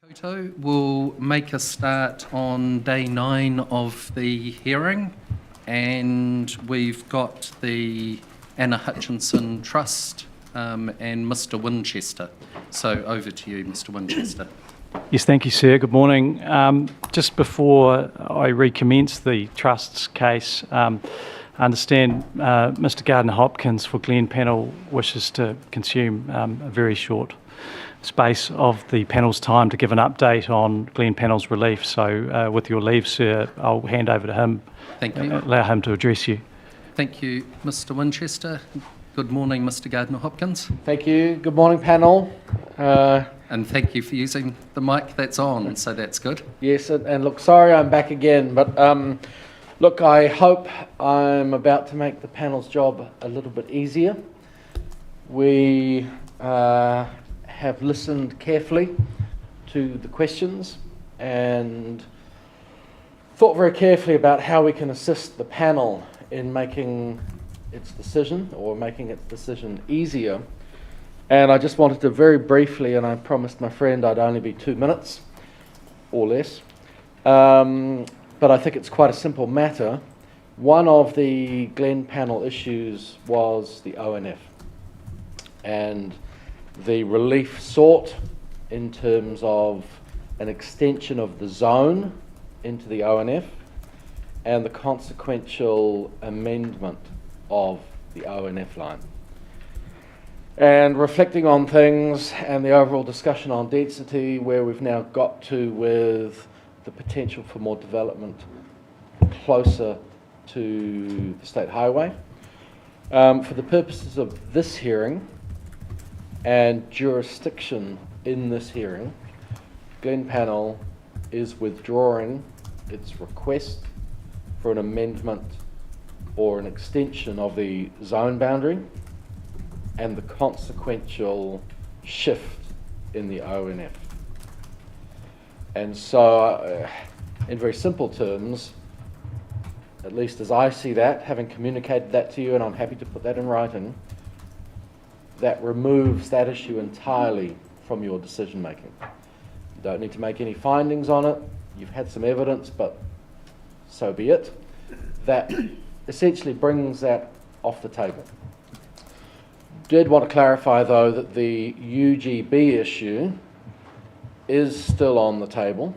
Koto will make a start on day 9 of the hearing, and we've got the Anna Hutchinson Trust and Mr. Winchester. So over to you, Mr. Winchester. Yes, thank you, sir. Good morning. Just before I recommence the Trust's case, I understand Mr. Gardner-Hopkins for Glen panel wishes to consume a very short space of the panel's time to give an update on Glen panel's relief. So with your leave, sir, I'll hand over to him. Thank you. Allow him to address you. Thank you, Mr. Winchester. Good morning, Mr. Gardner-Hopkins. Thank you. Good morning, panel. And thank you for using the mic that's on, so that's good. Yes, and look, sorry I'm back again, but look, I hope I'm about to make the panel's job a little bit easier. We have listened carefully to the questions and thought very carefully about how we can assist the panel in making its decision, or making its decision easier. And I just wanted to very briefly, and I promised my friend I'd only be 2 minutes or less, but I think it's quite a simple matter. One of the Glen panel issues was the ONF and the relief sought in terms of an extension of the zone into the ONF and the consequential amendment of the ONF line. And reflecting on things and the overall discussion on density, where we've now got to with the potential for more development closer to the state highway. For the purposes of this hearing and jurisdiction in this hearing, Glen panel is withdrawing its request for an amendment or an extension of the zone boundary and the consequential shift in the ONF. And so, in very simple terms, at least as I see that, having communicated that to you, and I'm happy to put that in writing, that removes that issue entirely from your decision making. You don't need to make any findings on it. You've had some evidence, but so be it. That essentially brings that off the table. Did want to clarify, though, that the UGB issue is still on the table,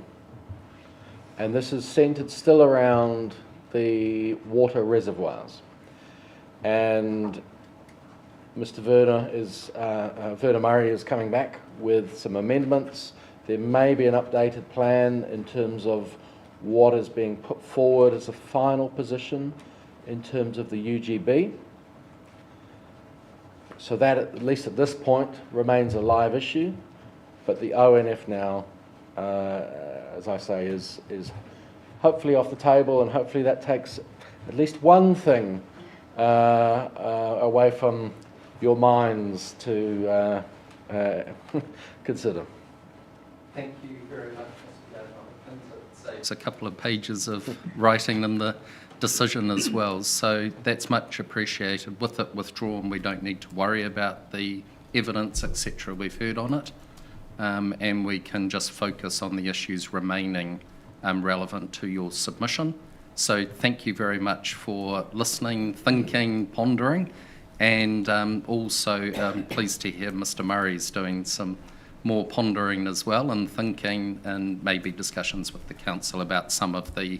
and this is centred still around the water reservoirs. And Mr. Werner Murray is coming back with some amendments. There may be an updated plan in terms of what is being put forward as a final position in terms of the UGB. So that, at least at this point, remains a live issue, but the ONF now, as I say, is hopefully off the table, and hopefully that takes at least one thing away from your minds to consider. Thank you very much, Mr. Gardner-Hopkins. It saves a couple of pages of writing in the decision as well, so that's much appreciated. With it withdrawn, we don't need to worry about the evidence, etc. we've heard on it, and we can just focus on the issues remaining relevant to your submission. So thank you very much for listening, thinking, pondering, and also pleased to hear Mr. Murray's doing some more pondering as well, and thinking, and maybe discussions with the council about some of the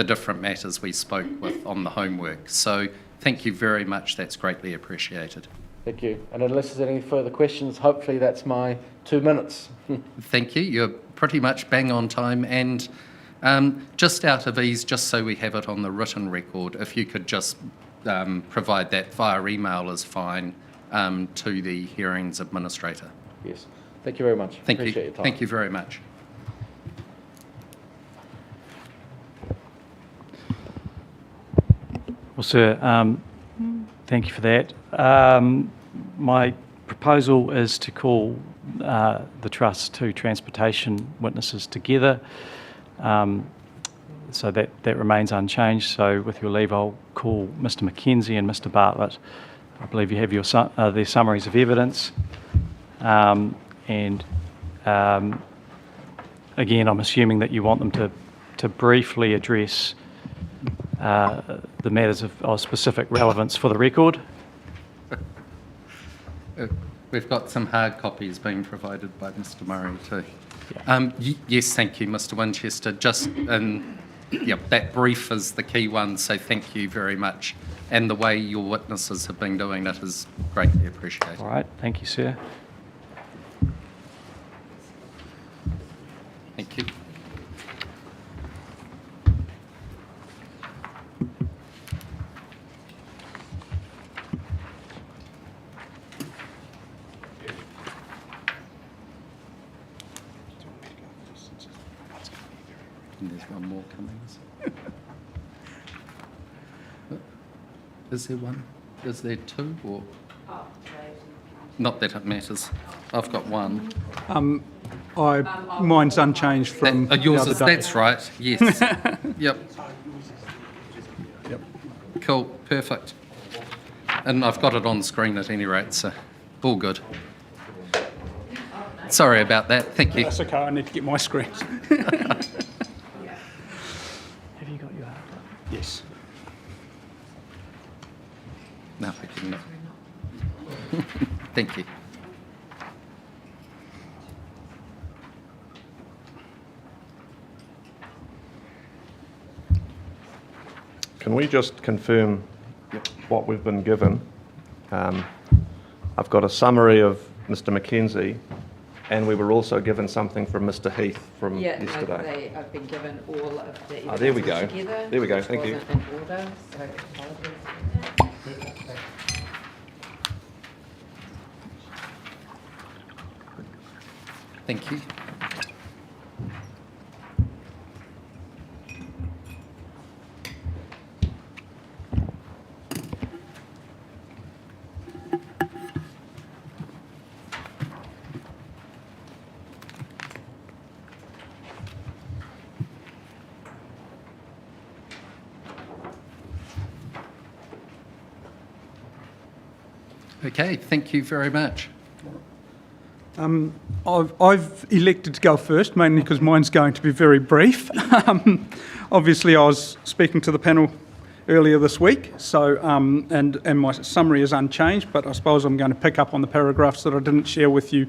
different matters we spoke with on the homework. So thank you very much, that's greatly appreciated. Thank you. And unless there's any further questions, hopefully that's my 2 minutes. Thank you, you're pretty much bang on time. And just out of ease, just so we have it on the written record, if you could just provide that via email is fine to the hearings administrator. Yes. Thank you very much. Thank Appreciate you. your time. Thank you very much. Well, sir, thank you for that. My proposal is to call the Trust two transportation witnesses together. So that remains unchanged. So with your leave, I'll call Mr. Mackenzie and Mr. Bartlett. I believe you have your their summaries of evidence. And again, I'm assuming that you want them to briefly address the matters of specific relevance for the record. We've got some hard copies being provided by Mr Murray too. Yeah. Yes, thank you, Mr Winchester. That brief is the key one, so thank you very much. And the way your witnesses have been doing it is greatly appreciated. All right, thank you, sir. Thank you. And there's one more coming. Is there one? Is there two? Or not that it matters. I've got one. Mine's unchanged from Yours the is, other day. that's right, yes. Yep. Yep. Cool, perfect. And I've got it on screen at any rate, so all good. Sorry about that, thank you. That's okay, I need to get my screen. Have you got your hard copy? Yes. No, I can. Thank you. Can we just confirm what we've been given? I've got a summary of Mr Mackenzie, and we were also given something from Mr Heath from yesterday. I've been given all of the There we go. evidence together. There we go, which thank you. wasn't in order, so apologies. Thank you. Okay, thank you very much. I've elected to go first, mainly because mine's going to be very brief. Obviously, I was speaking to the panel earlier this week, so and my summary is unchanged, but I suppose I'm going to pick up on the paragraphs that I didn't share with you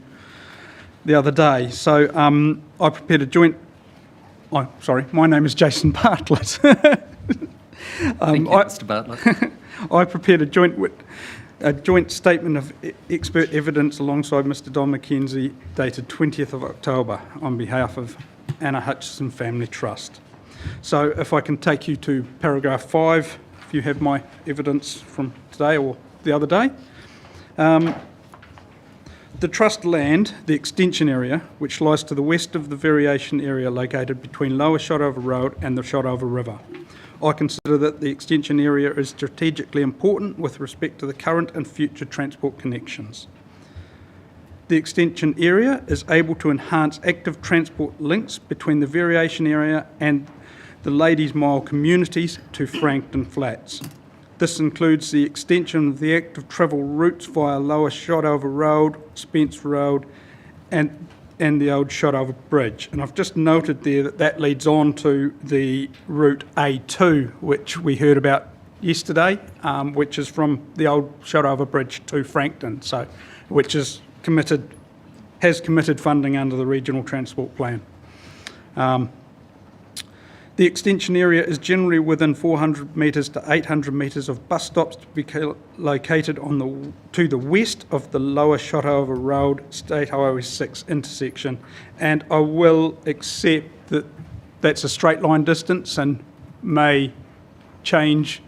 the other day. So I prepared a joint... Oh, sorry, my name is Jason Bartlett. Thank you, Mr Bartlett. I prepared a joint statement of expert evidence alongside Mr Don Mackenzie dated 20th of October on behalf of Anna Hutchison Family Trust. So if I can take you to paragraph 5, if you have my evidence from today or the other day. The trust land, the extension area, which lies to the west of the variation area located between Lower Shotover Road and the Shotover River. I consider that the extension area is strategically important with respect to the current and future transport connections. The extension area is able to enhance active transport links between the variation area and the Ladies Mile communities to Frankton Flats. This includes the extension of the active travel routes via Lower Shotover Road, Spence Road and the old Shotover Bridge. And I've just noted there that leads on to the route A2, which we heard about yesterday, which is from the old Shotover Bridge to Frankton, so which has committed funding under the Regional Transport Plan. The extension area is generally within 400 metres to 800 metres of bus stops to be located to the west of the Lower Shotover Road State Highway 6 intersection, and I will accept that that's a straight line distance and may change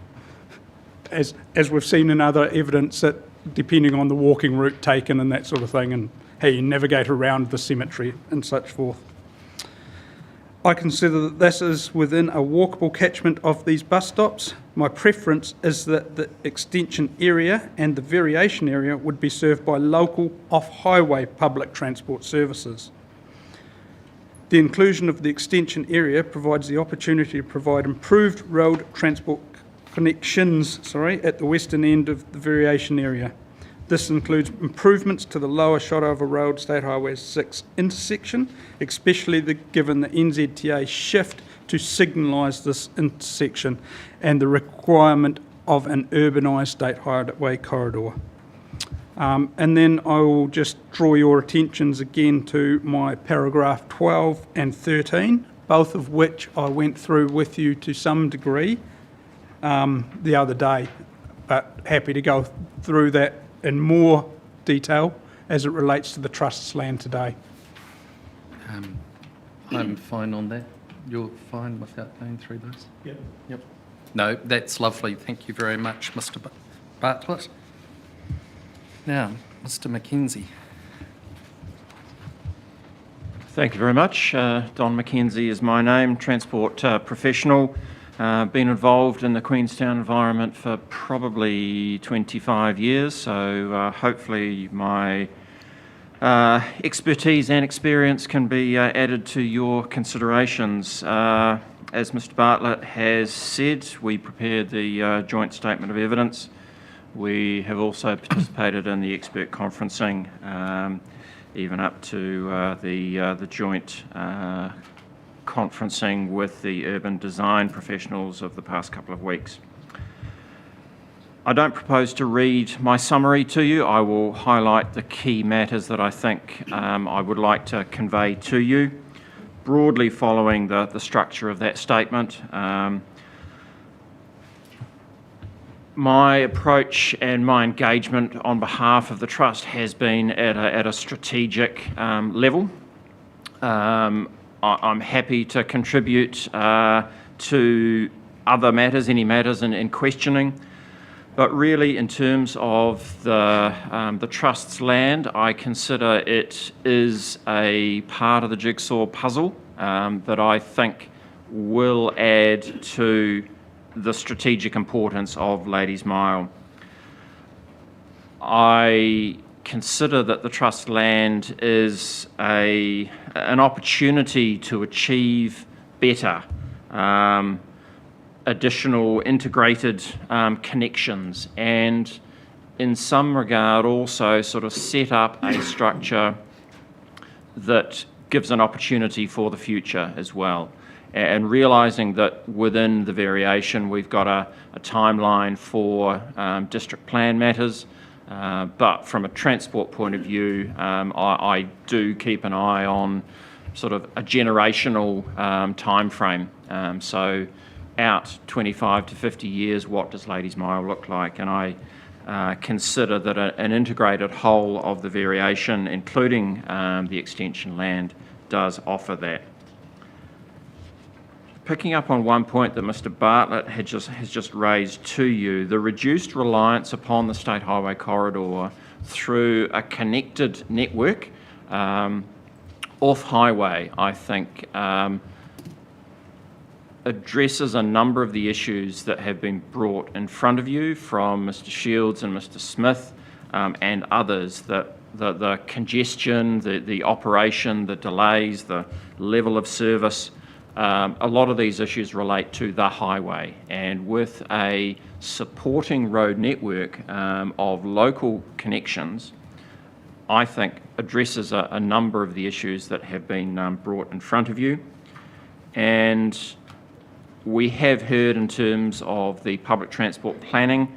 as we've seen in other evidence, that depending on the walking route taken and that sort of thing, and how you navigate around the cemetery and such forth. I consider that this is within a walkable catchment of these bus stops. My preference is that the extension area and the variation area would be served by local off-highway public transport services. The inclusion of the extension area provides the opportunity to provide improved road transport connections at the western end of the variation area. This includes improvements to the lower Shotover Road State Highway 6 intersection, especially given the NZTA shift to signalise this intersection and the requirement of an urbanised state highway corridor. And then I will just draw your attentions again to my paragraph 12 and 13, both of which I went through with you to some degree the other day, but happy to go through that in more detail as it relates to the Trust's land today. I'm fine on that. You're fine without going through those? Yep. No, that's lovely. Thank you very much, Mr. Bartlett. Now, Mr. Mackenzie. Thank you very much. Don Mackenzie is my name, transport professional. Been involved in the Queenstown environment for probably 25 years, so hopefully my expertise and experience can be added to your considerations. As Mr. Bartlett has said, we prepared the joint statement of evidence. We have also participated in the expert conferencing, even up to the joint conferencing with the urban design professionals of the past couple of weeks. I don't propose to read my summary to you. I will highlight the key matters that I think I would like to convey to you, broadly following the structure of that statement. My approach and my engagement on behalf of the Trust has been at a strategic level. I'm happy to contribute to other matters, any matters in questioning, but really in terms of the Trust's land, I consider it is a part of the jigsaw puzzle that I think will add to the strategic importance of Ladies Mile. I consider that the Trust land is an opportunity to achieve better, additional integrated connections, and in some regard also sort of set up a structure that gives an opportunity for the future as well. And realising that within the variation we've got a timeline for district plan matters, but from a transport point of view, I do keep an eye on sort of a generational time frame. So out 25 to 50 years, what does Ladies Mile look like? And I consider that an integrated whole of the variation, including the extension land, does offer that. Picking up on one point that Mr. Bartlett has just raised to you, the reduced reliance upon the State Highway Corridor through a connected network off-highway, I think, addresses a number of the issues that have been brought in front of you from Mr. Shields and Mr. Smith and others, that the congestion, the operation, the delays, the level of service. A lot of these issues relate to the highway, and with a supporting road network of local connections, I think addresses a number of the issues that have been brought in front of you. And we have heard in terms of the public transport planning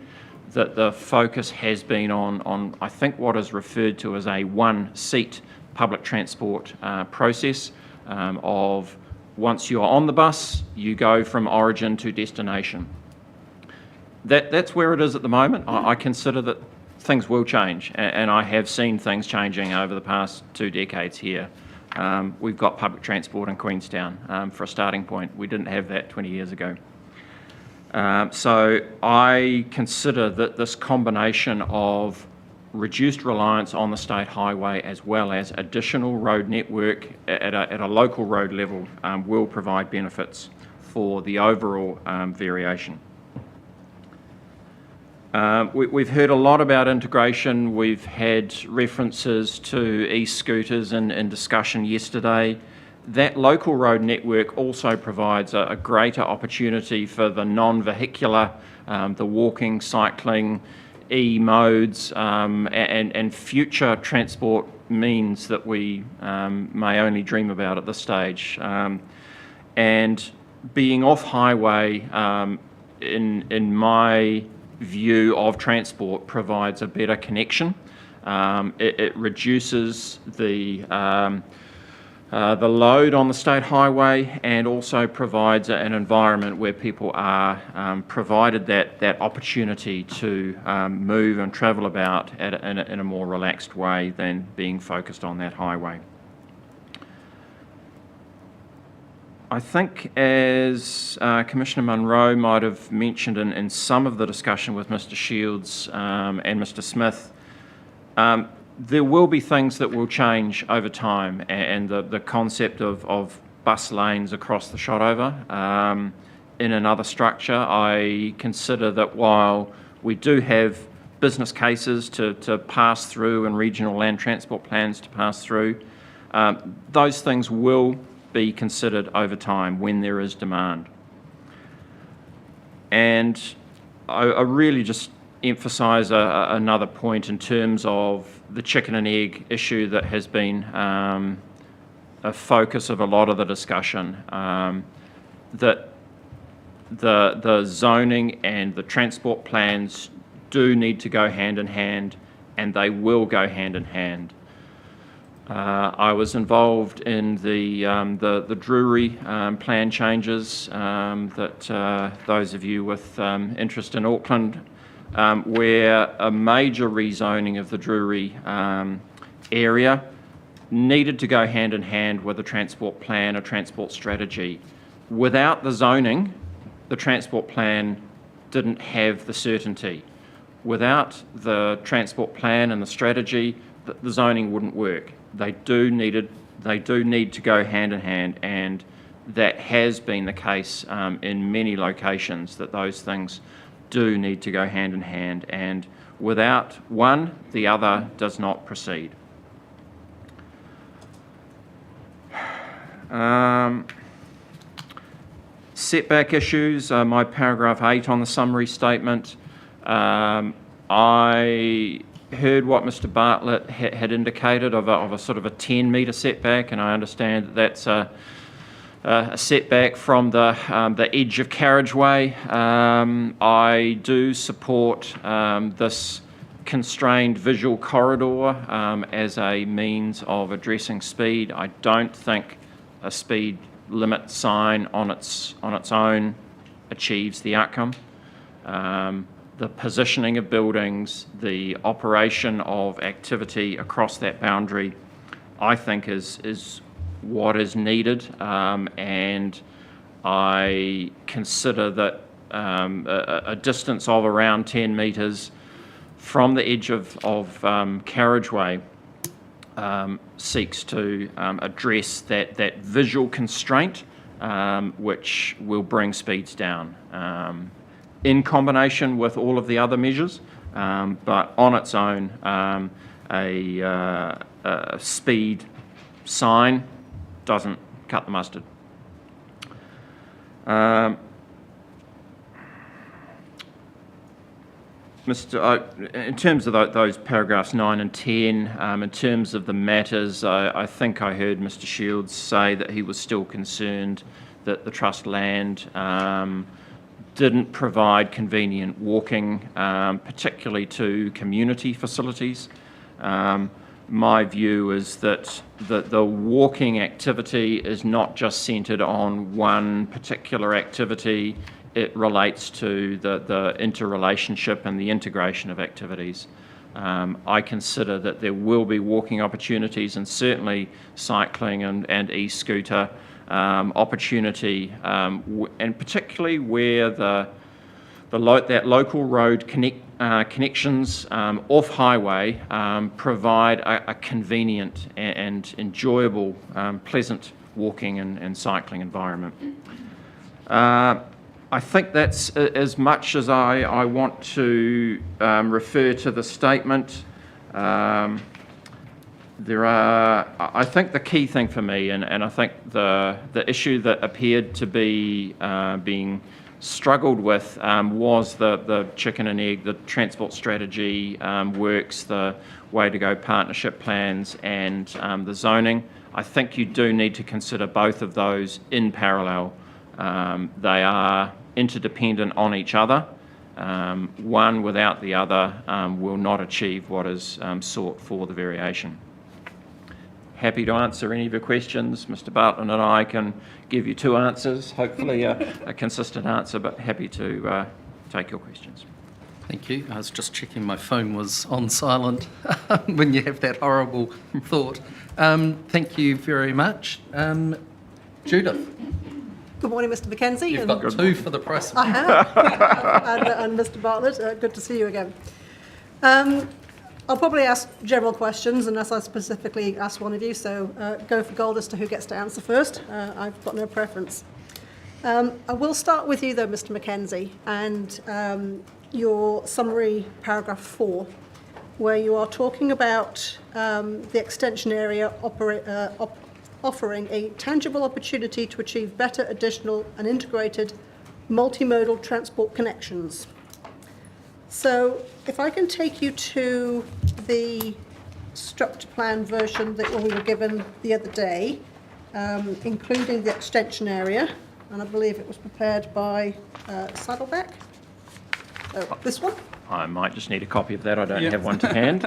that the focus has been on I think what is referred to as a one-seat public transport process of once you're on the bus, you go from origin to destination. That's where it is at the moment. I consider that things will change, and I have seen things changing over the past 2 decades here. We've got public transport in Queenstown for a starting point. We didn't have that 20 years ago. So I consider that this combination of reduced reliance on the state highway as well as additional road network at a local road level will provide benefits for the overall variation. We've heard a lot about integration. We've had references to e-scooters in discussion yesterday. That local road network also provides a greater opportunity for the non-vehicular, the walking, cycling, e-modes and future transport means that we may only dream about at this stage. And being off-highway, in my view of transport, provides a better connection. It reduces the load on the state highway and also provides an environment where people are provided that opportunity to move and travel about in a more relaxed way than being focused on that highway. I think, as Commissioner Munro might have mentioned in some of the discussion with Mr. Shields and Mr. Smith, there will be things that will change over time, and the concept of bus lanes across the shotover in another structure. I consider that while we do have business cases to pass through and regional land transport plans to pass through, those things will be considered over time when there is demand. And I really just emphasise another point in terms of the chicken and egg issue that has been a focus of a lot of the discussion, that the zoning and the transport plans do need to go hand in hand, and they will go hand in hand. I was involved in the Drury plan changes that those of you with interest in Auckland, where a major rezoning of the Drury area needed to go hand in hand with a transport plan, a transport strategy. Without the zoning, the transport plan didn't have the certainty. Without the transport plan and the strategy, the zoning wouldn't work. They do need to go hand in hand, and that has been the case in many locations, that those things do need to go hand in hand, and without one, the other does not proceed. Setback issues, my paragraph 8 on the summary statement. I heard what Mr. Bartlett had indicated of a sort of a 10-metre setback, and I understand that that's a setback from the edge of carriageway. I do support this constrained visual corridor as a means of addressing speed. I don't think a speed limit sign on its own achieves the outcome. The positioning of buildings, the operation of activity across that boundary, I think is what is needed, and I consider that a distance of around 10 metres from the edge of carriageway seeks to address that visual constraint, which will bring speeds down. In combination with all of the other measures, but on its own, a speed sign doesn't cut the mustard. In terms of those paragraphs 9 and 10, in terms of the matters, I think I heard Mr. Shields say that he was still concerned that the trust land didn't provide convenient walking, particularly to community facilities. My view is that the walking activity is not just centred on one particular activity. It relates to the interrelationship and the integration of activities. I consider that there will be walking opportunities, and certainly cycling and e-scooter opportunity, and particularly where that local road connections off highway provide a convenient and enjoyable, pleasant walking and cycling environment. I think that's as much as I want to refer to the statement. I think the key thing for me, and I think the issue that appeared to be being struggled with was the chicken and egg, the transport strategy works, the way to go partnership plans, and the zoning. I think you do need to consider both of those in parallel. They are interdependent on each other. One without the other will not achieve what is sought for the variation. Happy to answer any of your questions. Mr. Bartlett and I can give you two answers, hopefully a consistent answer, but happy to take your questions. Thank you. I was just checking my phone was on silent when you have that horrible thought. Thank you very much. Judith, Good morning, Mr. Mackenzie. you've got two for the price of I one. have. and Mr. Bartlett, good to see you again. I'll probably ask general questions unless I specifically ask one of you, so go for gold as to who gets to answer first. I've got no preference. I will start with you though, Mr. Mackenzie, and your summary paragraph 4, where you are talking about the extension area offering a tangible opportunity to achieve better additional and integrated multimodal transport connections. So if I can take you to the structure plan version that we were given the other day, including the extension area, and I believe it was prepared by Saddleback. Oh, this one? I might just need a copy of that. I don't Yeah. have one to hand.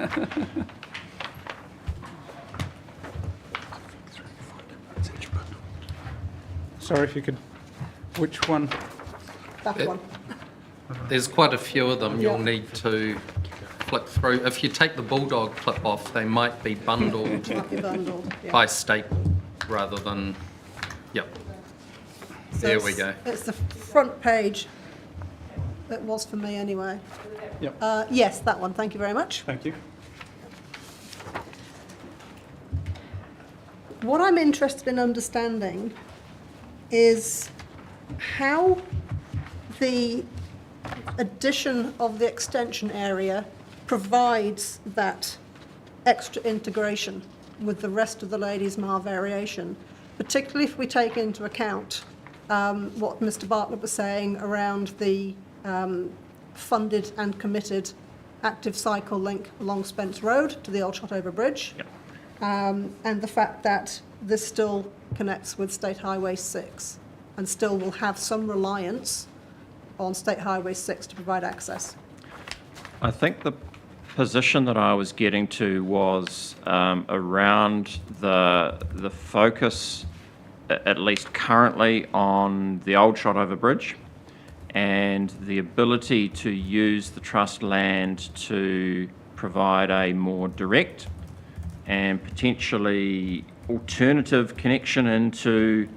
Sorry if you could, which one? That one. There's quite a few of them you'll Yeah. need to flick through. If you take the Bulldog clip off, they might be bundled Might be bundled. Yeah. by staple rather than, yep. So There we go. It's the front page. It was for me anyway. Yep. Yes, that one. Thank you very much. Thank you. What I'm interested in understanding is how the addition of the extension area provides that extra integration with the rest of the Ladies Mile variation, particularly if we take into account what Mr. Bartlett was saying around the funded and committed active cycle link along Spence Road to the old Shotover Bridge, and the fact that this still connects with State Highway 6 and still will have some reliance on State Highway 6 to provide access. I think the position that I was getting to was around the focus, at least currently, on the old Shotover Bridge and the ability to use the trust land to provide a more direct and potentially alternative connection into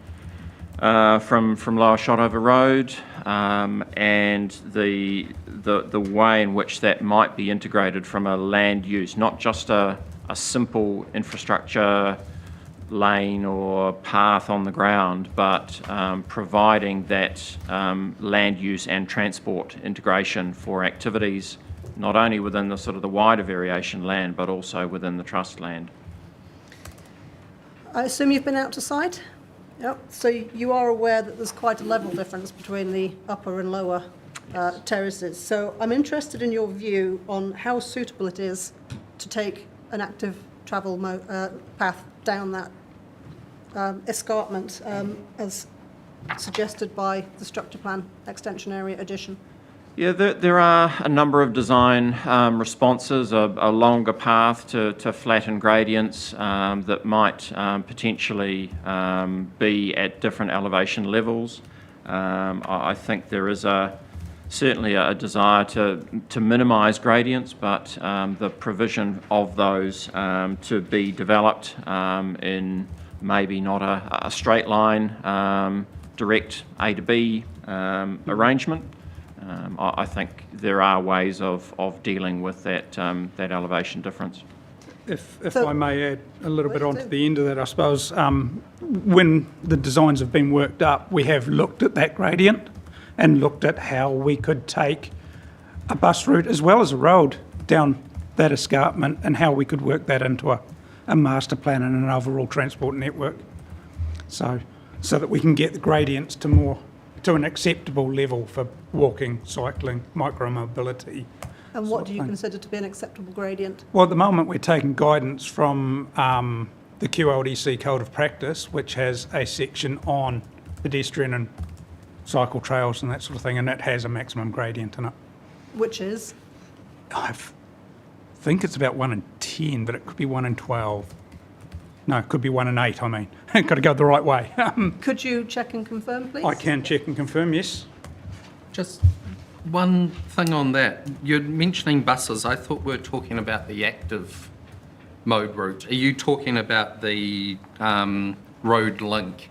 from Lower Shotover Road, and the way in which that might be integrated from a land use, not just a simple infrastructure lane or path on the ground, but providing that land use and transport integration for activities, not only within the sort of the wider variation land, but also within the trust land. I assume you've been out to site? Yep. So you are aware that there's quite a level difference between the upper and lower terraces. So I'm interested in your view on how suitable it is to take an active travel path down that escarpment as suggested by the structure plan extension area addition. Yeah, there are a number of design responses, a longer path to flatten gradients that might potentially be at different elevation levels. I think there is certainly a desire to minimise gradients, but the provision of those to be developed in maybe not a straight line, direct A to B arrangement. I think there are ways of dealing with that elevation difference. If So- I may add a little bit Please onto do. the end of that, I suppose, when the designs have been worked up, we have looked at that gradient and looked at how we could take a bus route as well as a road down that escarpment and how we could work that into a master plan and an overall transport network. So that we can get the gradients to more to an acceptable level for walking, cycling, micromobility. And sort what of do you thing. consider to be an acceptable gradient? Well, at the moment, we're taking guidance from the QLDC Code of Practice, which has a section on pedestrian and cycle trails and that sort of thing, and that has a maximum gradient in it. Which is? I think it's about 1 in 10, but it could be 1 in 12. No, it could be 1 in 8, I mean. Got to go the right way. Could you check and confirm, please? I can check and confirm, yes. Just one thing on that. You're mentioning buses. I thought we were talking about the active mode route. Are you talking about the road link,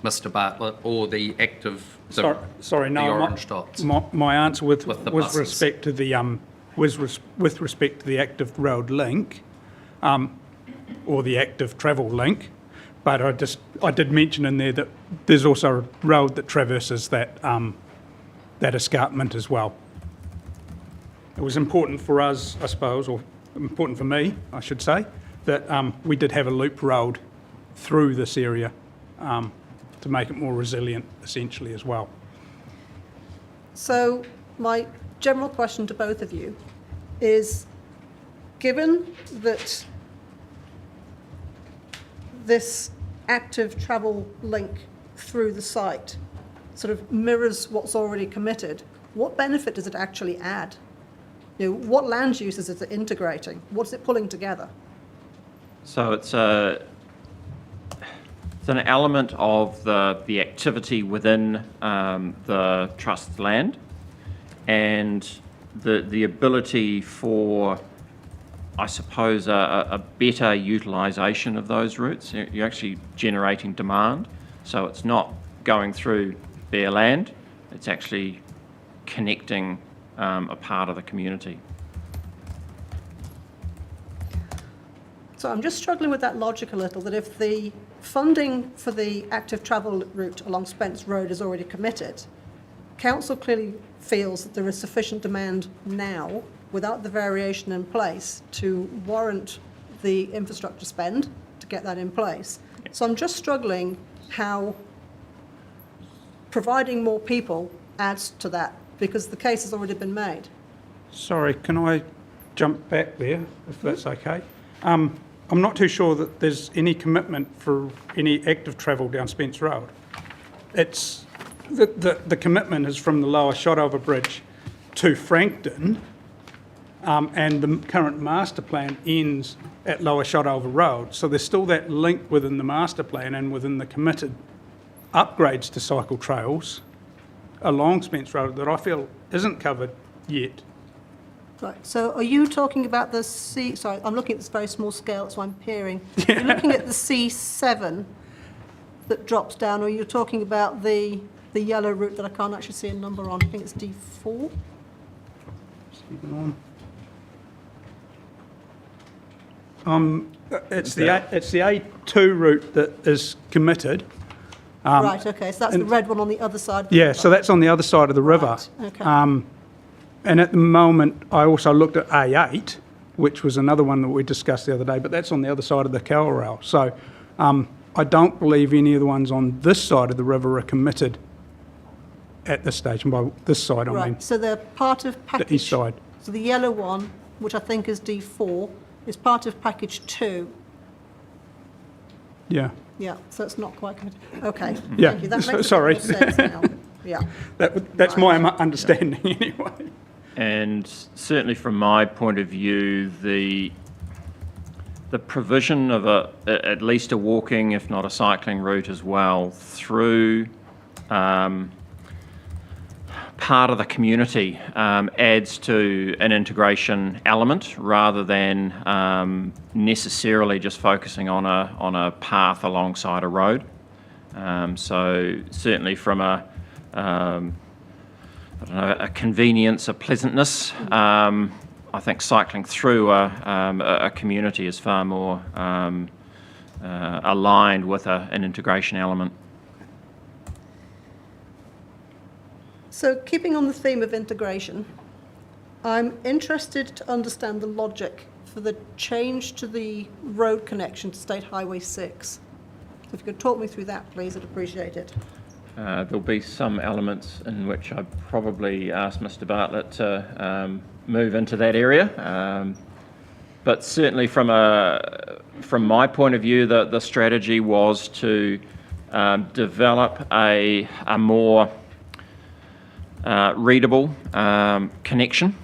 Mr. Bartlett, or the active, Sorry, no. the orange dots? My answer with With the buses. respect to the with respect to the active road link, or the active travel link, but I did mention in there that there's also a road that traverses that that escarpment as well. It was important for us, I suppose, or important for me, I should say, that we did have a loop road through this area to make it more resilient, essentially, as well. So my general question to both of you is, given that this active travel link through the site sort of mirrors what's already committed, what benefit does it actually add? You know, what land uses is it integrating? What's it pulling together? So it's an element of the activity within the trust land, and the ability for, I suppose, a better utilisation of those routes. You're actually generating demand, so it's not going through bare land, it's actually connecting a part of the community. So I'm just struggling with that logic a little, that if the funding for the active travel route along Spence Road is already committed, council clearly feels that there is sufficient demand now, without the variation in place, to warrant the infrastructure spend to get that in place. So I'm just struggling how providing more people adds to that, because the case has already been made. Sorry, can I jump back there, if that's okay? I'm not too sure that there's any commitment for any active travel down Spence Road. It's the commitment is from the lower Shotover Bridge to Frankton, and the current master plan ends at lower Shotover Road. So there's still that link within the master plan and within the committed upgrades to cycle trails along Spence Road that I feel isn't covered yet. Right, so are you talking about the sorry, I'm looking at this very small scale, so I'm peering. You're looking at the C7 that drops down, or you're talking about the yellow route that I can't actually see a number on? I think it's D4? It's the A2 route that is committed. Right, okay, so that's the red one on the other side of the Yeah, river. so that's on the other side of the river. Right, okay. And at the moment, I also looked at A8, which was another one that we discussed the other day, but that's on the other side of the Cowrail. So I don't believe any of the ones on this side of the river are committed at this stage. And by this side, I mean Right, so they're part of package... the east side. So the yellow one, which I think is D4, is part of package 2. Yeah. Yeah, so it's not quite committed. Okay, Yeah, thank you. That makes a bit sorry. more sense now. Yeah. That's my understanding anyway. And certainly from my point of view, the provision of at least a walking, if not a cycling route as well, through part of the community adds to an integration element rather than necessarily just focusing on a path alongside a road. So certainly from a convenience, a pleasantness, I think cycling through a community is far more aligned with an integration element. So keeping on the theme of integration, I'm interested to understand the logic for the change to the road connection to State Highway 6. So if you could talk me through that, please, I'd appreciate it. There'll be some elements in which I probably ask Mr. Bartlett to move into that area. But certainly from my point of view, the strategy was to develop a more readable connection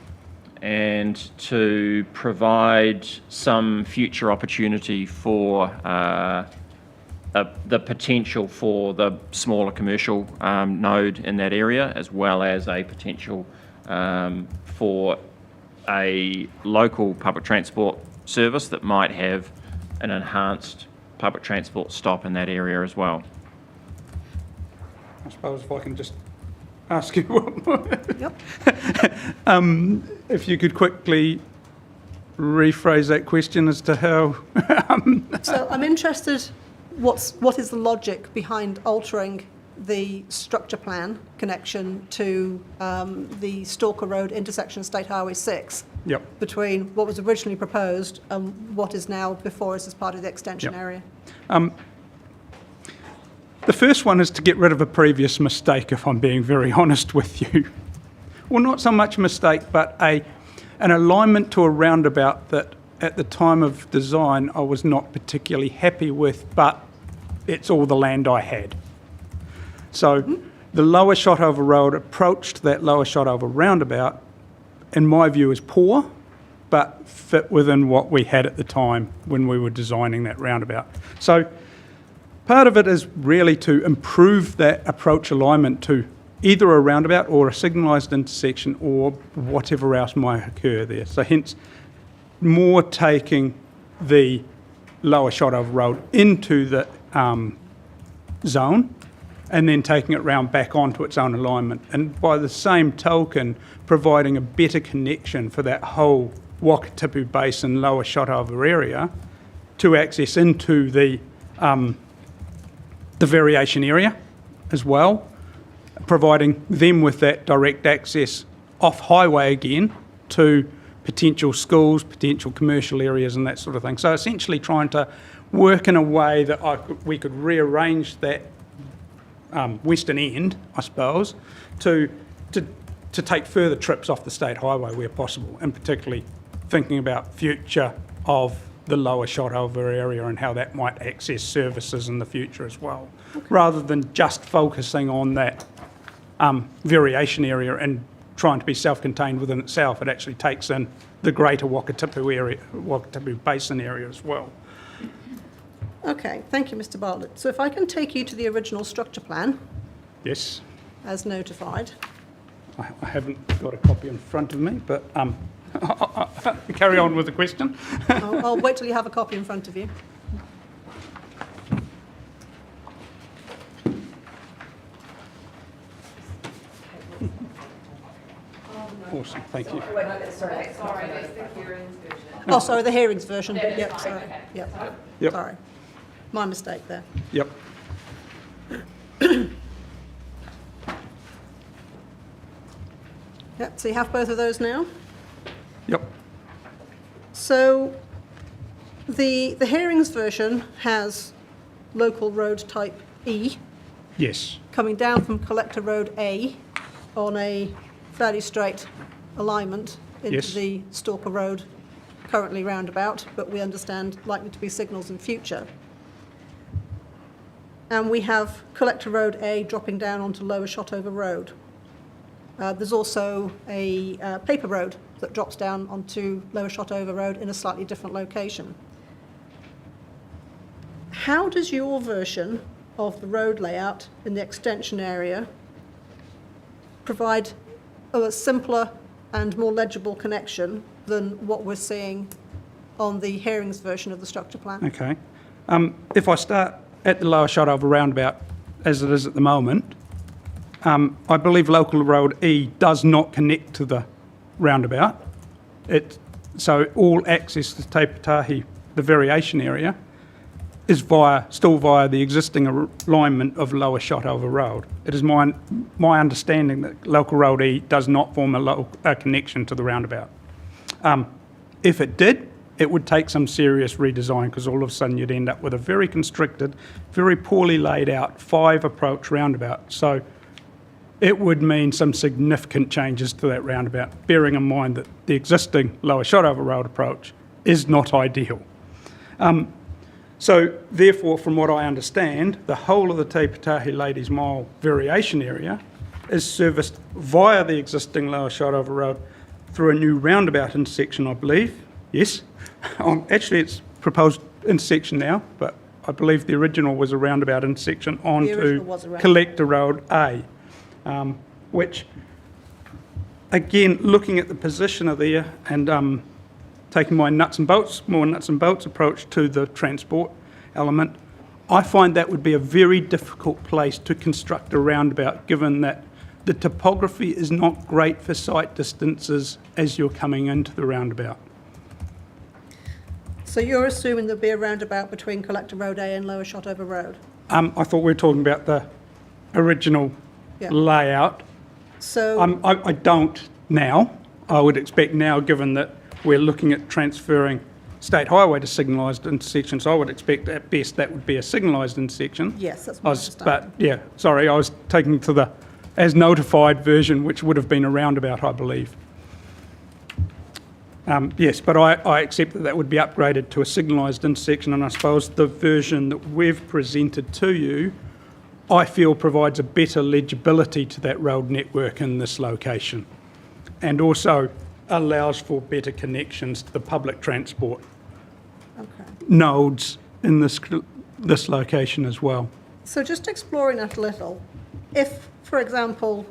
and to provide some future opportunity for the potential for the smaller commercial node in that area, as well as a potential for a local public transport service that might have an enhanced public transport stop in that area as well. I suppose if I can just ask you one more. Yep. If you could quickly rephrase that question as to how. So I'm interested, what is the logic behind altering the structure plan connection to the Stalker Road intersection State Highway 6 Yep. between what was originally proposed and what is now before us as part of the extension Yep. area? The first one is to get rid of a previous mistake, if I'm being very honest with you. Well, not so much a mistake, but an alignment to a roundabout that at the time of design I was not particularly happy with, but it's all the land I had. So the lower Shotover Road approach to that lower Shotover roundabout, in my view, is poor, but fit within what we had at the time when we were designing that roundabout. So part of it is really to improve that approach alignment to either a roundabout or a signalised intersection or whatever else might occur there. So hence, more taking the lower Shotover Road into the zone and then taking it round back onto its own alignment. And by the same token, providing a better connection for that whole Wakatipu Basin lower Shotover area to access into the variation area as well, providing them with that direct access off highway again to potential schools, potential commercial areas and that sort of thing. So essentially trying to work in a way that we could rearrange that western end, I suppose, to take further trips off the state highway where possible, and particularly thinking about future of the lower Shotover area and how that might access services in the future as well, rather than just focusing on that variation area and trying to be self-contained within itself. It actually takes in the greater Wakatipu area, Wakatipu Basin area as well. Okay, thank you, Mr. Bartlett. So if I can take you to the original structure plan, Yes, as notified. I haven't got a copy in front of me, but carry on with the question. I'll wait till you have a copy in front of you. Awesome, thank you. Sorry, that's the hearings version. Oh, sorry, the hearings version. Yep, sorry. Yep. Yep. Sorry. My mistake there. Yep. Yep, so you have both of those now? Yep. So the hearings version has local road type E Yes. coming down from Collector Road A on a fairly straight alignment into Yes. the Stalker Road currently roundabout, but we understand likely to be signals in future. And we have Collector Road A dropping down onto Lower Shotover Road. There's also a paper road that drops down onto Lower Shotover Road in a slightly different location. How does your version of the road layout in the extension area provide a simpler and more legible connection than what we're seeing on the hearings version of the structure plan? Okay. If I start at the lower Shotover roundabout as it is at the moment, I believe local road E does not connect to the roundabout. So all access to Te Pūtahi, the variation area, is still via the existing alignment of lower Shotover Road. It is my understanding that local road E does not form a connection to the roundabout. If it did, it would take some serious redesign, because all of a sudden you'd end up with a very constricted, very poorly laid out 5-approach roundabout. So it would mean some significant changes to that roundabout, bearing in mind that the existing lower Shotover Road approach is not ideal. So therefore, from what I understand, the whole of the Te Pūtahi Ladies Mile variation area is serviced via the existing lower Shotover Road through a new roundabout intersection, I believe. Yes. Actually, it's proposed intersection now, but I believe the original was a roundabout intersection onto Collector Road A, which, again, looking at the position of there and taking my more nuts and bolts approach to the transport element, I find that would be a very difficult place to construct a roundabout, given that the topography is not great for sight distances as you're coming into the roundabout. So you're assuming there'll be a roundabout between Collector Road A and Lower Shotover Road? I thought we were talking about the original layout. So I don't now. I would expect now, given that we're looking at transferring State Highway to signalised intersections, I would expect at best that would be a signalised intersection. yes, that's what I understand. But yeah, sorry, I was taking to the as notified version, which would have been a roundabout, I believe. Yes, but I accept that that would be upgraded to a signalised intersection, and I suppose the version that we've presented to you, I feel provides a better legibility to that road network in this location, and also allows for better connections to the public transport nodes in this location as well. So just exploring that a little, if, for example,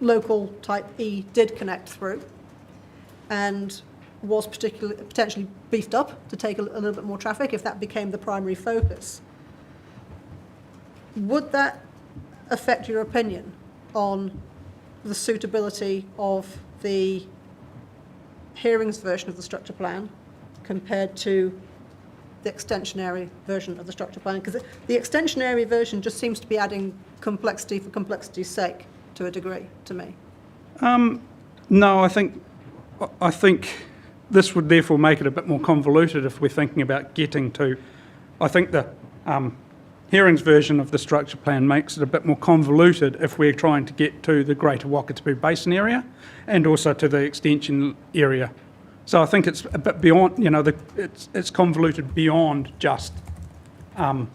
local type E did connect through and was potentially beefed up to take a little bit more traffic, if that became the primary focus, would that affect your opinion on the suitability of the hearings version of the structure plan compared to the extensionary version of the structure plan? Because the extensionary version just seems to be adding complexity for complexity's sake to a degree, to me. No, I think this would therefore make it a bit more convoluted if we're thinking about getting to. I think the hearings version of the structure plan makes it a bit more convoluted if we're trying to get to the Greater Wakatipu Basin area and also to the extension area. So I think it's a bit beyond, it's convoluted beyond just the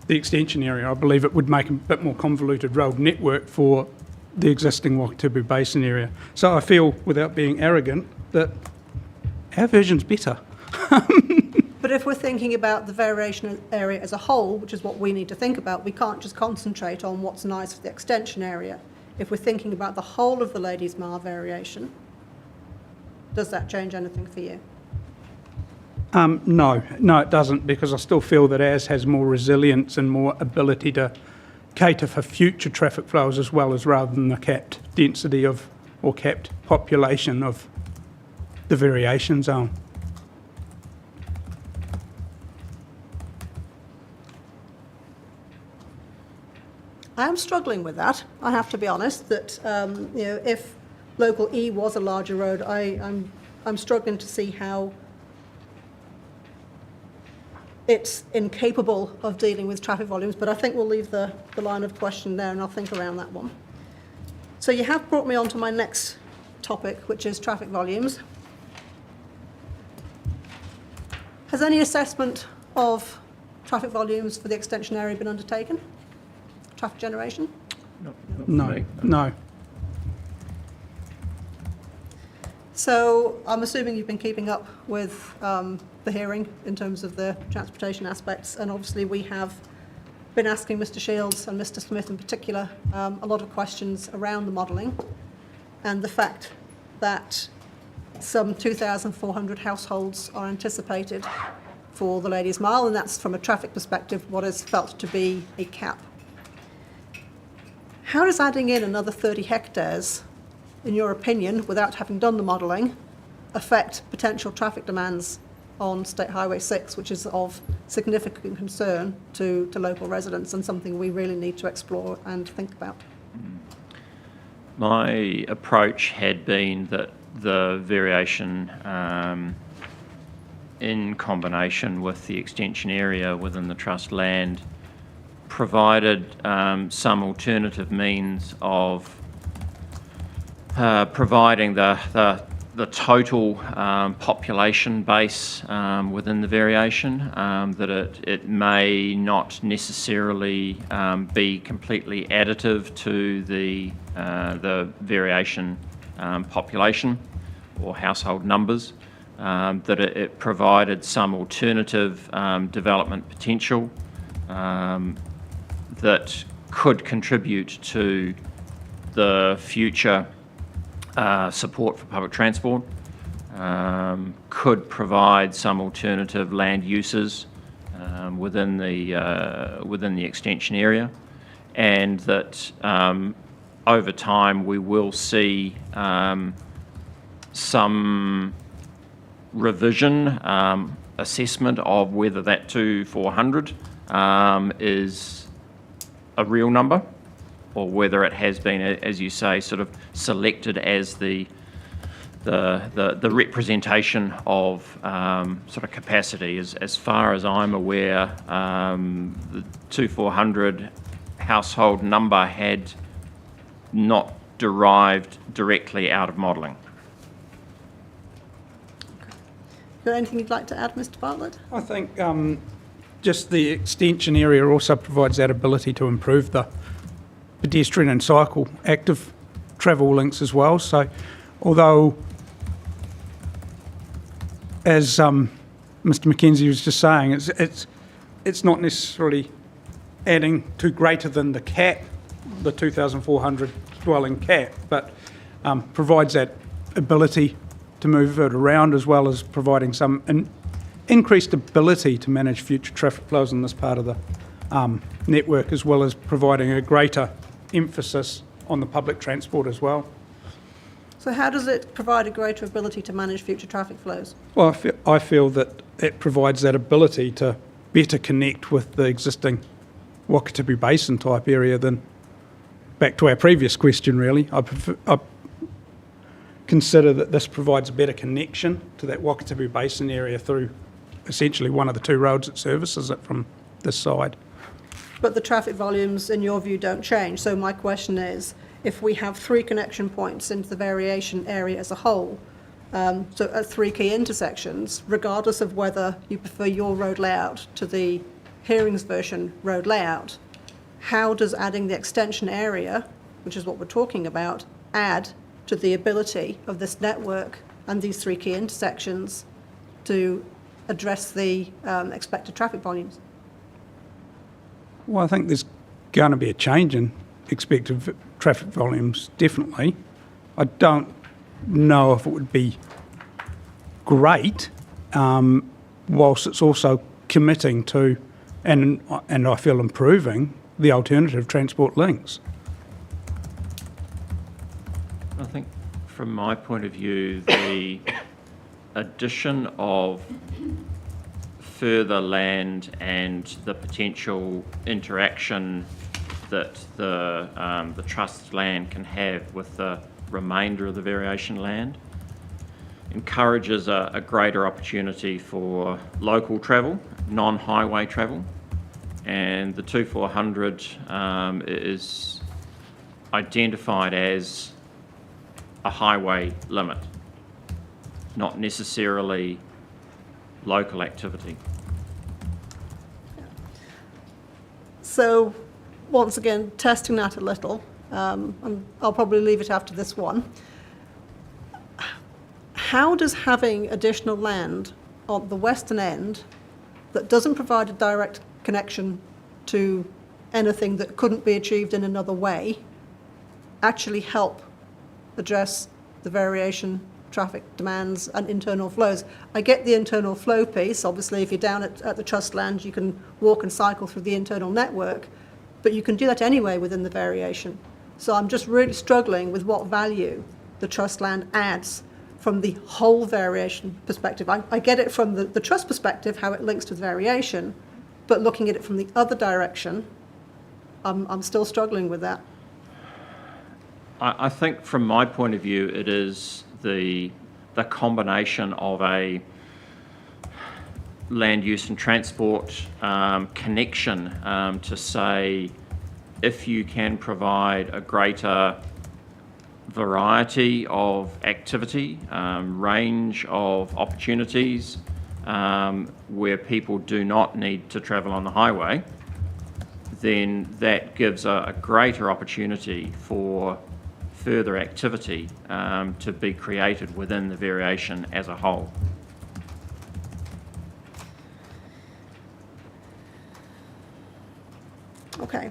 extension area. I believe it would make a bit more convoluted road network for the existing Wakatipu Basin area. So I feel, without being arrogant, that our version's better. But if we're thinking about the variation area as a whole, which is what we need to think about, we can't just concentrate on what's nice for the extension area. If we're thinking about the whole of the Ladies Mile variation, does that change anything for you? No, it doesn't, because I still feel that ours has more resilience and more ability to cater for future traffic flows as well, as rather than the capped density of or capped population of the variation zone. I am struggling with that, I have to be honest, that if local E was a larger road, I'm struggling to see how it's incapable of dealing with traffic volumes, but I think we'll leave the line of question there and I'll think around that one. So you have brought me on to my next topic, which is traffic volumes. Has any assessment of traffic volumes for the extension area been undertaken? Traffic generation? No. So I'm assuming you've been keeping up with the hearing in terms of the transportation aspects, and obviously we have been asking Mr. Shields and Mr. Smith in particular a lot of questions around the modelling and the fact that some 2,400 households are anticipated for the Ladies Mile, and that's from a traffic perspective what is felt to be a cap. How does adding in another 30 hectares, in your opinion, without having done the modelling, affect potential traffic demands on State Highway 6, which is of significant concern to local residents and something we really need to explore and think about? My approach had been that the variation in combination with the extension area within the trust land provided some alternative means of providing the total population base within the variation, that it may not necessarily be completely additive to the variation population or household numbers, that it provided some alternative development potential that could contribute to the future support for public transport, could provide some alternative land uses within the extension area, and that over time we will see some revision assessment of whether that 2,400 is a real number, or whether it has been, as you say, sort of selected as the representation of sort of capacity. As far as I'm aware, the 2,400 household number had not derived directly out of modelling. Got anything you'd like to add, Mr. Bartlett? I think just the extension area also provides that ability to improve the pedestrian and cycle active travel links as well. So although, as Mr. Mackenzie was just saying, it's not necessarily adding to greater than the cap, the 2,400 dwelling cap, but provides that ability to move it around, as well as providing some increased ability to manage future traffic flows in this part of the network, as well as providing a greater emphasis on the public transport as well. So how does it provide a greater ability to manage future traffic flows? Well, I feel that it provides that ability to better connect with the existing Wakatipu Basin type area than, back to our previous question really, I consider that this provides a better connection to that Wakatipu Basin area through essentially one of the two roads that services it from this side. But the traffic volumes, in your view, don't change. So my question is, if we have 3 connection points into the variation area as a whole, so at 3 key intersections, regardless of whether you prefer your road layout to the hearings version road layout, how does adding the extension area, which is what we're talking about, add to the ability of this network and these 3 key intersections to address the expected traffic volumes? Well, I think there's going to be a change in expected traffic volumes, definitely. I don't know if it would be great, whilst it's also committing to, and I feel improving, the alternative transport links. I think from my point of view, the addition of further land and the potential interaction that the trust land can have with the remainder of the variation land encourages a greater opportunity for local travel, non-highway travel, and the 2,400 is identified as a highway limit, not necessarily local activity. So, once again, testing that a little, and I'll probably leave it after this one. How does having additional land on the western end that doesn't provide a direct connection to anything that couldn't be achieved in another way actually help address the variation traffic demands and internal flows? I get the internal flow piece. Obviously, if you're down at the trust land, you can walk and cycle through the internal network, but you can do that anyway within the variation. So I'm just really struggling with what value the trust land adds from the whole variation perspective. I get it from the trust perspective, how it links to the variation, but looking at it from the other direction, I'm still struggling with that. I think from my point of view, it is the combination of a land use and transport connection to say, if you can provide a greater variety of activity, range of opportunities, where people do not need to travel on the highway, then that gives a greater opportunity for further activity to be created within the variation as a whole. Okay,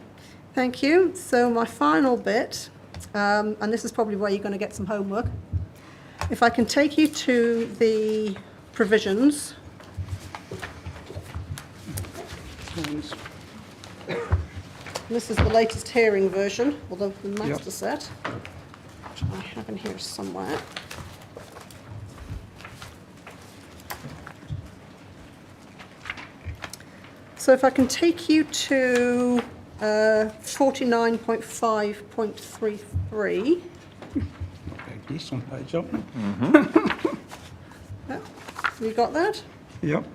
thank you. So my final bit, and this is probably where you're going to get some homework. If I can take you to the provisions. This is the latest hearing version, although the master set, which I have in here somewhere. So if I can take you to 49.5.33. Yes, on page up. Yeah, you got that? Yep.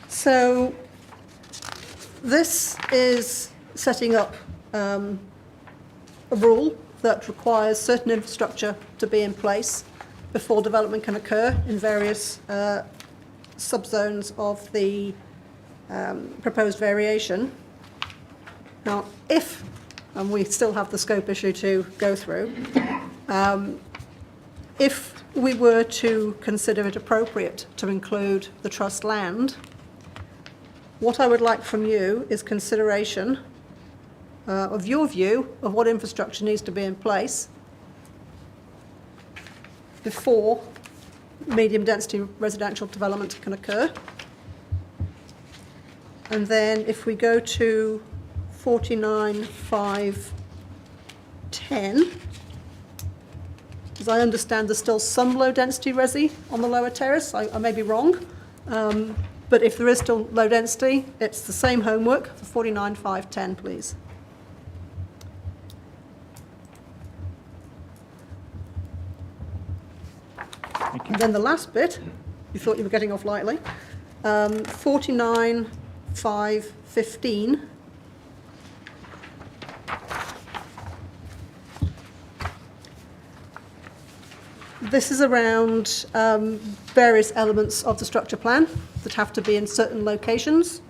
So this is setting up a rule that requires certain infrastructure to be in place before development can occur in various subzones of the proposed variation. Now, if, and we still have the scope issue to go through, if we were to consider it appropriate to include the trust land, what I would like from you is consideration of your view of what infrastructure needs to be in place before medium density residential development can occur. And then if we go to 49.5.10, as I understand there's still some low density resi on the lower terrace, I may be wrong, but if there is still low density, it's the same homework for 49.5.10, please. And then the last bit, you thought you were getting off lightly, 49.5.15. This is around various elements of the structure plan that have to be in certain locations.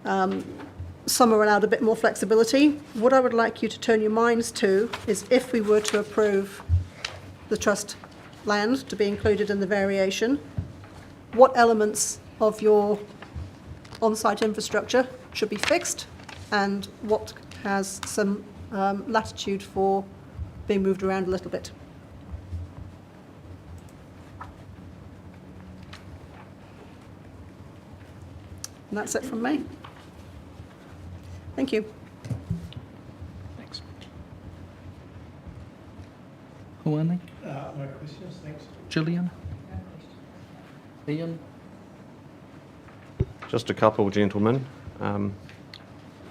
Some are allowed a bit more flexibility. What I would like you to turn your minds to is if we were to approve the trust land to be included in the variation, what elements of your on-site infrastructure should be fixed and what has some latitude for being moved around a little bit. And that's it from me. Thank you. Thanks. Huane? No questions, thanks. Gillian? Ian? Just a couple, gentlemen.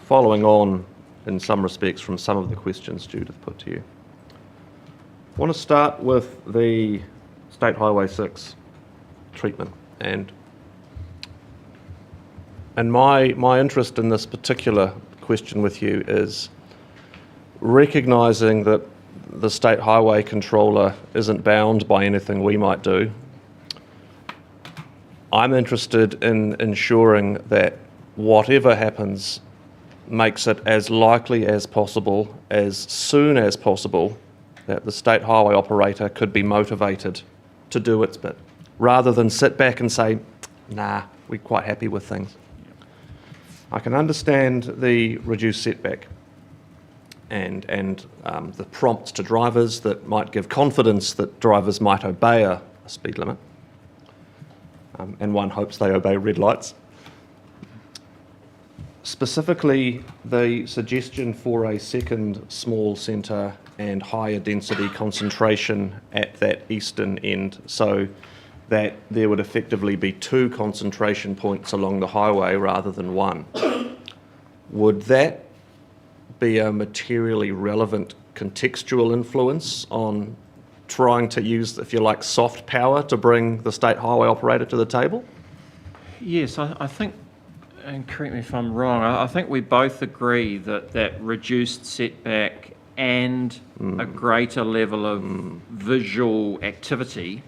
Following on, in some respects, from some of the questions Judith put to you. I want to start with the State Highway 6 treatment. And my interest in this particular question with you is recognising that the State Highway Controller isn't bound by anything we might do. I'm interested in ensuring that whatever happens makes it as likely as possible, as soon as possible, that the state highway operator could be motivated to do its bit, rather than sit back and say, nah, we're quite happy with things. I can understand the reduced setback and the prompts to drivers that might give confidence that drivers might obey a speed limit. And one hopes they obey red lights. Specifically, the suggestion for a second small centre and higher density concentration at that eastern end, so that there would effectively be 2 concentration points along the highway rather than 1. Would that be a materially relevant contextual influence on trying to use, if you like, soft power to bring the state highway operator to the table? Yes, I think, and correct me if I'm wrong, I think we both agree that reduced setback and a greater level of visual activity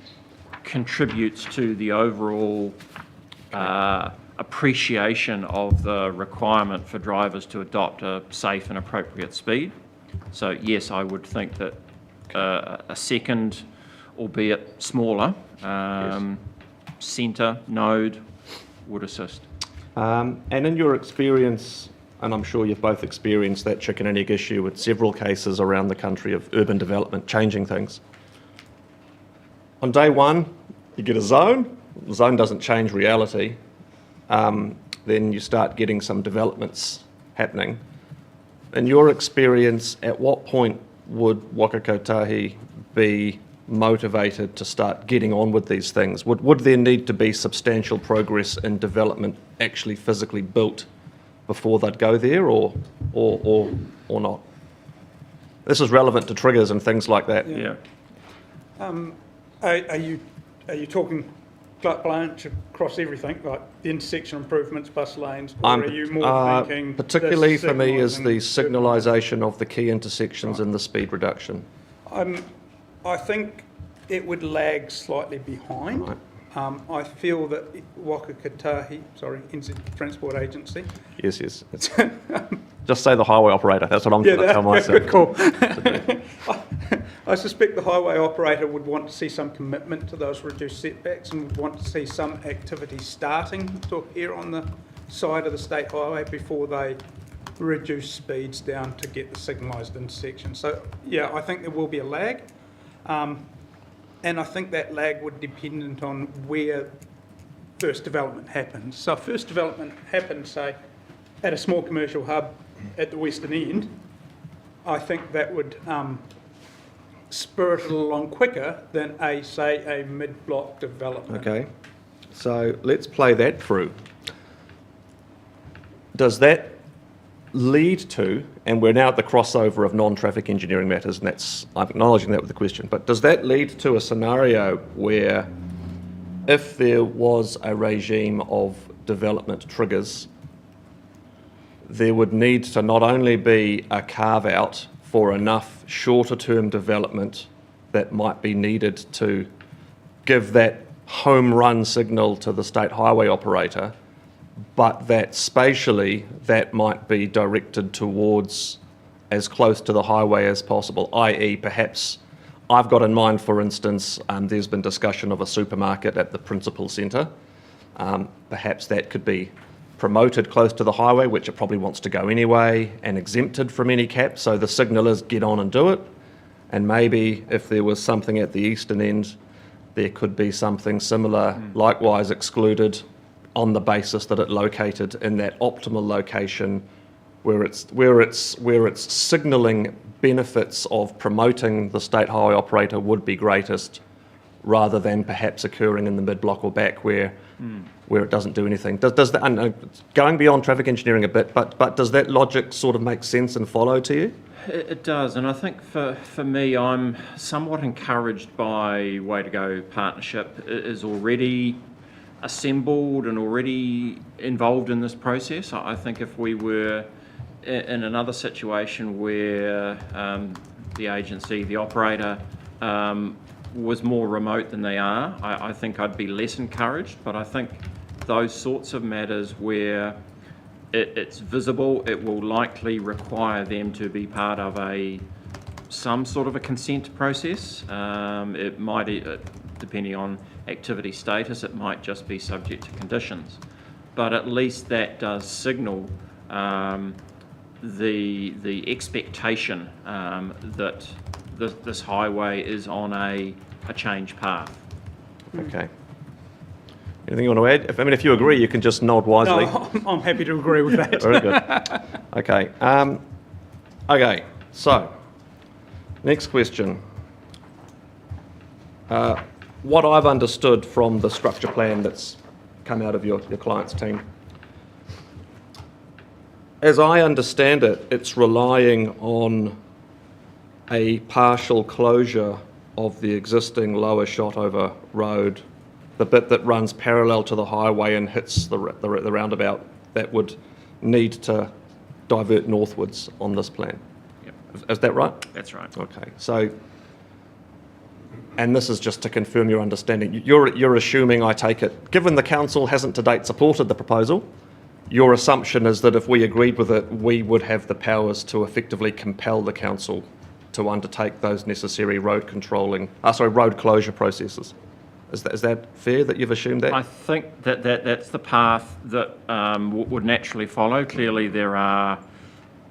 contributes to the overall appreciation of the requirement for drivers to adopt a safe and appropriate speed. So yes, I would think that a second, albeit smaller, centre node would assist. And in your experience, and I'm sure you've both experienced that chicken and egg issue with several cases around the country of urban development changing things. On day one, you get a zone. The zone doesn't change reality. Then you start getting some developments happening. In your experience, at what point would Waka Pūtahi be motivated to start getting on with these things? Would there need to be substantial progress in development actually physically built before they'd go there, or not? This is relevant to triggers and things like that. Yeah. Are you talking carte blanche across everything, like the intersection improvements, bus lanes, or are you more thinking... Particularly for me is the signalising signalisation of the key intersections and the speed reduction. I think it would lag slightly behind. Right. I feel that Waka Pūtahi, NZ Transport Agency... Yes. Just say the highway operator. That's what I'm going to tell myself. Good call. I suspect the highway operator would want to see some commitment to those reduced setbacks and would want to see some activity starting to appear on the side of the state highway before they reduce speeds down to get the signalised intersection. So, yeah, I think there will be a lag. And I think that lag would depend on where first development happens. So if first development happens, say, at a small commercial hub at the western end, I think that would spur it along quicker than a mid-block development. Okay, so let's play that through. Does that lead to, and we're now at the crossover of non-traffic engineering matters, and I'm acknowledging that with the question, but does that lead to a scenario where if there was a regime of development triggers, there would need to not only be a carve-out for enough shorter-term development that might be needed to give that home run signal to the state highway operator, but that spatially that might be directed towards as close to the highway as possible, i.e. perhaps I've got in mind, for instance, there's been discussion of a supermarket at the principal centre. Perhaps that could be promoted close to the highway, which it probably wants to go anyway, and exempted from any cap, so the signal is get on and do it. And maybe if there was something at the eastern end, there could be something similar, likewise excluded, on the basis that it located in that optimal location where it's signalling benefits of promoting the state highway operator would be greatest, rather than perhaps occurring in the mid-block or back where it doesn't do anything. Does that, and going beyond traffic engineering a bit, but does that logic sort of make sense and follow to you? It does, and I think for me, I'm somewhat encouraged by Way to Go partnership. It is already assembled and already involved in this process. I think if we were in another situation where the agency, the operator, was more remote than they are, I think I'd be less encouraged. But I think those sorts of matters where it's visible, it will likely require them to be part of some sort of a consent process. It might, depending on activity status, it might just be subject to conditions. But at least that does signal the expectation that this highway is on a change path. Okay. Anything you want to add? If you agree, you can just nod wisely. No, I'm happy to agree with that. Very good. Okay. Okay. So, next question. What I've understood from the structure plan that's come out of your client's team, as I understand it, it's relying on a partial closure of the existing lower Shotover road, the bit that runs parallel to the highway and hits the roundabout, that would need to divert northwards on this plan. Yep. Is that right? That's right. Okay, so, and this is just to confirm your understanding. You're assuming, I take it, given the council hasn't to date supported the proposal, your assumption is that if we agreed with it, we would have the powers to effectively compel the council to undertake those necessary road closure processes. Is that fair that you've assumed that? I think that's the path that would naturally follow. Clearly, there are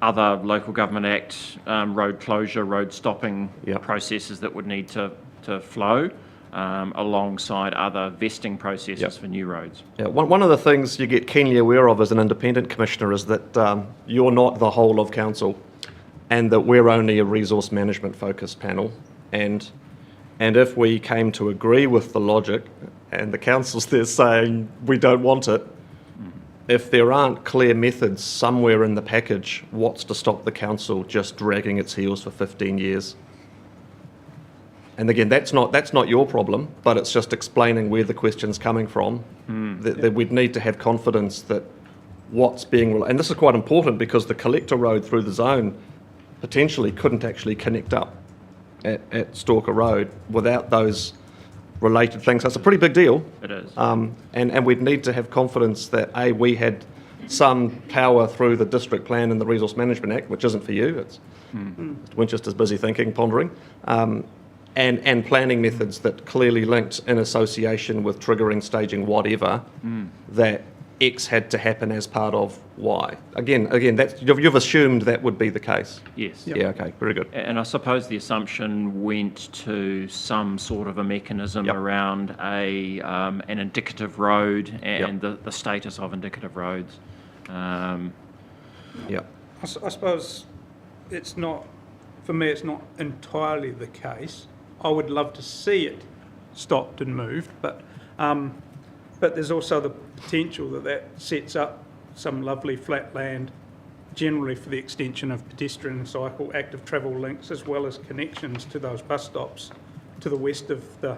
other Local Government Act road closure, road stopping Yep. processes that would need to flow alongside other vesting processes Yep. for new roads. Yeah, one of the things you get keenly aware of as an independent commissioner is that you're not the whole of council, and that we're only a resource management focused panel, and if we came to agree with the logic, and the council's there saying we don't want it, if there aren't clear methods somewhere in the package, what's to stop the council just dragging its heels for 15 years? And again, that's not your problem, but it's just explaining where the question's coming from. That we'd need to have confidence that what's being, and this is quite important because the collector road through the zone potentially couldn't actually connect up at Stalker Road without those related things. So it's a pretty big deal. It is. And we'd need to have confidence that, A, we had some power through the District Plan and the Resource Management Act, which isn't for you, it's Winchester's busy thinking, pondering, and planning methods that clearly linked in association with triggering, staging, whatever, that X had to happen as part of Y. Again, that's, you've assumed that would be the case. Yes. Yeah, okay, very good. And I suppose the assumption went to some sort of a mechanism Yep. around an indicative road and Yep. the status of indicative roads. Yeah. I suppose it's not, for me, it's not entirely the case. I would love to see it stopped and moved, but there's also the potential that sets up some lovely flat land generally for the extension of pedestrian and cycle active travel links, as well as connections to those bus stops to the west of the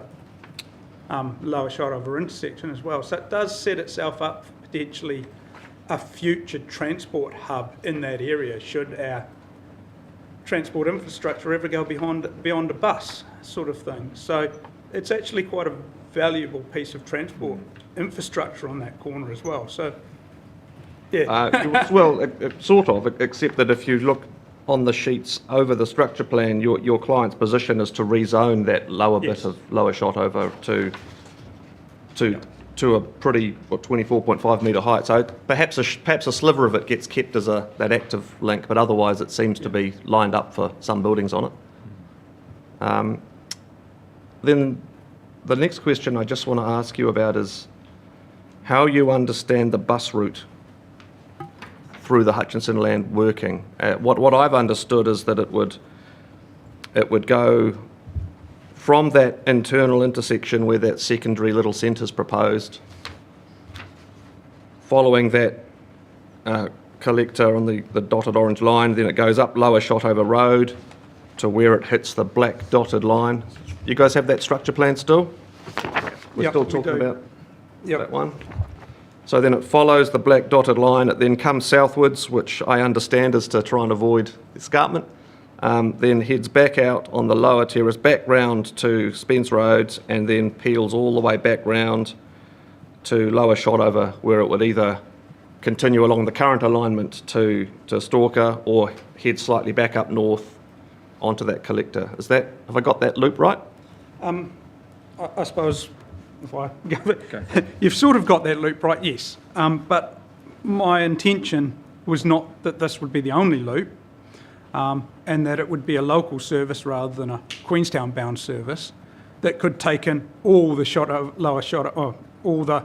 lower Shotover intersection as well. So it does set itself up for potentially a future transport hub in that area should our transport infrastructure ever go beyond a bus sort of thing. So it's actually quite a valuable piece of transport infrastructure on that corner as well. So, yeah. Well, sort of, except that if you look on the sheets over the structure plan, your client's position is to rezone that lower Yes. bit of lower Shotover to a pretty 24.5 metre height. So perhaps a sliver of it gets kept as that active link, but otherwise it seems to be lined up for some buildings on it. Then the next question I just want to ask you about is how you understand the bus route through the Hutchinson land working. What I've understood is that it would go from that internal intersection where that secondary little centre's proposed, following that collector on the dotted orange line, then it goes up lower Shotover Road to where it hits the black dotted line. You guys have that structure plan still? We're Yep, still we talking do. about Yep. that one? So then it follows the black dotted line, it then comes southwards, which I understand is to try and avoid escarpment, then heads back out on the lower terrace, back round to Spence Road, and then peels all the way back round to lower Shotover, where it would either continue along the current alignment to Stalker or head slightly back up north onto that collector. Have I got that loop right? I suppose if I go you've sort of got that loop right, yes. But my intention was not that this would be the only loop, and that it would be a local service rather than a Queenstown-bound service that could take in all the all the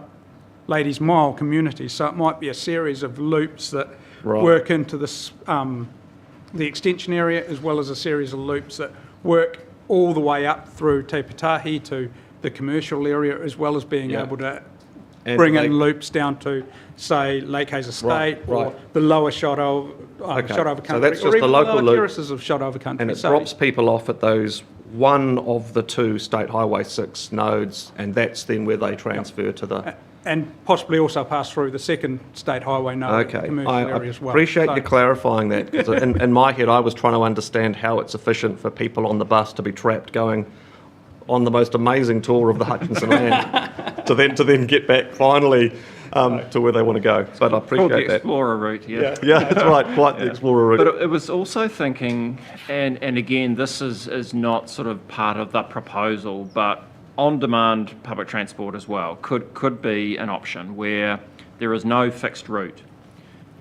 Ladies Mile communities. So it might be a series of loops that Right. work into this, the extension area, as well as a series of loops that work all the way up through Te Pūtahi to the commercial area, as well as being Yeah. able to bring they- in loops down to, say, Lake Hayes Estate or right. the lower Shotover, Okay, Shotover so country, that's or just the even local lower loop. terraces of Shotover country. And it So- drops people off at those one of the two State Highway 6 nodes, and that's then where they transfer to the... And possibly also pass through the second state highway node, Okay, commercial I area as well. appreciate So- you clarifying that, because in my head, I was trying to understand how it's efficient for people on the bus to be trapped going on the most amazing tour of the Hutchinson land to then get back finally to where they want to go. But I Called the appreciate that. Explorer route, yeah. Yeah, that's right, quite the Explorer route. But it was also thinking, and again, this is not sort of part of the proposal, but on-demand public transport as well could be an option where there is no fixed route.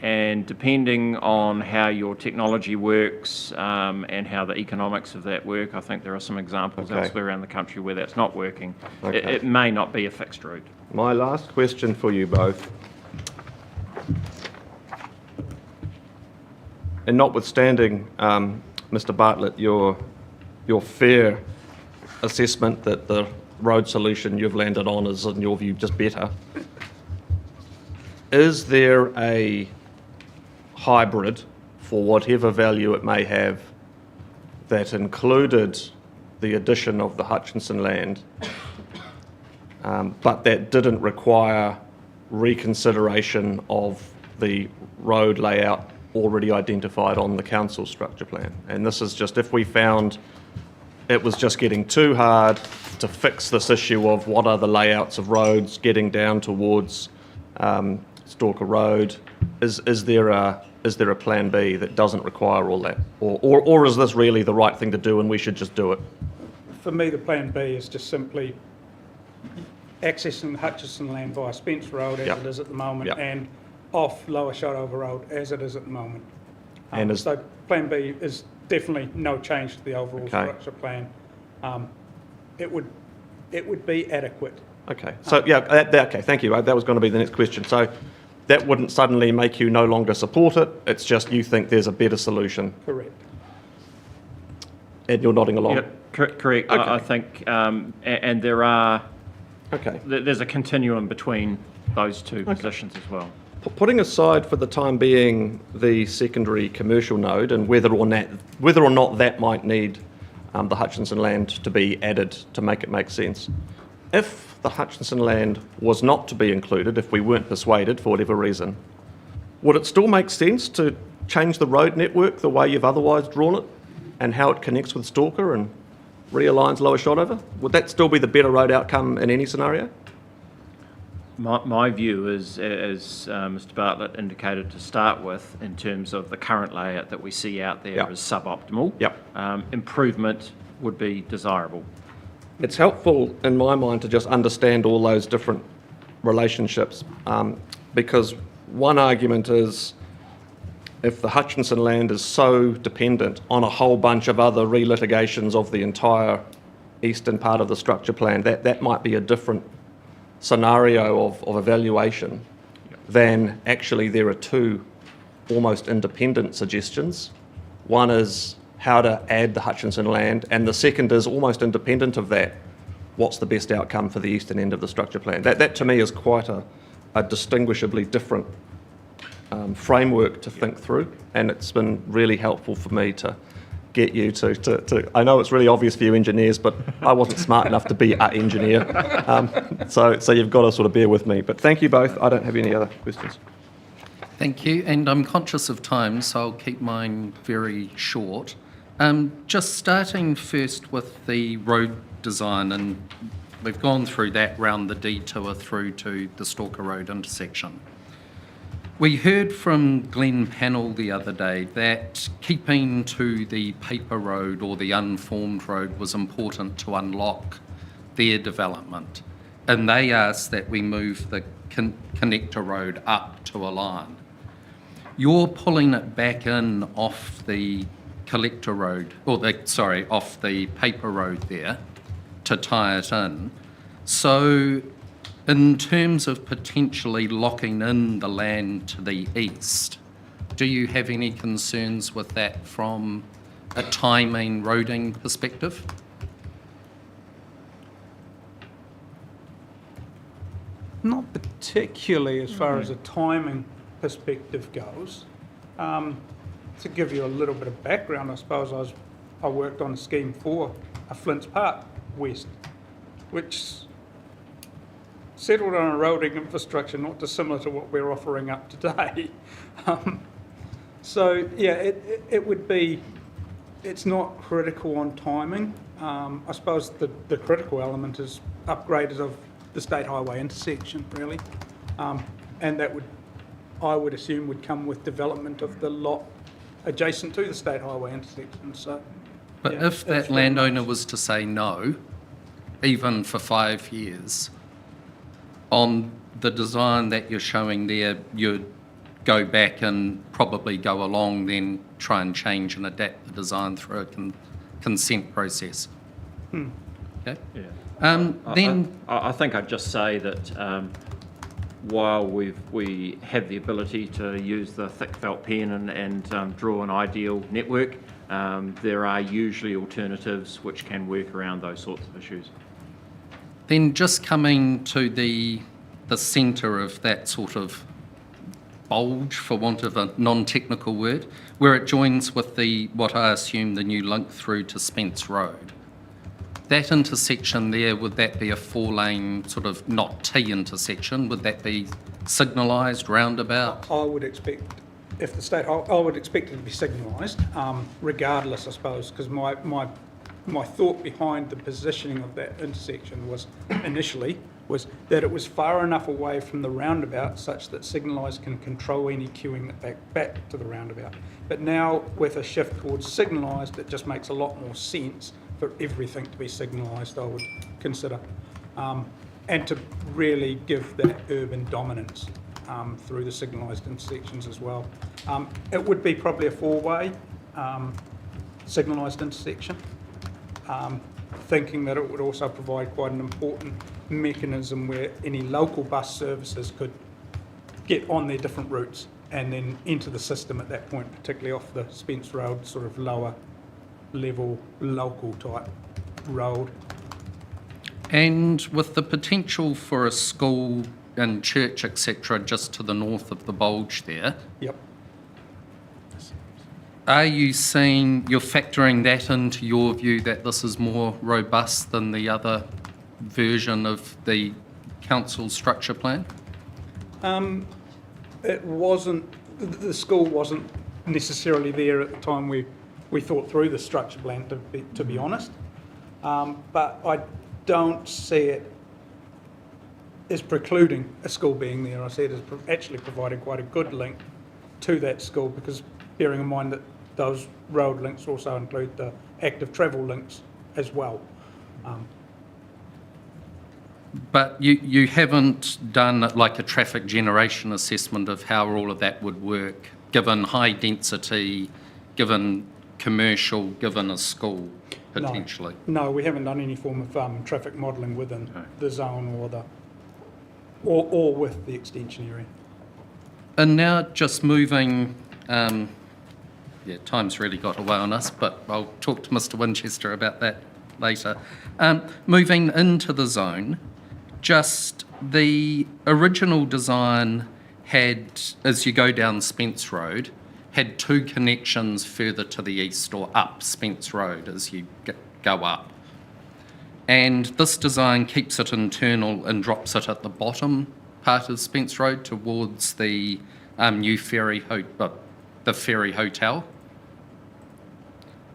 And depending on how your technology works and how the economics of that work, I think there are some examples Okay. elsewhere around the country where that's not working. Okay. It may not be a fixed route. My last question for you both, and notwithstanding, Mr. Bartlett, your fair assessment that the road solution you've landed on is, in your view, just better, is there a hybrid for whatever value it may have that included the addition of the Hutchinson land, but that didn't require reconsideration of the road layout already identified on the council structure plan? And this is just if we found it was just getting too hard to fix this issue of what are the layouts of roads getting down towards Stalker Road, is there a plan B that doesn't require all that? Or is this really the right thing to do and we should just do it? For me, the plan B is just simply accessing the Hutchinson land via Spence Road as Yep. it is at the moment Yep. and off Lower Shotover Road as it is at the moment. And is- So plan B is definitely no change to the overall Okay. structure plan. It would be adequate. Okay, so yeah, okay, thank you. That was going to be the next question. So that wouldn't suddenly make you no longer support it. It's just you think there's a better solution, Correct. and you're nodding along. Yep, correct. Okay. I think, and there are, Okay. there's a continuum between those two positions as well. Putting aside for the time being the secondary commercial node and whether or not that might need the Hutchinson land to be added to make it make sense. If the Hutchinson land was not to be included, if we weren't persuaded for whatever reason, would it still make sense to change the road network the way you've otherwise drawn it and how it connects with Stalker and realigns Lower Shotover? Would that still be the better road outcome in any scenario? My view is, as Mr. Bartlett indicated to start with, in terms of the current layout that we see out there Yep. is suboptimal. Yep. Improvement would be desirable. It's helpful in my mind to just understand all those different relationships because one argument is if the Hutchinson land is so dependent on a whole bunch of other relitigations of the entire eastern part of the structure plan, that might be a different scenario of evaluation than actually there are two almost independent suggestions. One is how to add the Hutchinson land, and the second is almost independent of that. What's the best outcome for the eastern end of the structure plan? That to me is quite a distinguishably different framework to think through, and it's been really helpful for me to get you to I know it's really obvious for you engineers, but I wasn't smart enough to be an engineer, so you've got to sort of bear with me. But thank you both. I don't have any other questions. Thank you, and I'm conscious of time, so I'll keep mine very short. Just starting first with the road design, and we've gone through that round the detour through to the Stalker Road intersection. We heard from Glenn Pannell the other day that keeping to the paper road or the unformed road was important to unlock their development, and they asked that we move the connector road up to a line. You're pulling it back in off the collector road, off the paper road there to tie it in. So in terms of potentially locking in the land to the east, do you have any concerns with that from a timing roading perspective? Not particularly as far as a timing perspective goes. To give you a little bit of background, I suppose I worked on a scheme for a Flint's Park West, which settled on a roading infrastructure not dissimilar to what we're offering up today. So yeah, it would be, it's not critical on timing. I suppose the critical element is upgrades of the state highway intersection, really. And that would, I would assume, would come with development of the lot adjacent to the state highway intersection. So, But yeah, if that's that very landowner much- was to say no, even for 5 years, on the design that you're showing there, you'd go back and probably go along, then try and change and adapt the design through a consent process. Okay? Yeah. Then, I think I'd just say that while we have the ability to use the thick felt pen and draw an ideal network, there are usually alternatives which can work around those sorts of issues. then just coming to the centre of that sort of bulge, for want of a non-technical word, where it joins with what I assume the new link through to Spence Road. That intersection there, would that be a 4-lane sort of not T intersection? Would that be signalised roundabout? I would expect, if the state, I would expect it to be signalised, regardless, I suppose, because my thought behind the positioning of that intersection was initially was that it was far enough away from the roundabout such that signalised can control any queuing back to the roundabout. But now with a shift towards signalised, it just makes a lot more sense for everything to be signalised, I would consider, and to really give that urban dominance through the signalised intersections as well. It would be probably a 4-way signalised intersection, thinking that it would also provide quite an important mechanism where any local bus services could get on their different routes and then enter the system at that point, particularly off the Spence Road, sort of lower level, local type road. And with the potential for a school and church, etc., just to the north of the bulge there, Yep. are you seeing, you're factoring that into your view that this is more robust than the other version of the council structure plan? It wasn't, the school wasn't necessarily there at the time we thought through the structure plan, to be honest. But I don't see it as precluding a school being there. I see it as actually providing quite a good link to that school, because bearing in mind that those road links also include the active travel links as well. But you haven't done like a traffic generation assessment of how all of that would work, given high density, given commercial, given a school, potentially? No, we haven't done any form of traffic modelling within the zone or with the extension area. And now just moving, time's really got away on us, but I'll talk to Mr Winchester about that later. Moving into the zone, just the original design had, as you go down Spence Road, had 2 connections further to the east or up Spence Road as you go up. And this design keeps it internal and drops it at the bottom part of Spence Road towards the new ferry hotel.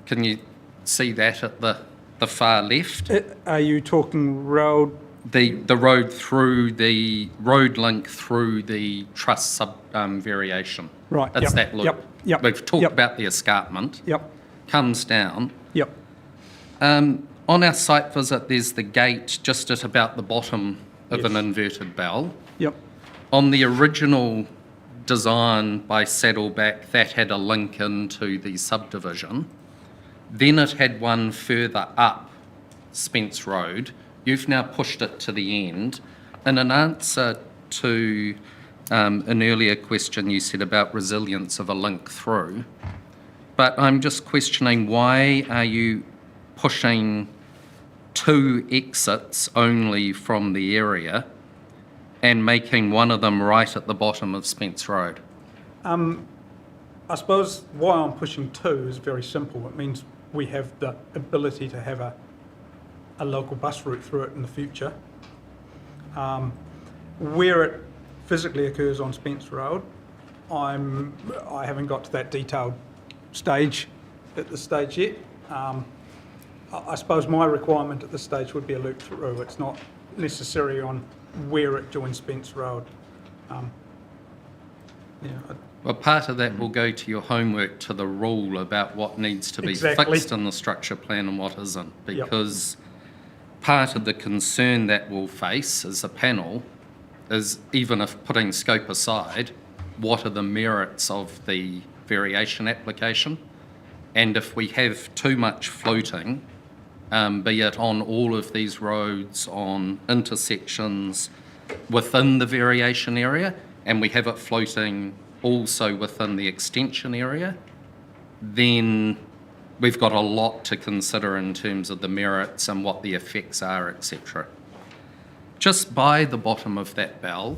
Can you see that at the far left? Are you talking road? The road through the road link through the truss variation. Right. It's Yep. that look. Yep. We've talked Yep. about the escarpment. Yep. Comes down. Yep. On our site visit, there's the gate just at about the bottom of an Yes. inverted bell. Yep. On the original design by Saddleback, that had a link into the subdivision. Then it had one further up Spence Road. You've now pushed it to the end. And in answer to an earlier question you said about resilience of a link through, but I'm just questioning, why are you pushing 2 exits only from the area and making one of them right at the bottom of Spence Road? I suppose why I'm pushing 2 is very simple. It means we have the ability to have a local bus route through it in the future. Where it physically occurs on Spence Road, I haven't got to that detailed stage at this stage yet. I suppose my requirement at this stage would be a loop through. It's not necessary on where it joins Spence Road. Well, part of that will go to your homework to the rule about what needs to be Exactly. fixed in the structure plan and what isn't, because part of the concern that we'll face as a panel is, even if putting scope aside, what are the merits of the variation application? And if we have too much floating, be it on all of these roads, on intersections within the variation area, and we have it floating also within the extension area, then we've got a lot to consider in terms of the merits and what the effects are, etc. Just by the bottom of that bell,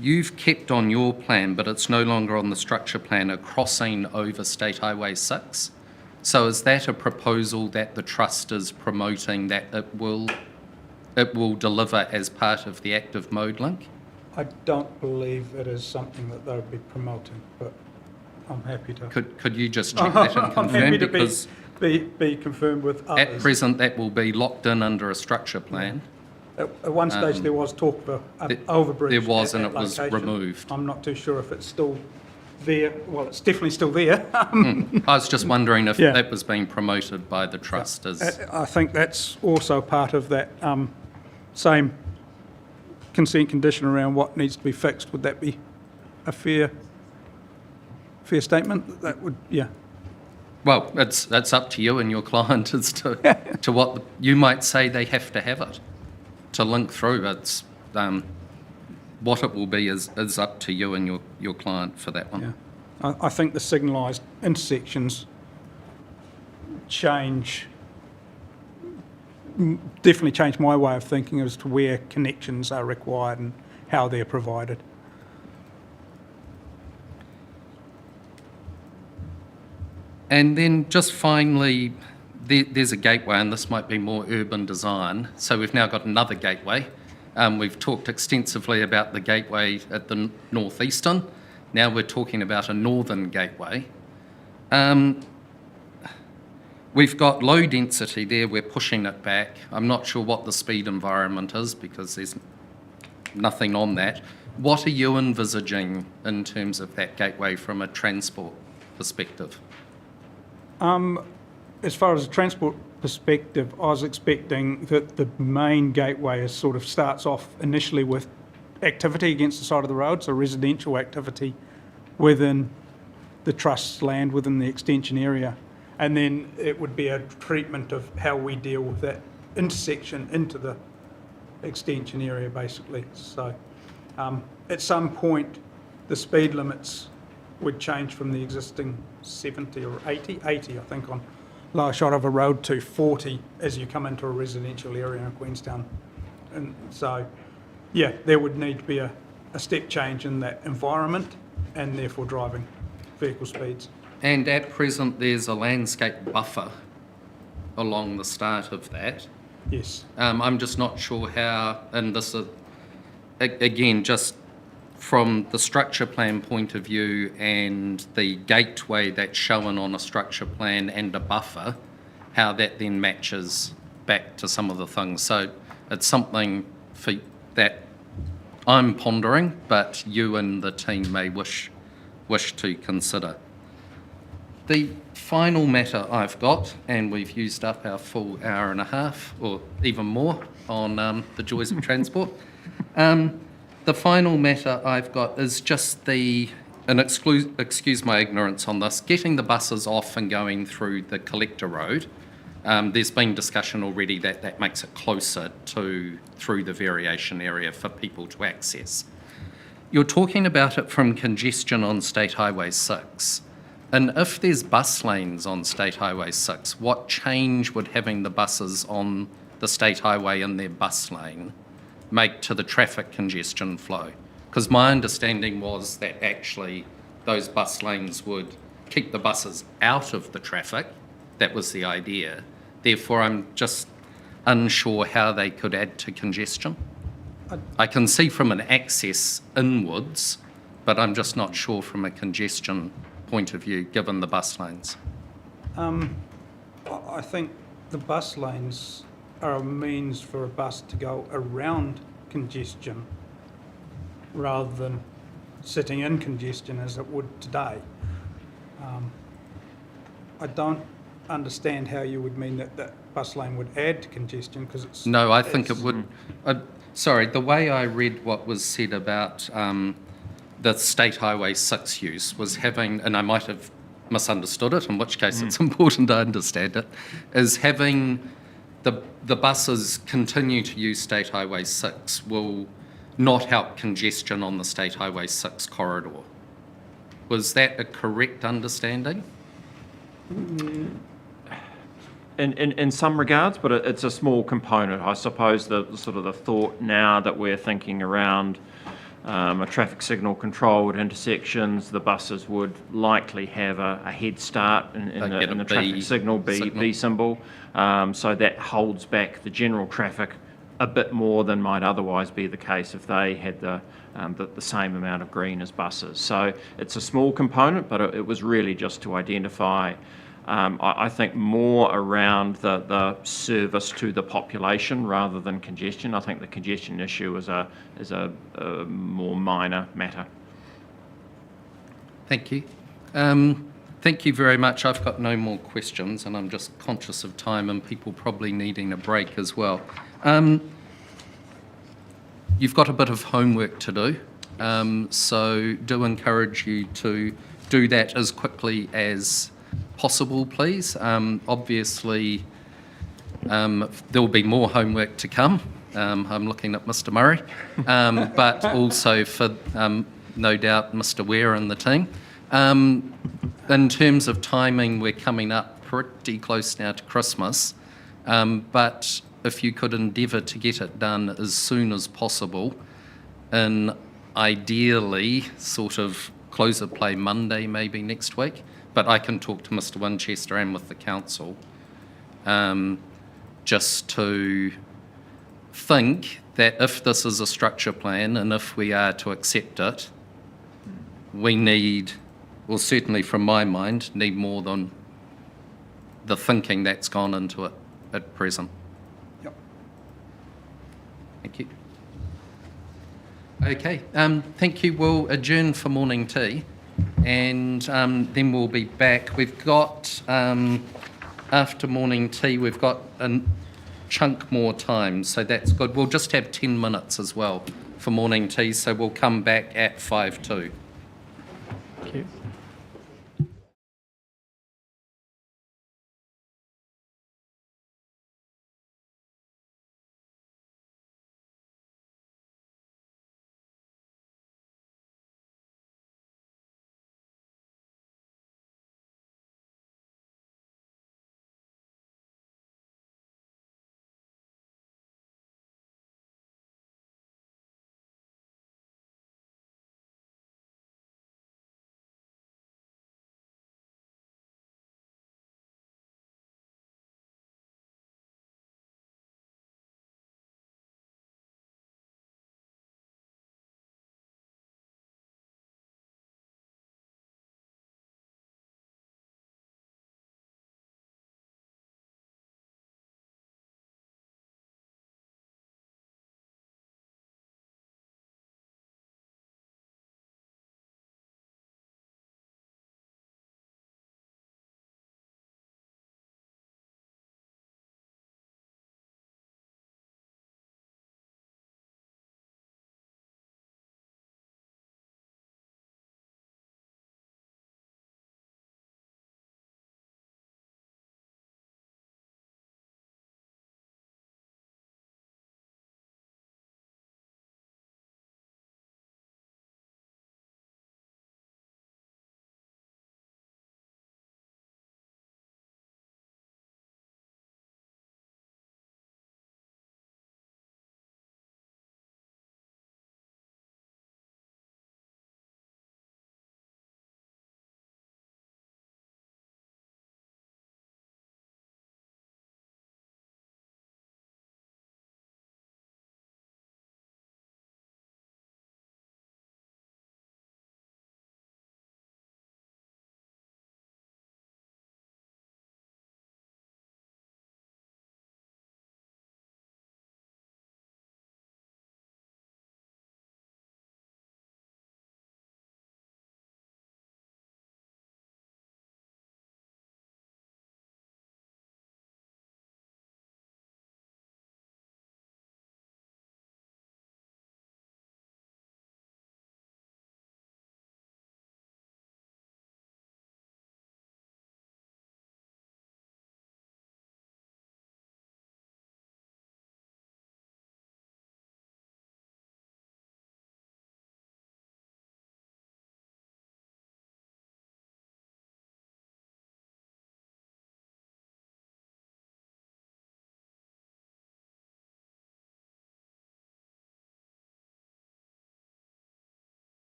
you've kept on your plan, but it's no longer on the structure plan, a crossing over State Highway 6. So is that a proposal that the Trust is promoting that it will deliver as part of the active mode link? I don't believe it is something that they would be promoting, but I'm happy to. Could you just check that and I'm confirm? happy to Because be confirmed with at others. present, that will be locked in under a structure plan. At one stage, there was talk of an overbridge. There was, at and that it was location. removed. I'm not too sure if it's still there. Well, it's definitely still there. I was just wondering if Yeah. that was being promoted by the Trust as... I think that's also part of that same consent condition around what needs to be fixed. Would that be a fair statement? That would, yeah. Well, it's up to you and your client as to what you might say they have to have it to link through. It's what it will be is up to you and your client for that one. Yeah. I think the signalised intersections definitely change my way of thinking as to where connections are required and how they're provided. And then just finally, there's a gateway, and this might be more urban design. So we've now got another gateway. We've talked extensively about the gateway at the northeastern. Now we're talking about a northern gateway. We've got low density there, we're pushing it back. I'm not sure what the speed environment is because there's nothing on that. What are you envisaging in terms of that gateway from a transport perspective? As far as a transport perspective, I was expecting that the main gateway sort of starts off initially with activity against the side of the road, so residential activity within the Trust's land, within the extension area. And then it would be a treatment of how we deal with that intersection into the extension area, basically. So at some point, the speed limits would change from the existing 70 or 80, I think, on Lower Shotover Road to 40 as you come into a residential area in Queenstown. And so, yeah, there would need to be a step change in that environment and therefore driving vehicle speeds. And at present, there's a landscape buffer along the start of that. Yes. I'm just not sure how, and this is, again, just from the structure plan point of view and the gateway that's shown on a structure plan and a buffer, how that then matches back to some of the things. So it's something that I'm pondering, but you and the team may wish to consider. The final matter I've got, and we've used up our full hour and a half, or even more, on the joys of transport. The final matter I've got is just excuse my ignorance on this, getting the buses off and going through the collector road. There's been discussion already that makes it closer through the variation area for people to access. You're talking about it from congestion on State Highway 6. And if there's bus lanes on State Highway 6, what change would having the buses on the State Highway in their bus lane make to the traffic congestion flow? Because my understanding was that actually those bus lanes would keep the buses out of the traffic. That was the idea. Therefore, I'm just unsure how they could add to congestion. I can see from an access inwards, but I'm just not sure from a congestion point of view, given the bus lanes. I think the bus lanes are a means for a bus to go around congestion rather than sitting in congestion as it would today. I don't understand how you would mean that that bus lane would add to congestion because it's... No, I think it would. Sorry, the way I read what was said about the State Highway 6 use was having, and I might have misunderstood it, in which case it's important I understand it, is having the buses continue to use State Highway 6 will not help congestion on the State Highway 6 corridor. Was that a correct understanding? In some regards, but it's a small component. I suppose the sort of the thought now that we're thinking around a traffic signal controlled intersections, the buses would likely have a head start in the traffic signal, B symbol. So that holds back the general traffic a bit more than might otherwise be the case if they had the same amount of green as buses. So it's a small component, but it was really just to identify, I think, more around the service to the population rather than congestion. I think the congestion issue is a more minor matter. Thank you. Thank you very much. I've got no more questions, and I'm just conscious of time and people probably needing a break as well. You've got a bit of homework to do, so do encourage you to do that as quickly as possible, please. Obviously, there'll be more homework to come. I'm looking at Mr. Murray, but also for no doubt Mr. Ware and the team. In terms of timing, we're coming up pretty close now to Christmas, but if you could endeavour to get it done as soon as possible, and ideally sort of close of play Monday maybe next week, but I can talk to Mr. Winchester and with the council, just to think that if this is a structure plan and if we are to accept it, we need, well certainly from my mind, need more than the thinking that's gone into it at present. Yep. Thank you. Okay, thank you. We'll adjourn for morning tea and then we'll be back. We've got, after morning tea, we've got a chunk more time, so that's good. We'll just have 10 minutes as well for morning tea, so we'll come back at 5:02. Thank you.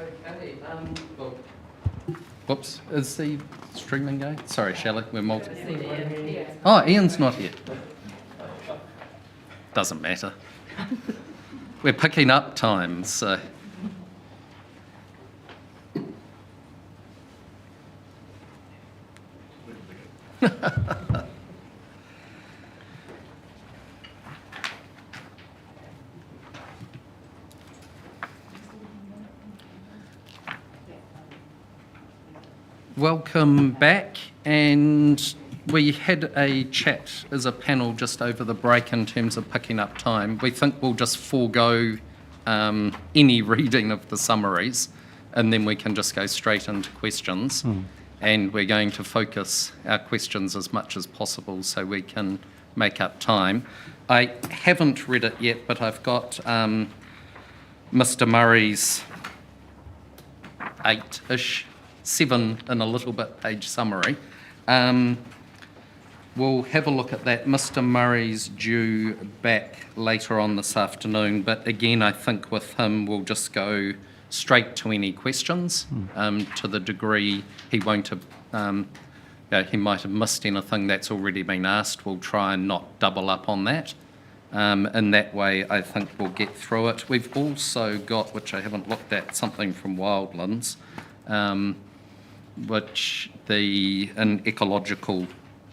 Okay, whoops, is the streaming going? Sorry, Shelley, we're multi. Oh, Ian's not here. Doesn't matter. We're picking up times, so. Welcome back, and we had a chat as a panel just over the break in terms of picking up time. We think we'll just forego any reading of the summaries, and then we can just go straight into questions. And we're going to focus our questions as much as possible so we can make up time. I haven't read it yet, but I've got Mr. Murray's 8-ish, 7 and a little bit page summary. We'll have a look at that. Mr. Murray's due back later on this afternoon, but again, I think with him, we'll just go straight to any questions to the degree he won't have, he might have missed anything that's already been asked. We'll try and not double up on that. In that way, I think we'll get through it. We've also got, which I haven't looked at, something from Wildlands, which an ecological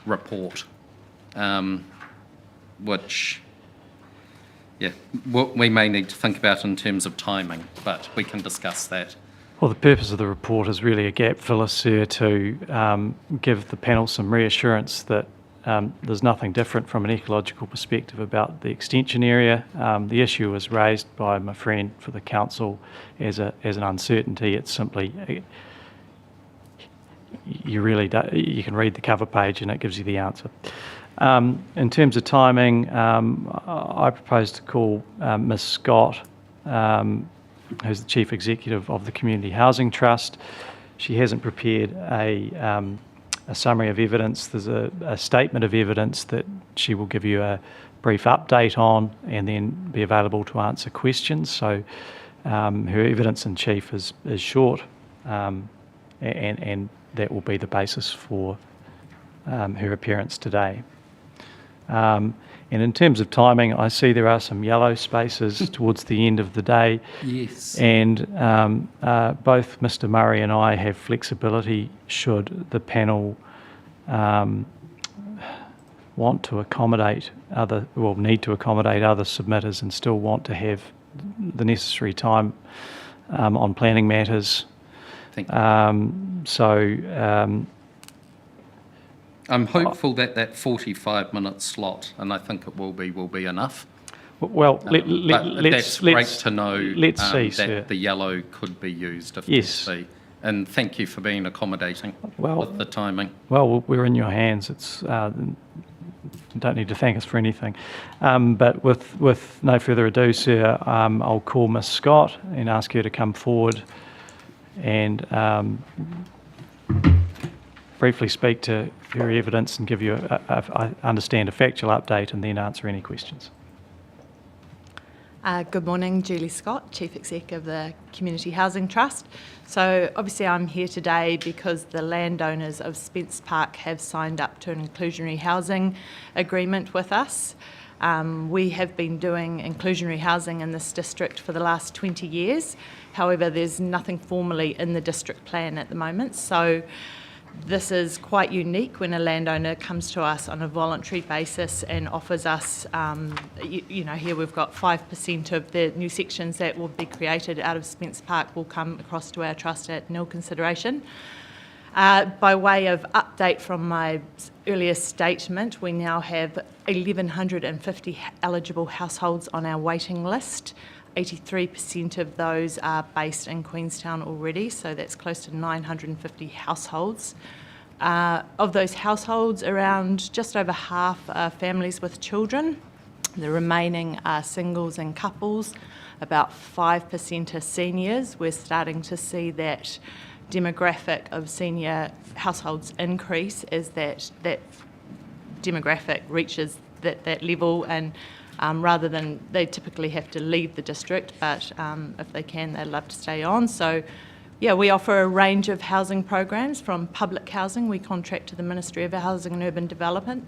report, which, what we may need to think about in terms of timing, but we can discuss that. Well, the purpose of the report is really a gap filler, sir, to give the panel some reassurance that there's nothing different from an ecological perspective about the extension area. The issue was raised by my friend for the council as an uncertainty. It's simply, you can read the cover page and it gives you the answer. In terms of timing, I propose to call Ms. Scott, who's the Chief Executive of the Community Housing Trust. She hasn't prepared a summary of evidence. There's a statement of evidence that she will give you a brief update on and then be available to answer questions. So her evidence in chief is short, and that will be the basis for her appearance today. And in terms of timing, I see there are some yellow spaces towards the end of the day. Yes. And both Mr. Murray and I have flexibility should the panel want to accommodate need to accommodate other submitters and still want to have the necessary time on planning matters. Thank you. I'm hopeful that 45-minute slot, and I think it will be enough. Well, that's great to know let's see, that sir. the yellow could be used if Yes. need be. And thank you for being accommodating with the timing. Well, we're in your hands. It's you don't need to thank us for anything. But with no further ado, sir, I'll call Ms. Scott and ask her to come forward and briefly speak to her evidence and give you, I understand, a factual update and then answer any questions. Good morning, Julie Scott, Chief Exec of the Community Housing Trust. So obviously I'm here today because the landowners of Spence Park have signed up to an inclusionary housing agreement with us. We have been doing inclusionary housing in this district for the last 20 years. However, there's nothing formally in the district plan at the moment. So this is quite unique when a landowner comes to us on a voluntary basis and offers us, here we've got 5% of the new sections that will be created out of Spence Park will come across to our trust at nil consideration. By way of update from my earlier statement, we now have 1,150 eligible households on our waiting list. 83% of those are based in Queenstown already, so that's close to 950 households. Of those households, around just over half are families with children. The remaining are singles and couples. About 5% are seniors. We're starting to see that demographic of senior households increase as that demographic reaches that level, and rather than they typically have to leave the district, but if they can, they'd love to stay on. So, yeah, we offer a range of housing programs from public housing. We contract to the Ministry of Housing and Urban Development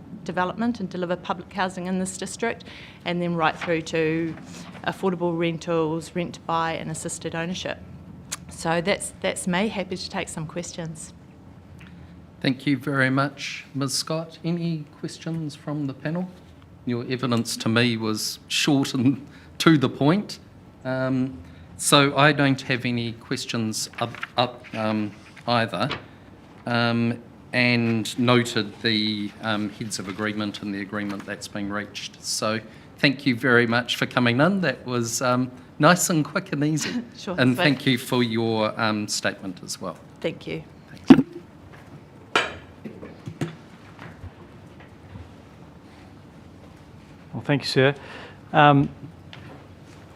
and deliver public housing in this district, and then right through to affordable rentals, rent to buy and assisted ownership. So that's me. Happy to take some questions. Thank you very much, Ms. Scott. Any questions from the panel? Your evidence to me was short and to the point. So I don't have any questions either, and noted the heads of agreement and the agreement that's been reached. So thank you very much for coming in. That was nice and quick and easy. Sure. And thank you for your statement as well. Thank you. Well, thank you, sir.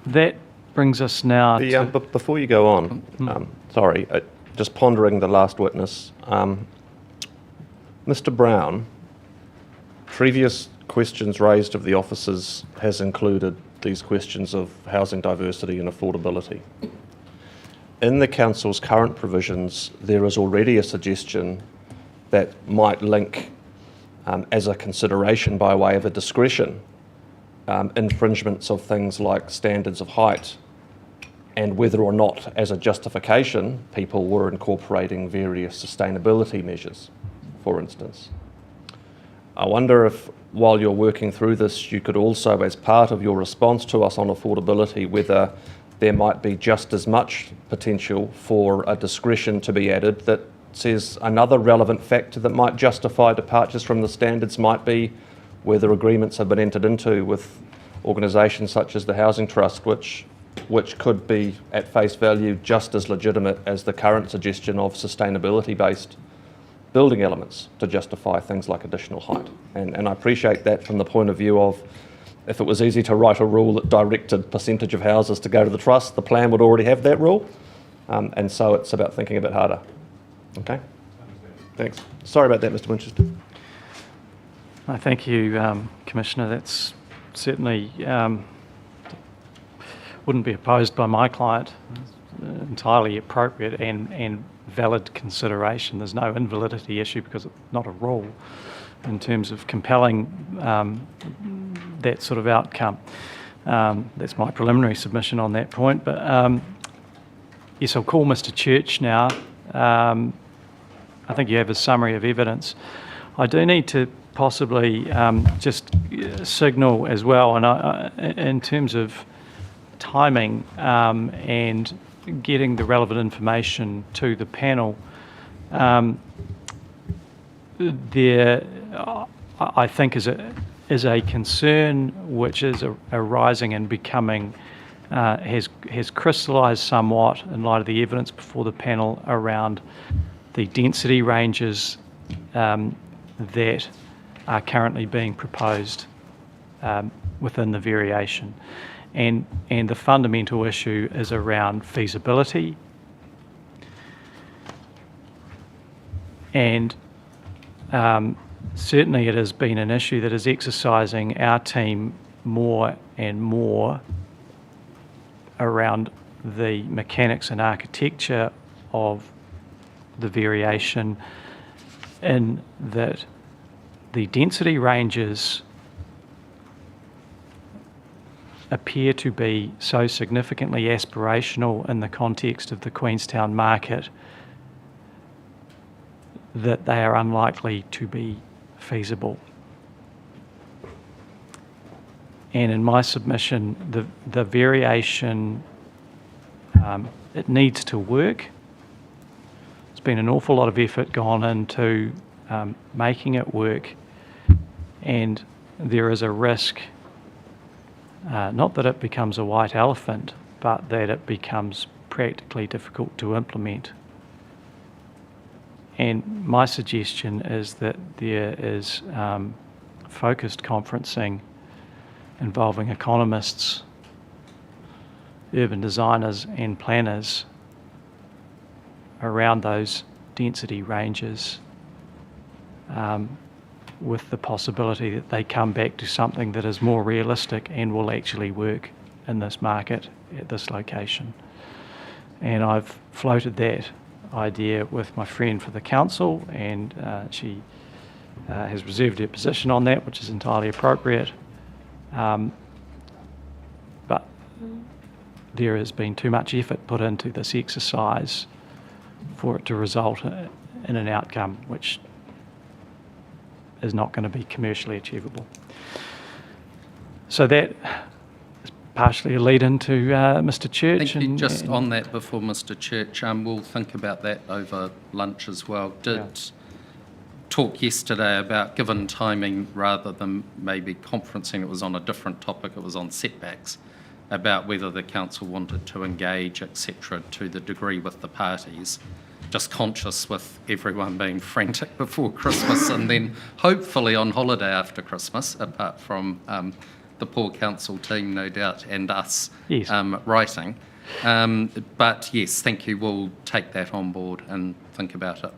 That brings us now to... But before you go on, sorry, just pondering the last witness. Mr. Brown, previous questions raised of the officers has included these questions of housing diversity and affordability. In the council's current provisions, there is already a suggestion that might link, as a consideration by way of a discretion, infringements of things like standards of height, and whether or not, as a justification, people were incorporating various sustainability measures, for instance. I wonder if, while you're working through this, you could also, as part of your response to us on affordability, whether there might be just as much potential for a discretion to be added that says another relevant factor that might justify departures from the standards might be whether agreements have been entered into with organisations such as the Housing Trust, which could be at face value just as legitimate as the current suggestion of sustainability-based building elements to justify things like additional height. And I appreciate that from the point of view of, if it was easy to write a rule that directed percentage of houses to go to the trust, the plan would already have that rule. And so it's about thinking a bit harder. Okay? Thanks. Sorry about that, Mr. Winchester. Thank you, Commissioner. That's certainly wouldn't be opposed by my client. Entirely appropriate and valid consideration. There's no invalidity issue because it's not a rule in terms of compelling that sort of outcome. That's my preliminary submission on that point. But yes, I'll call Mr. Church now. I think you have a summary of evidence. I do need to possibly just signal as well, and in terms of timing and getting the relevant information to the panel, there I think is a concern which is arising and becoming has crystallised somewhat in light of the evidence before the panel around the density ranges that are currently being proposed within the variation. And the fundamental issue is around feasibility. And certainly it has been an issue that is exercising our team more and more around the mechanics and architecture of the variation, in that the density ranges appear to be so significantly aspirational in the context of the Queenstown market that they are unlikely to be feasible. And in my submission, the variation, it needs to work. There's been an awful lot of effort gone into making it work, and there is a risk, not that it becomes a white elephant, but that it becomes practically difficult to implement. And my suggestion is that there is focused conferencing involving economists, urban designers and planners around those density ranges, with the possibility that they come back to something that is more realistic and will actually work in this market at this location. And I've floated that idea with my friend for the council, and she has reserved her position on that, which is entirely appropriate. But there has been too much effort put into this exercise for it to result in an outcome which is not going to be commercially achievable. So that is partially a lead into Mr. Church. Thank you. Just on that before Mr. Church, we'll think about that over lunch as well. Talk yesterday about, given timing, rather than maybe conferencing, it was on a different topic, it was on setbacks, about whether the council wanted to engage, etc., to the degree with the parties. Just conscious with everyone being frantic before Christmas and then hopefully on holiday after Christmas, apart from the poor council team, no doubt, and us Yes. writing. But yes, thank you. We'll take that on board and think about it.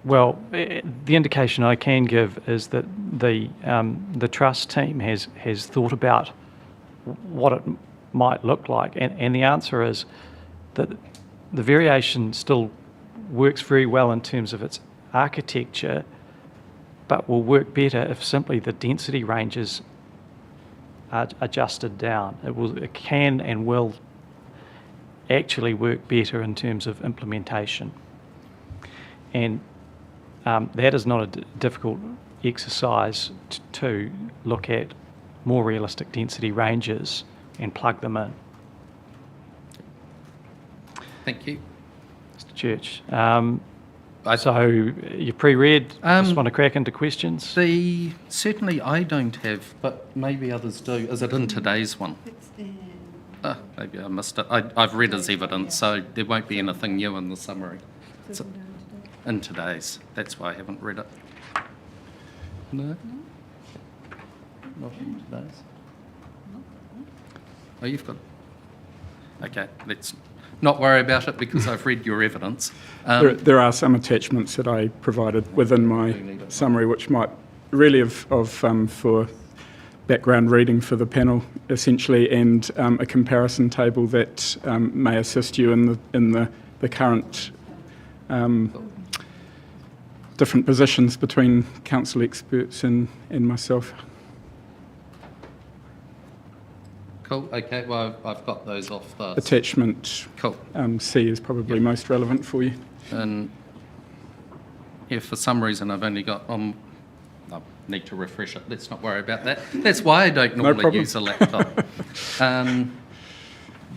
Well, the indication I can give is that the trust team has thought about what it might look like, and the answer is that the variation still works very well in terms of its architecture, but will work better if simply the density ranges are adjusted down. It can and will actually work better in terms of implementation. And that is not a difficult exercise to look at more realistic density ranges and plug them in. Thank you. Mr. Church. So you pre-read, just want to crack into questions? Certainly I don't have, but maybe others do. Is it in today's one? Maybe I missed it. I've read as evidence, so there won't be anything new in the summary. So, in today's. That's why I haven't read it. No? Not in today's. Oh, you've got... Okay, let's not worry about it because I've read your evidence. There are some attachments that I provided within my summary, which might really have for background reading for the panel, essentially, and a comparison table that may assist you in the current different positions between council experts and myself. Cool, okay, well, I've got those off the... Attachment Cool. C is probably most relevant for you. And yeah, for some reason I've only got... I need to refresh it, let's not worry about that. That's why I don't normally use a laptop.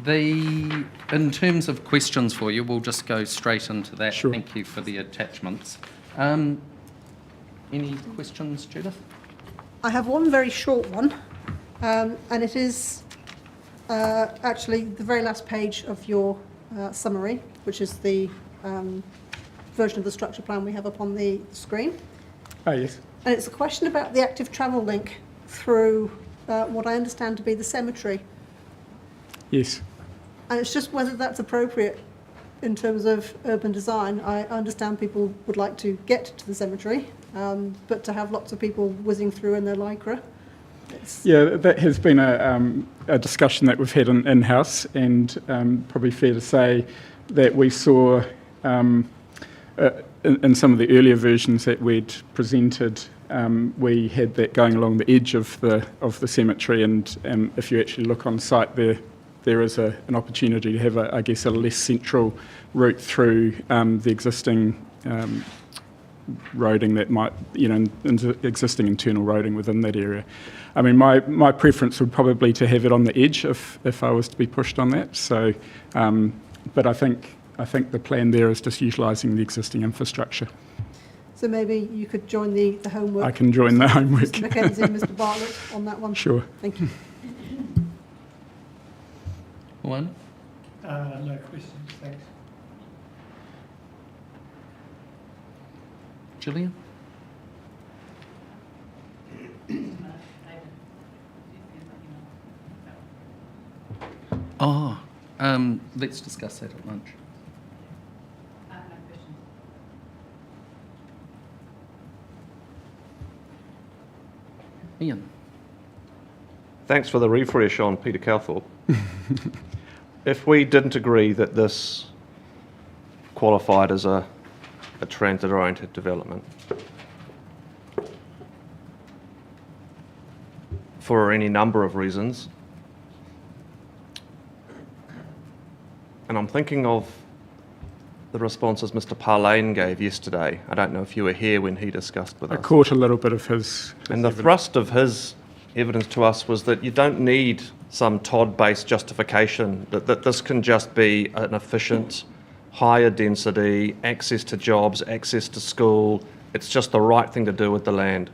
In terms of questions for you, we'll just go straight into that. Sure. Thank you for the attachments. Any questions, Judith? I have one very short one, and it is actually the very last page of your summary, which is the version of the structure plan we have up on the screen. Oh, yes. And it's a question about the active travel link through what I understand to be the cemetery. Yes. And it's just whether that's appropriate in terms of urban design. I understand people would like to get to the cemetery, but to have lots of people whizzing through in their Lycra. Yeah, that has been a discussion that we've had in-house, and probably fair to say that we saw in some of the earlier versions that we'd presented, we had that going along the edge of the cemetery, and if you actually look on site there is an opportunity to have a less central route through the existing roading that might, existing internal roading within that area. I mean, my preference would probably to have it on the edge if I was to be pushed on that. So, but I think the plan there is just utilising the existing infrastructure. So maybe you could join the homework. I can join the homework. Mr. Mackenzie and Mr. Bartlett on that one. Sure. Thank you. One? No questions, thanks. Gillian? Oh, let's discuss that at lunch. Ian? Thanks for the refresh on Peter Calthorpe. If we didn't agree that this qualified as a transit-oriented development, for any number of reasons, and I'm thinking of the responses Mr. Parlane gave yesterday. I don't know if you were here when he discussed with I us. caught a little bit of his And the evidence. thrust of his evidence to us was that you don't need some Todd-based justification, that this can just be an efficient, higher density, access to jobs, access to school. It's just the right thing to do with the land.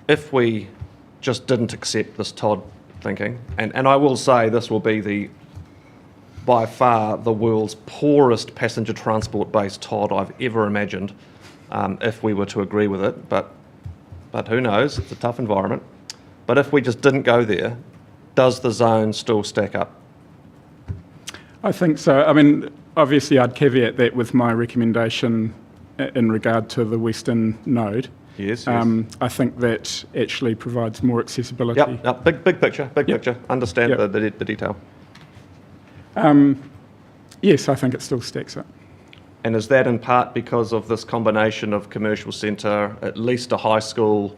If we just didn't accept this Todd thinking, and I will say this will be by far the world's poorest passenger transport-based Todd I've ever imagined, if we were to agree with it, but who knows, it's a tough environment. But if we just didn't go there, does the zone still stack up? I think so. I mean, obviously I'd caveat that with my recommendation in regard to the western node. Yes. I think that actually provides more accessibility. Yep. Big picture. Picture. Understand Yep. the detail. Yes, I think it still stacks up. And is that in part because of this combination of commercial centre, at least a high school,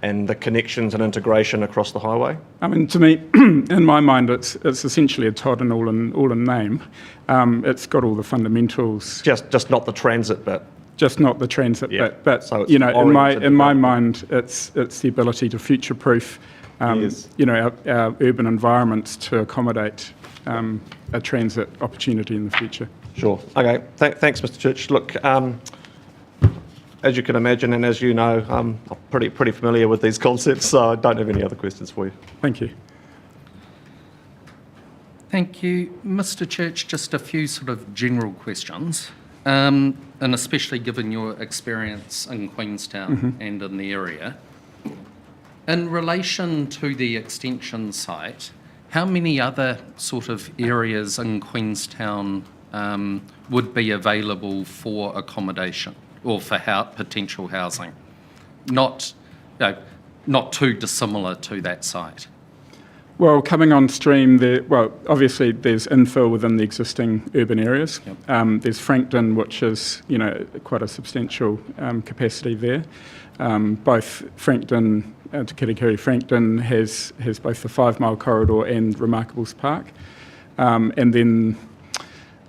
and the connections and integration across the highway? I mean, to me, in my mind, it's essentially a Todd and all in name. It's got all the fundamentals, Just not the transit bit. just not the transit Yeah. bit. But So it's you know, oriented in my development. mind, it's the ability to future-proof, Yes. you know, our urban environments to accommodate a transit opportunity in the future. Sure. Okay. Thanks, Mr. Church. Look, as you can imagine, and as you know, I'm pretty familiar with these concepts, so I don't have any other questions for you. Thank you. Thank you. Mr. Church, just a few sort of general questions, and especially given your experience in Queenstown and in the area. In relation to the extension site, how many other sort of areas in Queenstown would be available for accommodation or for potential housing? Not too dissimilar to that site. Well, coming on stream, obviously there's infill within the existing urban areas. Yep. There's Frankton, which is, you know, quite a substantial capacity there. Both Frankton to Kirikiri, Frankton has both the 5 Mile Corridor and Remarkables Park. And then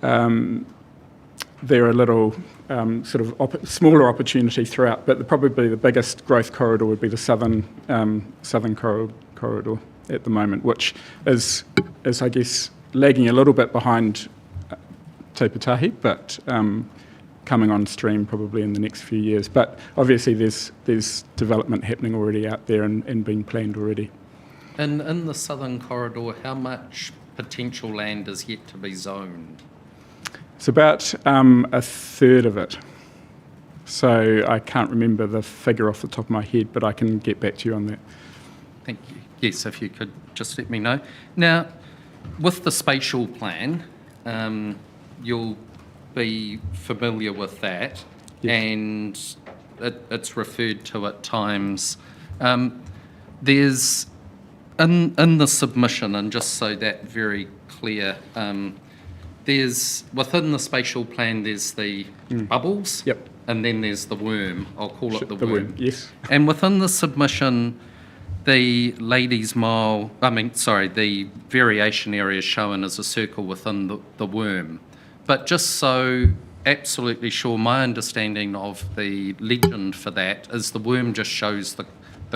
there are little sort of smaller opportunities throughout, but probably the biggest growth corridor would be the southern corridor at the moment, which is I guess lagging a little bit behind Te Pūtahi, but coming on stream probably in the next few years. But obviously there's development happening already out there and being planned already. And in the southern corridor, how much potential land is yet to be zoned? It's about a third of it. So I can't remember the figure off the top of my head, but I can get back to you on that. Thank you. Yes, if you could just let me know. Now, with the spatial plan, you'll be familiar with that, Yes. and it's referred to at times. There's, in the submission, and just so that very clear, there's, within the spatial plan, there's the bubbles. Yep. And then there's the worm. I'll call it the worm. Yes. And within the submission, the the variation area shown as a circle within the worm. But just so absolutely sure, my understanding of the legend for that is the worm just shows the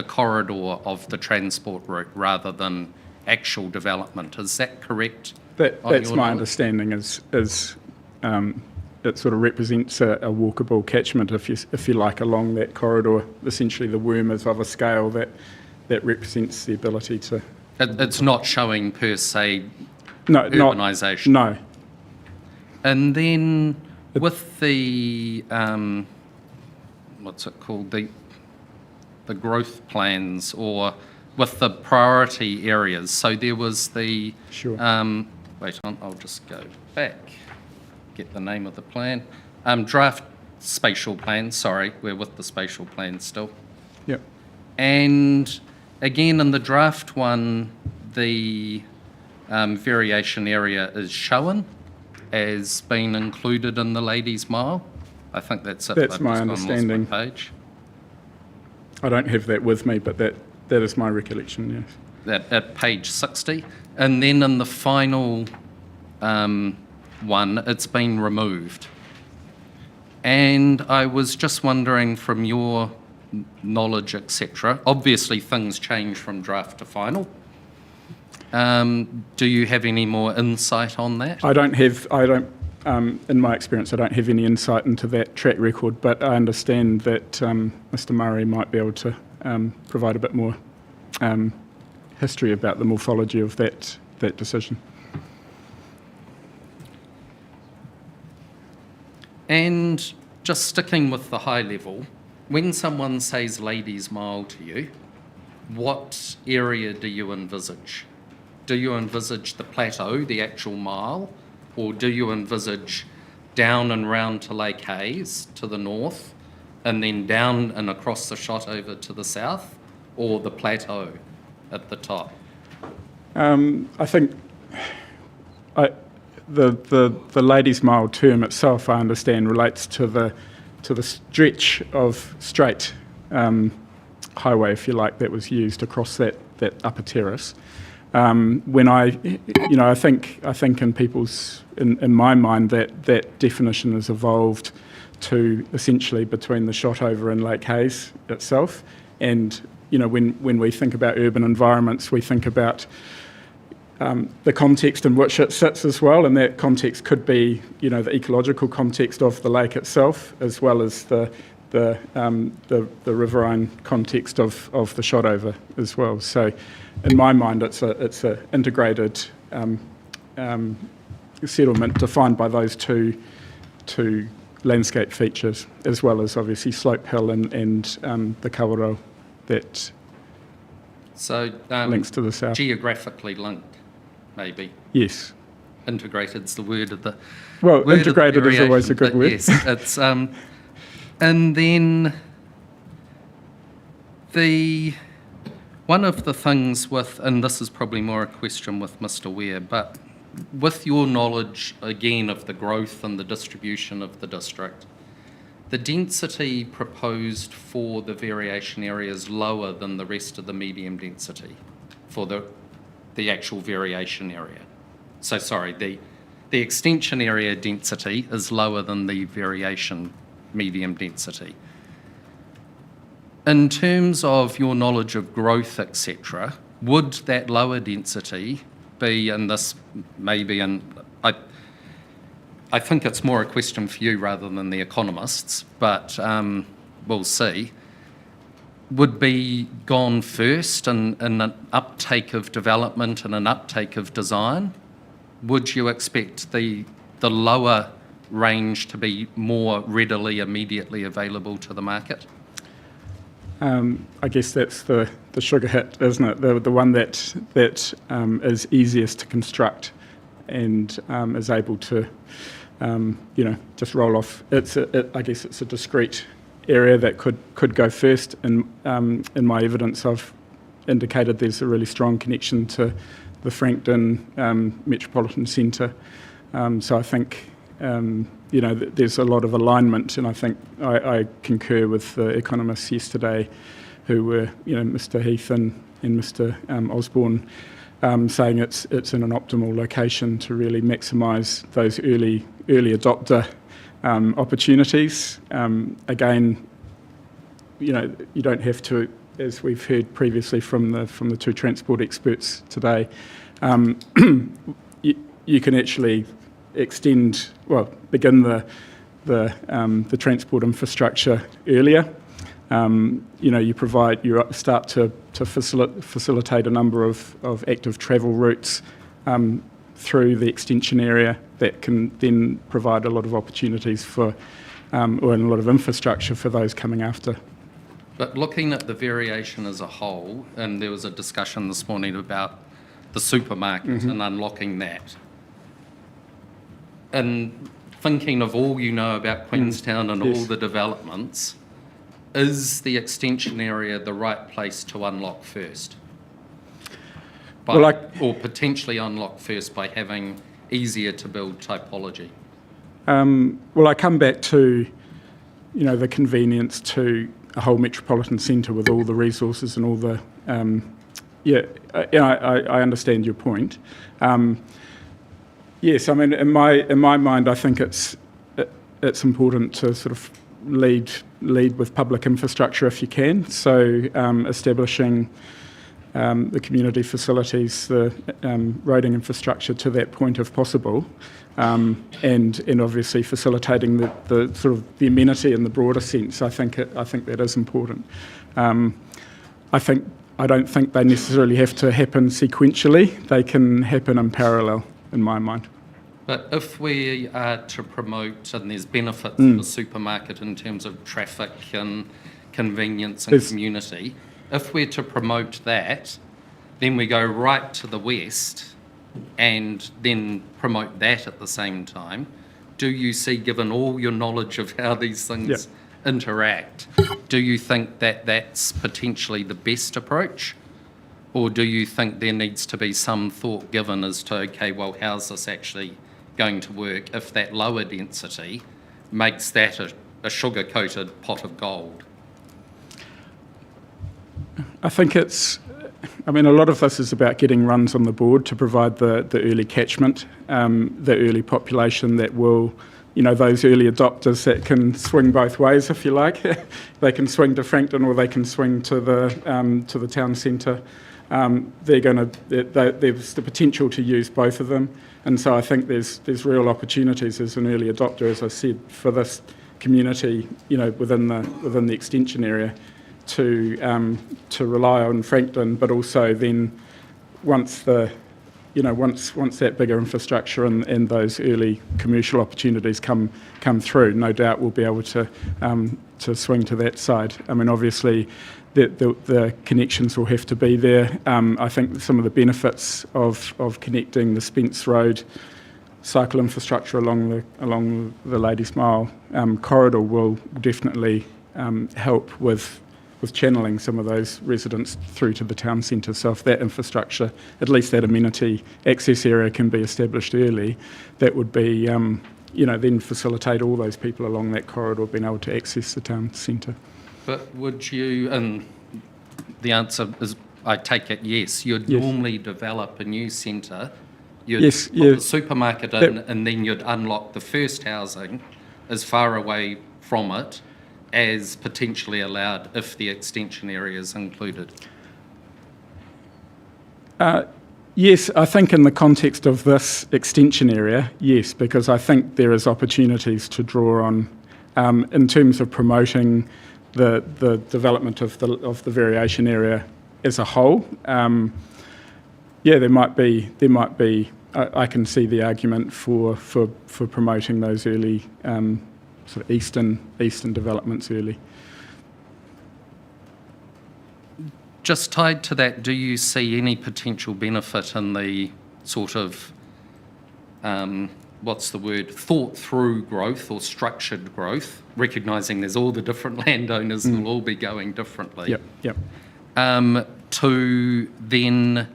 corridor of the transport route rather than actual development. Is that correct? That's on your my knowledge? understanding is it sort of represents a walkable catchment, if you like, along that corridor. Essentially, the worm is of a scale that represents the ability to... It's not showing per se No, urbanisation. No. And then with the, what's it called, the growth plans, or with the priority areas, so there was the... Sure. Wait on, I'll just go back, get the name of the plan. Draft spatial plan, sorry, we're with the spatial plan still. Yep. And again, in the draft one, the variation area is shown as being included in the Ladies Mile. I think that's it. That's I've my just gone lost my understanding. page. I don't have that with me, but that is my recollection, yes. At page 60. And then in the final one, it's been removed. And I was just wondering, from your knowledge, etc., obviously things change from draft to final. Do you have any more insight on that? In my experience, I don't have any insight into that track record, but I understand that Mr. Murray might be able to provide a bit more history about the morphology of that decision. And just sticking with the high level, when someone says Ladies Mile to you, what area do you envisage? Do you envisage the plateau, the actual mile, or do you envisage down and round to Lake Hayes to the north, and then down and across the shot over to the south, or the plateau at the top? I think the Ladies Mile term itself, I understand, relates to the stretch of straight highway, if you like, that was used across that upper terrace. When I think in my mind that definition has evolved to essentially between the shot over and Lake Hayes itself. And when we think about urban environments, we think about the context in which it sits as well, and that context could be the ecological context of the lake itself, as well as the riverine context of the shot over as well. So in my mind, it's a integrated settlement defined by those two landscape features, as well as obviously Slope Hill and the Kawerau that links to the south. Geographically linked, maybe. Yes. Integrated's the word of the Well, word integrated of the is always a good variation, word. but yes, it's and then one of the things with, and this is probably more a question with Mr. Ware, but with your knowledge again of the growth and the distribution of the district, the density proposed for the variation area is lower than the rest of the medium density for the actual variation area. So sorry, the extension area density is lower than the variation medium density. In terms of your knowledge of growth, etc., would that lower density be, and this maybe, and I think it's more a question for you rather than the economists, but we'll see, would be gone first in an uptake of development and an uptake of design? Would you expect the lower range to be more readily, immediately available to the market? I guess that's the sugar hit, isn't it? The one that is easiest to construct and is able to, just roll off. I guess it's a discrete area that could go first. And in my evidence, I've indicated there's a really strong connection to the Frankton Metropolitan Centre. So I think there's a lot of alignment, and I think I concur with the economists yesterday who were, Mr. Heath and Mr. Osborne, saying it's in an optimal location to really maximise those early adopter opportunities. Again, you don't have to, as we've heard previously from the two transport experts today, you can actually begin the transport infrastructure earlier. You start to facilitate a number of active travel routes through the extension area that can then provide a lot of opportunities for, or a lot of infrastructure for those coming after. But looking at the variation as a whole, and there was a discussion this morning about the supermarket and unlocking that. And thinking of all you know about Queenstown and all the developments, is the extension area the right place to unlock first? Or potentially unlock first by having easier to build typology? Well, I come back to, the convenience to a whole metropolitan centre with all the resources and all the, I understand your point. Yes, I mean, in my mind, I think it's important to sort of lead with public infrastructure if you can. So establishing the community facilities, the roading infrastructure to that point if possible, and obviously facilitating the sort of the amenity in the broader sense. I think that is important. I don't think they necessarily have to happen sequentially. They can happen in parallel, in my mind. But if we are to promote, and there's benefits of the supermarket in terms of traffic and convenience and community, if we're to promote that, then we go right to the west and then promote that at the same time. Do you see, given all your knowledge of how these things interact, do you think that that's potentially the best approach? Or do you think there needs to be some thought given as to, okay, well, how's this actually going to work if that lower density makes that a sugar-coated pot of gold? I think a lot of this is about getting runs on the board to provide the early catchment, the early population that will, those early adopters that can swing both ways, if you like. They can swing to Frankton or they can swing to the town centre. There's the potential to use both of them, and so I think there's real opportunities as an early adopter, as I said, for this community, within the extension area, to rely on Frankton, but also then once that bigger infrastructure and those early commercial opportunities come through, no doubt we'll be able to swing to that side. I mean, obviously, the connections will have to be there. I think some of the benefits of connecting the Spence Road cycle infrastructure along the Ladies Mile corridor will definitely help with channeling some of those residents through to the town centre. So if that infrastructure, at least that amenity access area, can be established early, that would be, then facilitate all those people along that corridor being able to access the town centre. But would you, and the answer is, I take it yes, you'd normally develop a new centre, you'd put the supermarket in, and then you'd unlock the first housing as far away from it as potentially allowed if the extension area is included? Yes, I think in the context of this extension area, yes, because I think there is opportunities to draw on in terms of promoting the development of the variation area as a whole. There might be. I can see the argument for promoting those early sort of eastern developments early. Just tied to that, do you see any potential benefit in the sort of, thought through growth or structured growth, recognising there's all the different landowners and will all be going differently? Yep. To then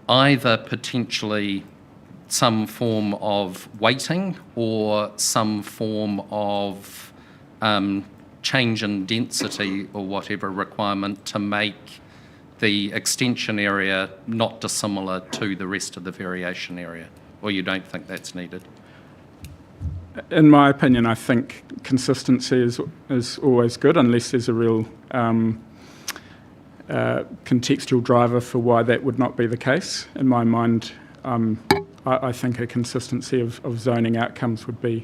either potentially some form of weighting or some form of change in density or whatever requirement to make the extension area not dissimilar to the rest of the variation area, or you don't think that's needed? In my opinion, I think consistency is always good, unless there's a real contextual driver for why that would not be the case. In my mind, I think a consistency of zoning outcomes would be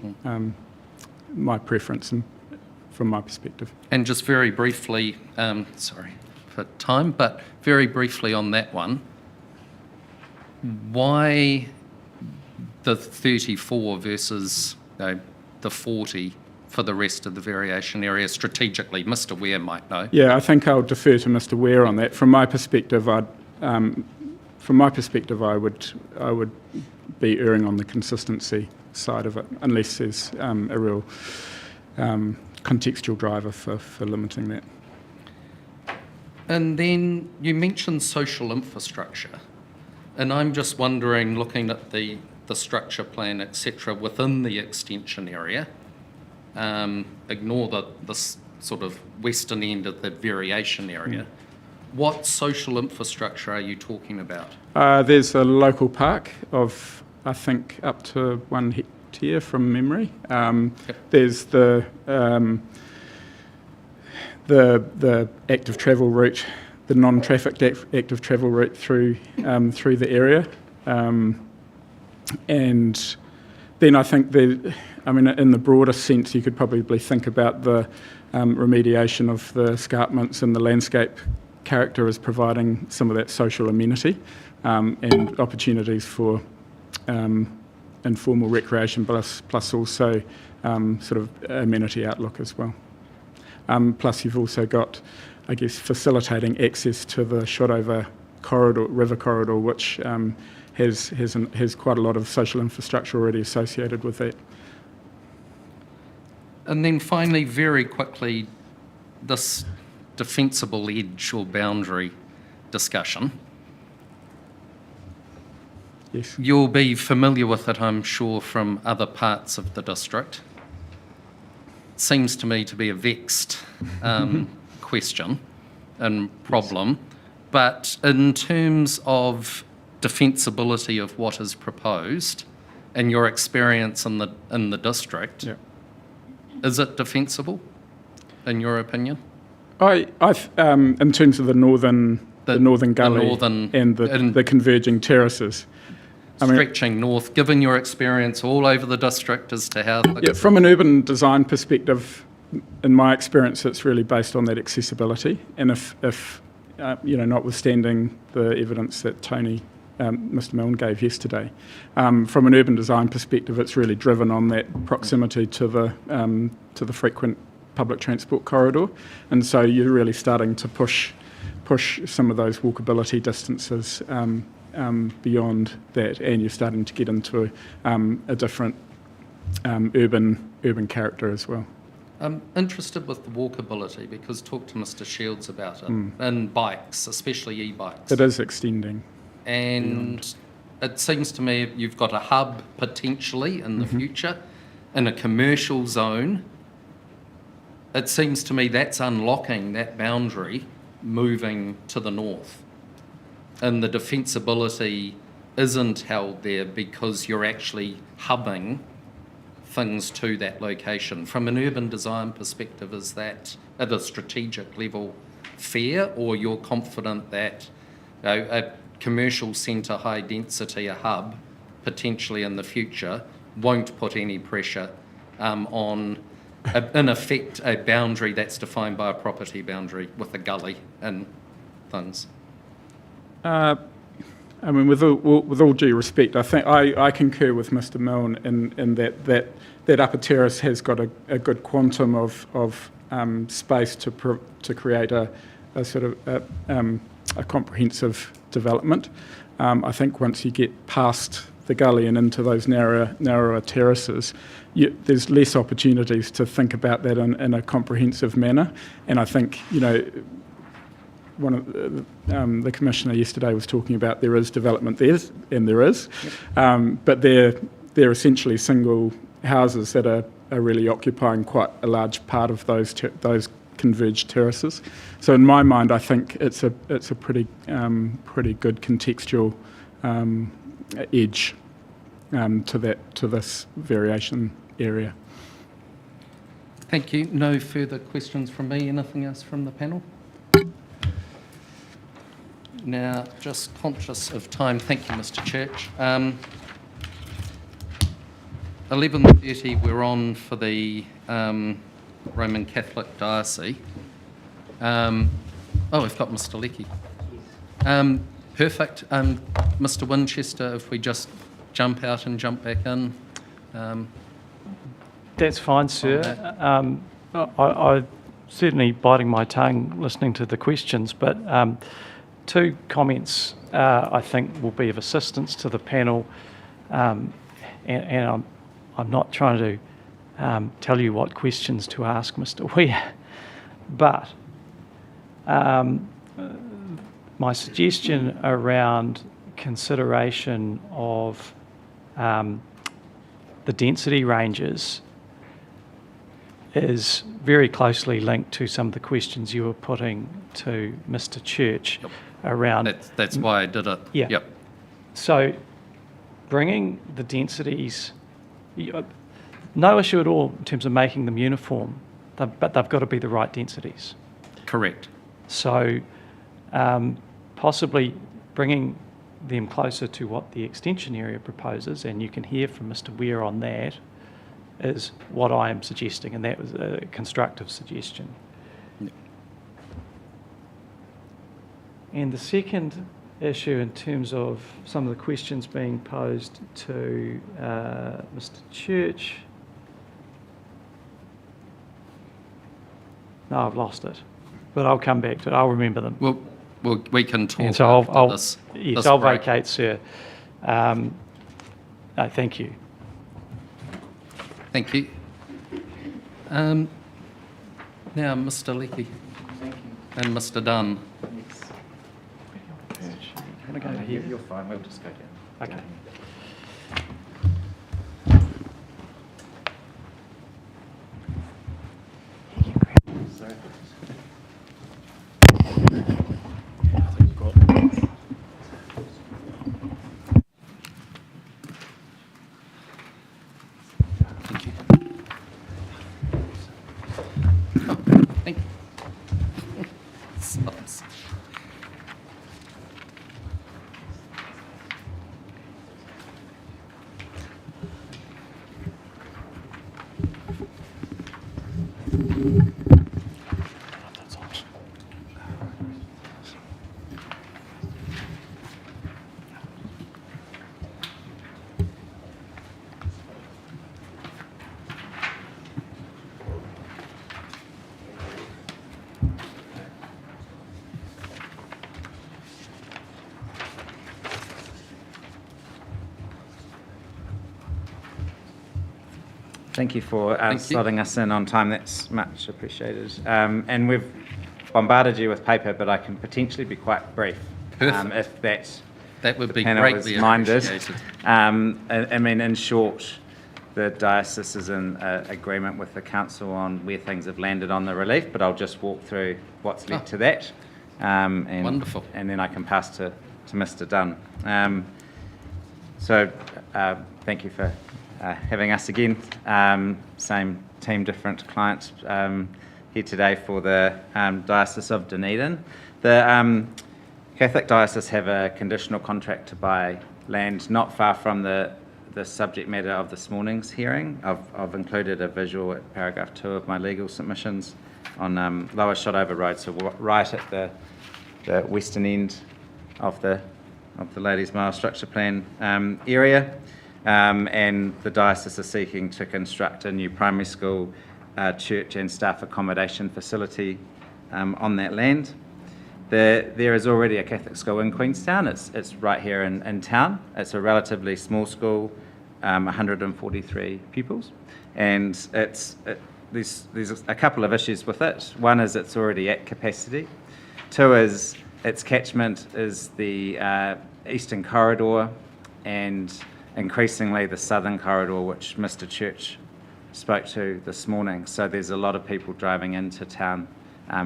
my preference from my perspective. And just very briefly, sorry for time, but very briefly on that one, why the 34 versus the 40 for the rest of the variation area strategically? Mr. Ware might know. Yeah, I think I'll defer to Mr. Ware on that. From my perspective, I would be erring on the consistency side of it, unless there's a real contextual driver for limiting that. And then you mentioned social infrastructure, and I'm just wondering, looking at the structure plan, etc., within the extension area, ignore the sort of western end of the variation area. What social infrastructure are you talking about? There's a local park of, I think, up to 1 hectare from memory. There's the active travel route, the non-trafficked active travel route through the area, and then I think in the broader sense, you could probably think about the remediation of the escarpments and the landscape character as providing some of that social amenity and opportunities for informal recreation, plus also sort of amenity outlook as well. Plus, you've also got, I guess, facilitating access to the Shotover corridor, river corridor, which has quite a lot of social infrastructure already associated with that. And then finally, very quickly, this defensible edge or boundary discussion. Yes. You'll be familiar with it, I'm sure, from other parts of the district. Seems to me to be a vexed question and problem. But in terms of defensibility of what is proposed and your experience in the district, Yeah. Is it defensible, in your opinion? In terms of the northern gully and the converging terraces. Stretching north, given your experience all over the district as to how... From an urban design perspective, in my experience, it's really based on that accessibility. And if notwithstanding the evidence that Mr. Milne gave yesterday, from an urban design perspective, it's really driven on that proximity to the frequent public transport corridor, and so you're really starting to push some of those walkability distances beyond that, and you're starting to get into a different urban character as well. I'm interested with the walkability because talk to Mr. Shields about it, and bikes, especially e-bikes. It is extending. And it seems to me you've got a hub potentially in the future in a commercial zone. It seems to me that's unlocking that boundary moving to the north. And the defensibility isn't held there because you're actually hubbing things to that location. From an urban design perspective, is that at a strategic level fair, or you're confident that a commercial centre, high density, a hub, potentially in the future, won't put any pressure on, in effect, a boundary that's defined by a property boundary with a gully and things? With all due respect, I think I concur with Mr. Milne in that upper terrace has got a good quantum of space to create a sort of a comprehensive development. I think once you get past the gully and into those narrower terraces, there's less opportunities to think about that in a comprehensive manner. And I think, one of the commissioner yesterday was talking about there is development there, and there is, but they're essentially single houses that are really occupying quite a large part of those converged terraces. So in my mind, I think it's a pretty good contextual edge to this variation area. Thank you. No further questions from me. Anything else from the panel? Now, just conscious of time, thank you, Mr. Church. 11:30, we're on for the Roman Catholic Diocese. We've got Mr. Lecky. Perfect. Mr. Winchester, if we just jump out and jump back in. That's fine, sir. I certainly biting my tongue listening to the questions, but two comments I think will be of assistance to the panel, and I'm not trying to tell you what questions to ask Mr. Weir. But my suggestion around consideration of the density ranges is very closely linked to some of the questions you were putting to Mr. Church around... That's why I did it. Yeah. Yep. So bringing the densities, no issue at all in terms of making them uniform, but they've got to be the right densities. Correct. So possibly bringing them closer to what the extension area proposes, and you can hear from Mr. Weir on that, is what I am suggesting, and that was a constructive suggestion. Yep. And the second issue in terms of some of the questions being posed to Mr. Church. No, I've lost it, but I'll come back to it. I'll remember them. Well, we can talk And so after this. yes, this I'll break. vacate, sir. No, thank you. Thank you. Now, Mr. Leakey. Thank you. And Mr. Dunn. Yes. Want to go here? You're fine, we'll just go down. Okay. Sorry. Thank you. Oh, thank you. Stops. Thank you for Thank you. slotting us in on time. That's much appreciated. And we've bombarded you with paper, but I can potentially be quite brief. Perfect. If that That would the be panel greatly is minded. appreciated. I mean, in short, the diocese is in agreement with the council on where things have landed on the relief, but I'll just walk through what's led to that. And, Wonderful. And then I can pass to Mr. Dunn. Thank you for having us again. Same team, different client here today for the Diocese of Dunedin. The Catholic Diocese have a conditional contract to buy land not far from the subject matter of this morning's hearing. I've included a visual at paragraph 2 of my legal submissions on Lower Shotover Road, so right at the western end of the Ladies Mile Structure Plan area. And the diocese is seeking to construct a new primary school, church and staff accommodation facility on that land. There is already a Catholic school in Queenstown. It's right here in town. It's a relatively small school, 143 pupils, and there's a couple of issues with it. One is it's already at capacity. Two is its catchment is the eastern corridor and increasingly the southern corridor, which Mr. Church spoke to this morning. So there's a lot of people driving into town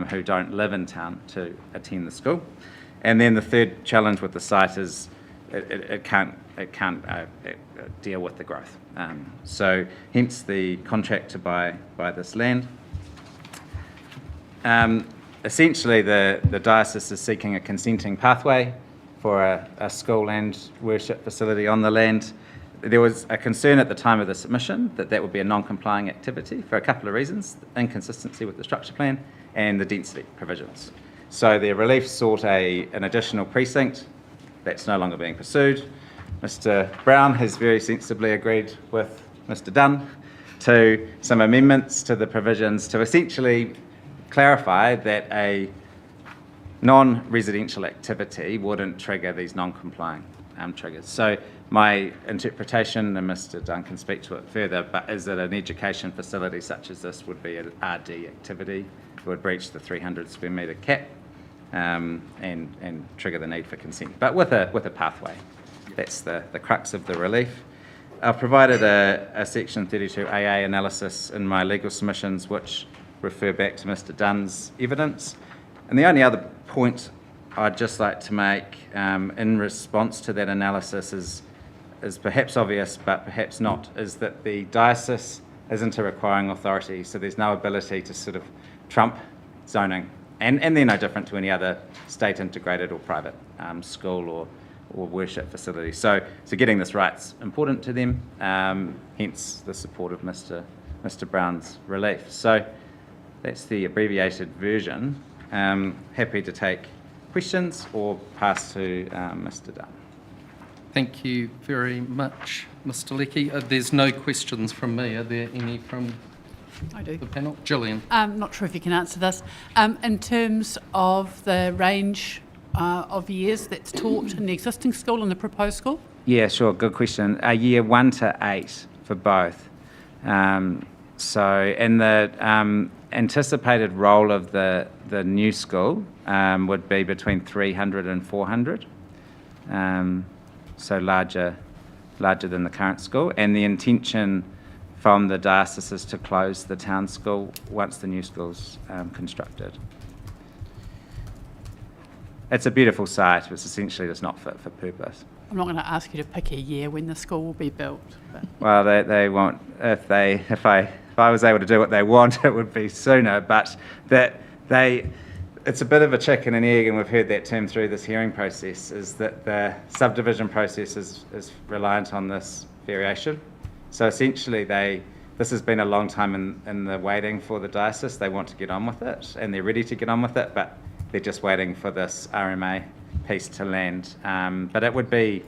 who don't live in town to attend the school. And then the third challenge with the site is it can't deal with the growth. So hence the contract to buy this land. Essentially, the diocese is seeking a consenting pathway for a school and worship facility on the land. There was a concern at the time of the submission that would be a non-complying activity for a couple of reasons: inconsistency with the structure plan and the density provisions. So the relief sought an additional precinct. That's no longer being pursued. Mr. Brown has very sensibly agreed with Mr. Dunn to some amendments to the provisions to essentially clarify that a non-residential activity wouldn't trigger these non-complying triggers. So My interpretation, and Mr. Dunn can speak to it further, but is that an education facility such as this would be an RD activity. It would breach the 300 square metre cap and trigger the need for consent, but with a pathway. That's the crux of the relief. I've provided a Section 32AA analysis in my legal submissions which refer back to Mr. Dunn's evidence. And the only other point I'd just like to make in response to that analysis is perhaps obvious, but perhaps not, is that the diocese isn't a requiring authority, so there's no ability to sort of trump zoning. And they're no different to any other state integrated or private school or worship facility. So getting this right's important to them, hence the support of Mr. Brown's relief. So that's the abbreviated version. Happy to take questions or pass to Mr. Dunn. Thank you very much, Mr. Leckie. There's no questions from me. Are there any from I do. the panel? Gillian. Not sure if you can answer this. In terms of the range of years that's taught in the existing school and the proposed school? Yeah, sure. Good question. Year 1 to 8 for both. So, and the anticipated role of the new school would be between 300 and 400. So larger than the current school. And the intention from the diocese is to close the town school once the new school's constructed. It's a beautiful site, but it's essentially just not fit for purpose. I'm not going to ask you to pick a year when the school will be built. But Well, they won't. If I was able to do what they want, it would be sooner. But it's a bit of a chicken and egg, and we've heard that term through this hearing process. Is that the subdivision process is reliant on this variation? So essentially, this has been a long time in the waiting for the diocese. They want to get on with it, and they're ready to get on with it, but they're just waiting for this RMA piece to land. But it would be,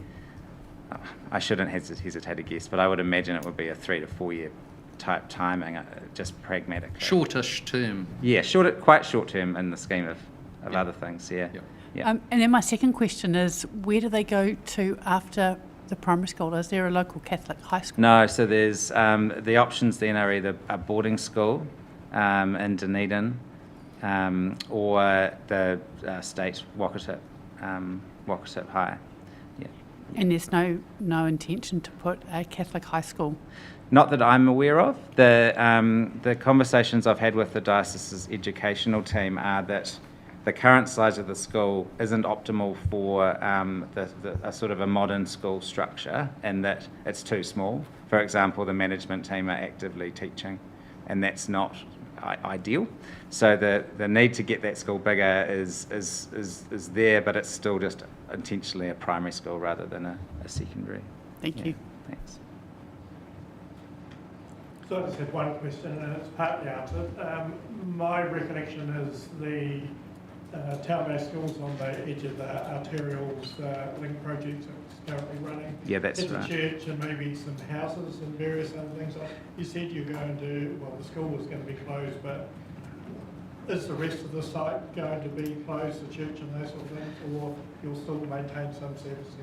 I shouldn't hesitate to guess, but I would imagine it would be a 3 to 4 year type timing, just pragmatically. Shortish term. Yeah, quite short term in the scheme of other things, yeah. Yep. Yeah. and then my second question is, where do they go to after the primary school? Is there a local Catholic high school? No, so there's the options then are either a boarding school in Dunedin or the state Wakatip High. Yeah. And there's no intention to put a Catholic high school? Not that I'm aware of. The conversations I've had with the diocese's educational team are that the current size of the school isn't optimal for a sort of a modern school structure, and that it's too small. For example, the management team are actively teaching, and that's not ideal. So the need to get that school bigger is there, but it's still just intentionally a primary school rather than a secondary. Thank you. Thanks. So I just had one question, and it's partly answered. My recollection is the town-based schools on the edge of the arterials link project that's currently running. Yeah, that's it's right. It's a church and maybe some houses and various other things. You said you're going to, well, the school was going to be closed, but is the rest of the site going to be closed, the church and those sort of things, or you'll still maintain some services?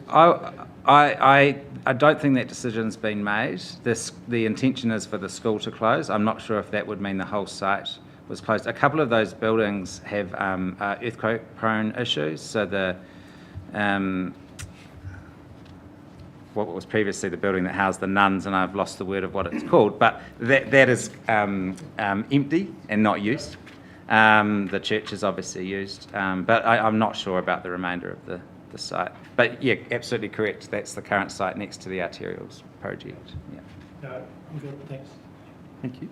I don't think that decision's been made. The intention is for the school to close. I'm not sure if that would mean the whole site was closed. A couple of those buildings have earthquake-prone issues. So what was previously the building that housed the nuns, and I've lost the word of what it's called, but that is empty and not used. The church is obviously used, but I'm not sure about the remainder of the site. But yeah, absolutely correct. That's the current site next to the arterials project. Yeah. No, I'm good, thanks. Thank you.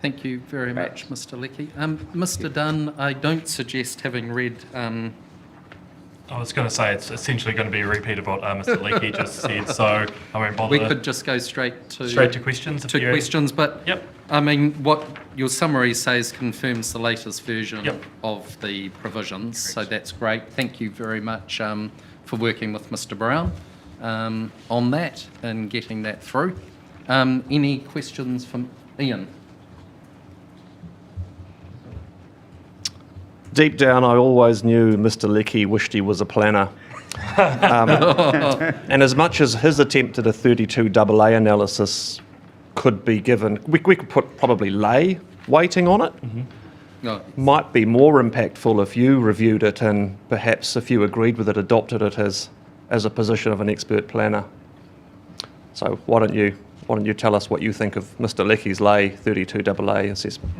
Thank you very Great. much, Mr. Leckie. Mr. Dunn, I don't suggest having read... I was going to say it's essentially going to be a repeat of what Mr. Leckie just said, so I won't bother. We could just go straight to questions. Questions, but Yep. I mean, what your summary says confirms the latest version Yep. of the provisions, so that's great. Thank you very much for working with Mr. Brown on that and getting that through. Any questions from Ian? Deep down, I always knew Mr. Leckie wished he was a planner. And as much as his attempt at a 32AA analysis could be given, we could put probably lay weighting on it. No. Might be more impactful if you reviewed it and perhaps if you agreed with it, adopted it as a position of an expert planner. So why don't you tell us what you think of Mr. Lecky's lay 32AA assessment?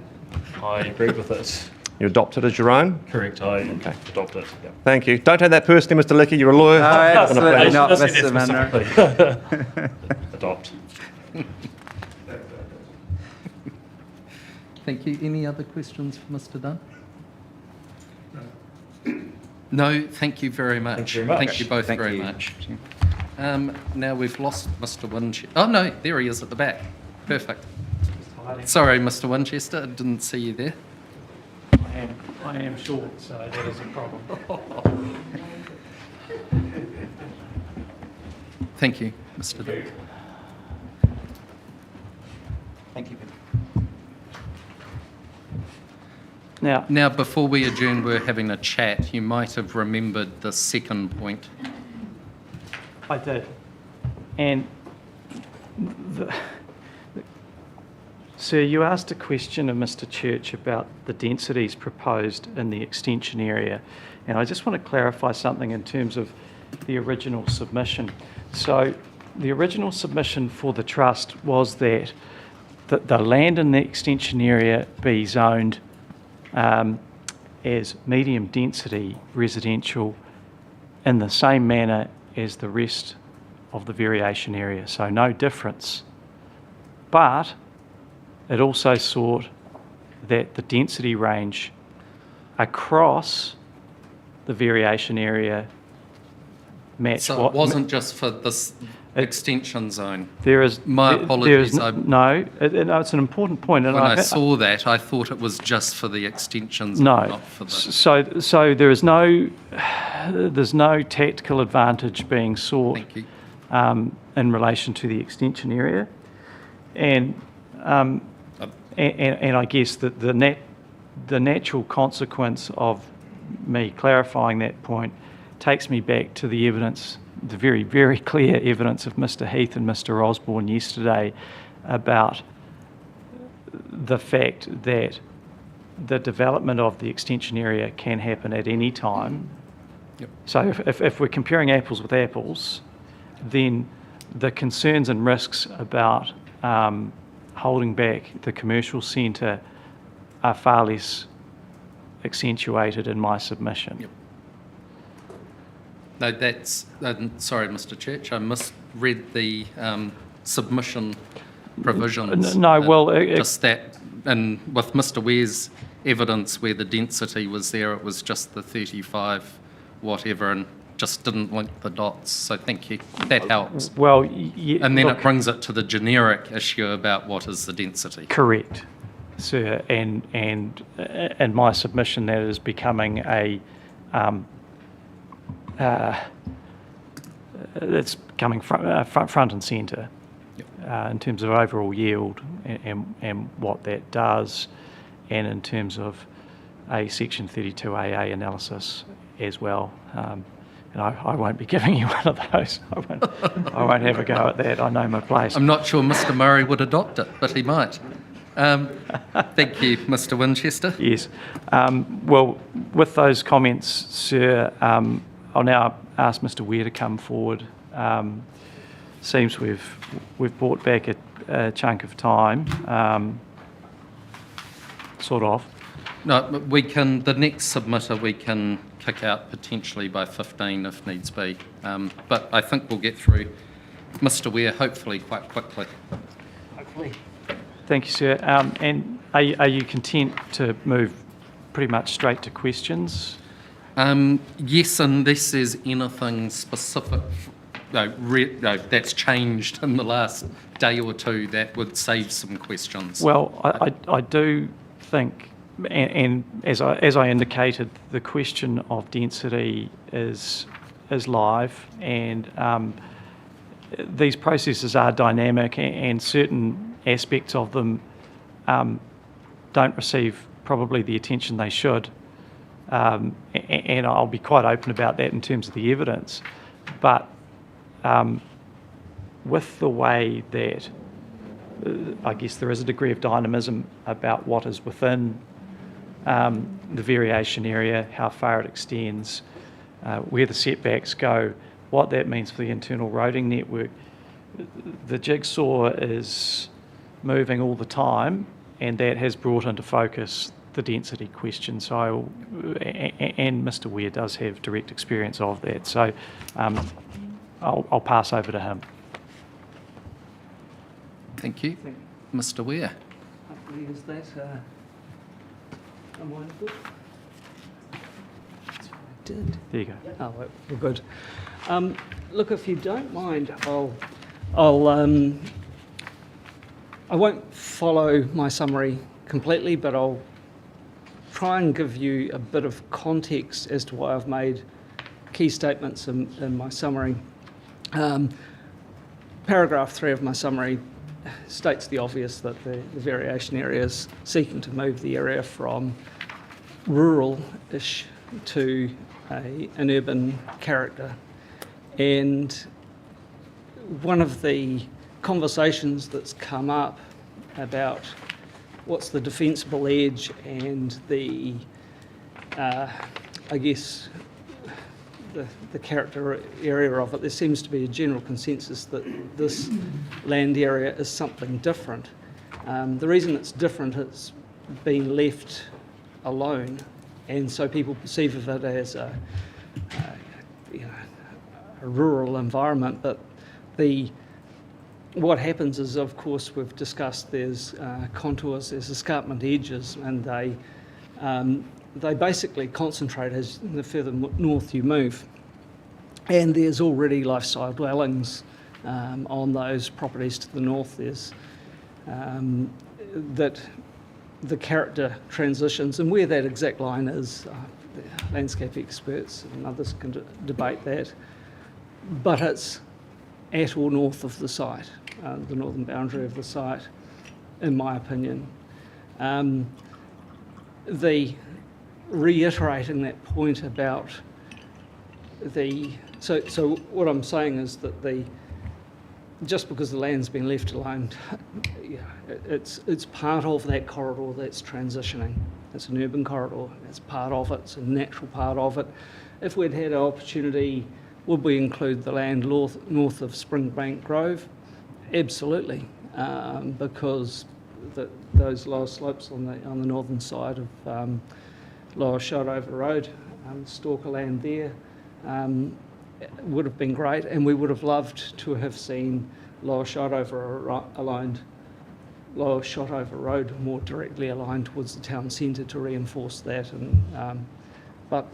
I agreed with it. You adopt it as your own? Correct, I adopt it. Yeah. Thank you. Don't take that personally, Mr. Lecky. You're a lawyer. No, absolutely not, I said Mr. that Munro. specifically. Adopt. Thank you. Any other questions for Mr. Dunn? No, thank you very much. Thank you very much. Thank you both Thank very you. much. Now we've lost Mr. Winchester. Oh, no, there he is at the back. Perfect. Sorry, Mr. Winchester, I didn't see you there. I am short, so that is a problem. Thank you, Mr. Dunn. Thank you. Now, Before we adjourn, we're having a chat. You might have remembered the second point. I did. And Sir, you asked a question of Mr. Church about the densities proposed in the extension area, and I just want to clarify something in terms of the original submission. So the original submission for the trust was that the land in the extension area be zoned as medium density residential in the same manner as the rest of the variation area, so no difference. But it also sought that the density range across the variation area match So what... it wasn't just for this extension zone. There is... My apologies. No, it's an important point. And When I saw that, I thought it was just for the extension zone, No. not for the... So there is there's no tactical advantage being sought Thank you. in relation to the extension area. And I guess that the natural consequence of me clarifying that point takes me back to the evidence, the very, very clear evidence of Mr. Heath and Mr. Osborne yesterday about the fact that the development of the extension area can happen at any time. Yep. So if we're comparing apples with apples, then the concerns and risks about holding back the commercial centre are far less accentuated in my submission. Yep. No, that's... sorry, Mr. Church, I misread the submission provisions. No, well... just that, and with Mr. Ware's evidence where the density was there, it was just the 35 whatever and just didn't link the dots. So thank you. That helps. Well, And then it brings it to the generic issue about what is the density. Correct, sir. And my submission, that is becoming a... it's becoming front and centre in terms of overall yield and what that does, and in terms of a Section 32AA analysis as well. And I won't be giving you one of those. I won't have a go at that. I know my place. I'm not sure Mr. Murray would adopt it, but he might. Thank you, Mr. Winchester. Yes. Well, with those comments, sir, I'll now ask Mr. Ware to come forward. Seems we've brought back a chunk of time, sort of. No, we can, the next submitter we can kick out potentially by 15 if needs be. But I think we'll get through Mr. Ware hopefully quite quickly. Hopefully. Thank you, sir. And are you content to move pretty much straight to questions? Yes, unless there's anything specific that's changed in the last day or two that would save some questions. Well, I do think, and as I indicated, the question of density is live, and these processes are dynamic, and certain aspects of them don't receive probably the attention they should And I'll be quite open about that in terms of the evidence. But with the way that I guess there is a degree of dynamism about what is within the variation area, how far it extends, where the setbacks go, what that means for the internal roading network. The jigsaw is moving all the time, and that has brought into focus the density question. So, and Mr. Ware does have direct experience of that. So I'll pass over to him. Thank you. Mr. Ware. Is that am I good? That's what I did. There you go. Oh, well, we're good. Look, if you don't mind, I won't follow my summary completely, but I'll try and give you a bit of context as to why I've made key statements in my summary. Paragraph 3 of my summary states the obvious, that the variation area is seeking to move the area from rural-ish to an urban character. And one of the conversations that's come up about what's the defensible edge and the, I guess, the character area of it, there seems to be a general consensus that this land area is something different. The reason it's different, it's been left alone, and so people perceive of it as a rural environment. But what happens is, of course, we've discussed, there's contours, there's escarpment edges, and they basically concentrate as the further north you move. And there's already lifestyle dwellings on those properties to the north. There's that the character transitions, and where that exact line is, landscape experts and others can debate that, but it's at or north of the site, the northern boundary of the site, in my opinion. Reiterating that point about so what I'm saying is that just because the land's been left alone, it's part of that corridor that's transitioning. It's an urban corridor, it's part of it, it's a natural part of it. If we'd had an opportunity, would we include the land north of Springbank Grove? Absolutely, because those lower slopes on the northern side of Lower Shotover Road, Stalker land there, would have been great, and we would have loved to have seen Lower Shotover Road more directly aligned towards the town centre to reinforce that. And but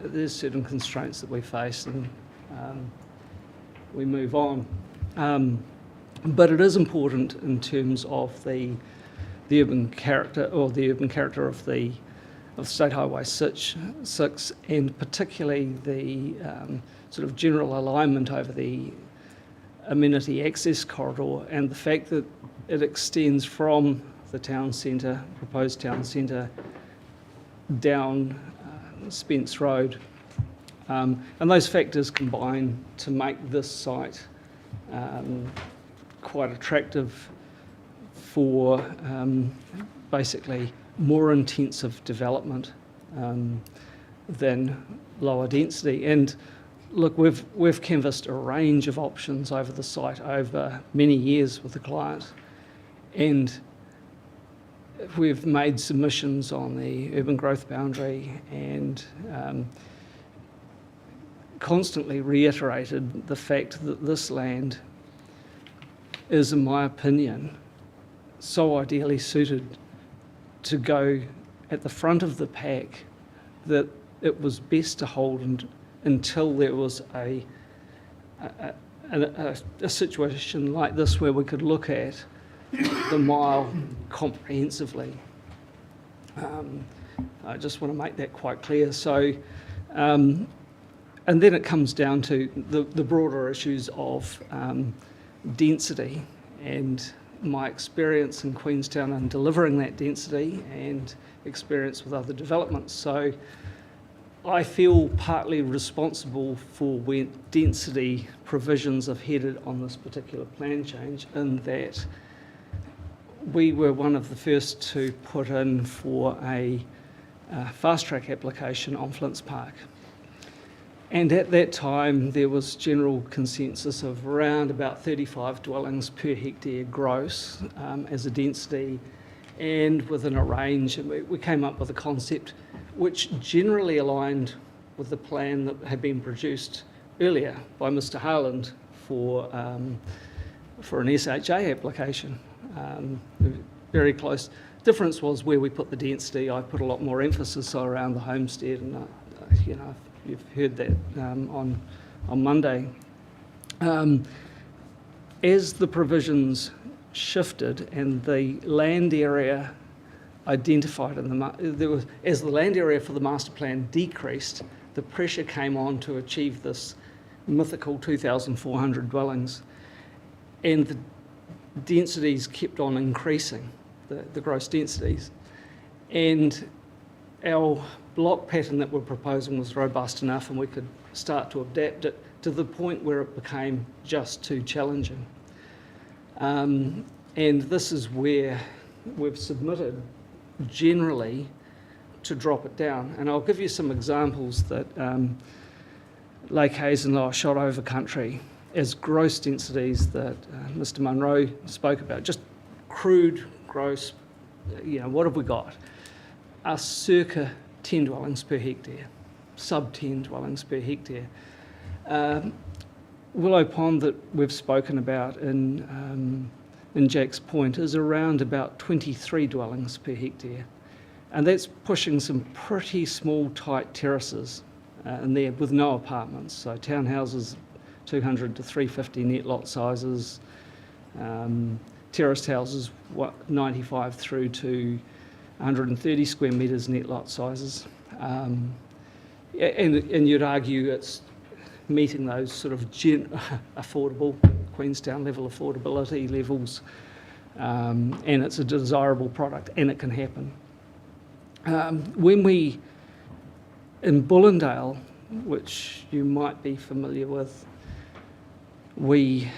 there's certain constraints that we face, and we move on. But it is important in terms of the urban character, or the urban character of State Highway 6, and particularly the sort of general alignment over the amenity access corridor, and the fact that it extends from the town centre, proposed town centre, down Spence Road. And those factors combine to make this site quite attractive for basically more intensive development than lower density. And look, we've canvassed a range of options over the site over many years with the client, and we've made submissions on the urban growth boundary, and constantly reiterated the fact that this land is, in my opinion, so ideally suited to go at the front of the pack that it was best to hold until there was a situation like this where we could look at the mile comprehensively. I just want to make that quite clear. So, and then it comes down to the broader issues of density, and my experience in Queenstown and delivering that density, and experience with other developments. So I feel partly responsible for where density provisions have headed on this particular plan change, in that we were one of the first to put in for a fast-track application on Flint's Park. And at that time, there was general consensus of around about 35 dwellings per hectare gross as a density, and within a range. And we came up with a concept which generally aligned with the plan that had been produced earlier by Mr. Harland for an SHA application. Very close. Difference was where we put the density. I put a lot more emphasis around the homestead, and you've heard that on Monday. As the provisions shifted and the land area identified as the land area for the master plan decreased, the pressure came on to achieve this mythical 2,400 dwellings, and the densities kept on increasing, the gross densities, and our block pattern that we're proposing was robust enough, and we could start to adapt it to the point where it became just too challenging. And this is where we've submitted generally to drop it down. And I'll give you some examples that Lake Hayes and Lower Shotover country, as gross densities that Mr. Munro spoke about, just crude, gross, what have we got? Are circa 10 dwellings per hectare, sub 10 dwellings per hectare. Willow Pond that we've spoken about in Jack's Point is around about 23 dwellings per hectare. And that's pushing some pretty small, tight terraces in there with no apartments. So townhouses, 200 to 350 net lot sizes, terraced houses, 95 through to 130 square metres net lot sizes. And you'd argue it's meeting those sort of affordable, Queenstown level affordability levels, and it's a desirable product, and it can happen. When we, in Bullendale, which you might be familiar with, we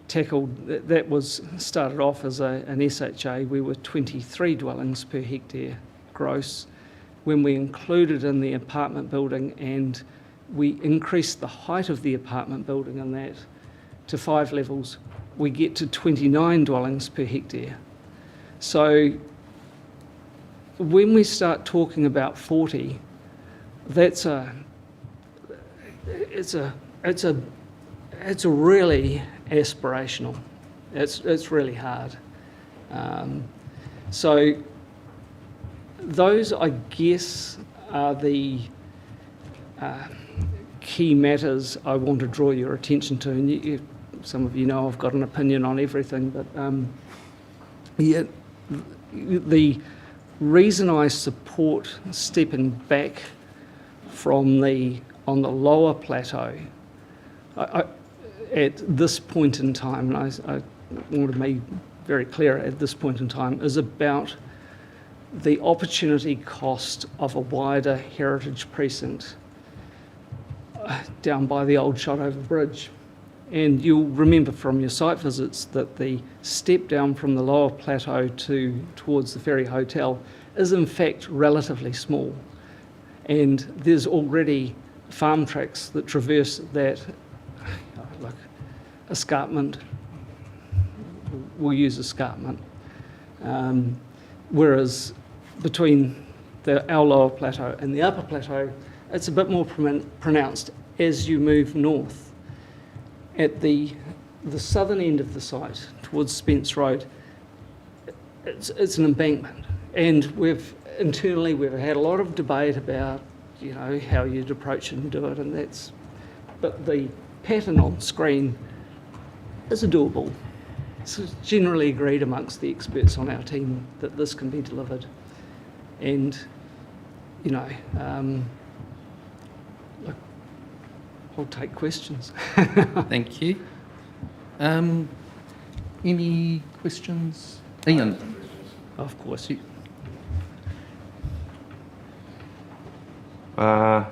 tackled, that was started off as an SHA. We were 23 dwellings per hectare gross. When we included in the apartment building and we increased the height of the apartment building in that to 5 levels, we get to 29 dwellings per hectare. So when we start talking about 40, it's a really aspirational. It's really hard. So those, I guess, are the key matters I want to draw your attention to. And some of you know I've got an opinion on everything, but the reason I support stepping back from on the lower plateau at this point in time, and I want to be very clear at this point in time, is about the opportunity cost of a wider heritage precinct down by the old Shotover Bridge. And you'll remember from your site visits that the step down from the lower plateau towards the Ferry Hotel is in fact relatively small. And there's already farm tracks that traverse that, like escarpment, we'll use escarpment. Whereas between our lower plateau and the upper plateau, it's a bit more pronounced as you move north. At the southern end of the site, towards Spence Road, it's an embankment. And we've had a lot of debate about, how you'd approach it and do it, but the pattern on screen is doable. It's generally agreed amongst the experts on our team that this can be delivered. And, I'll take questions. Thank you. Any questions? Ian? Of course. I'll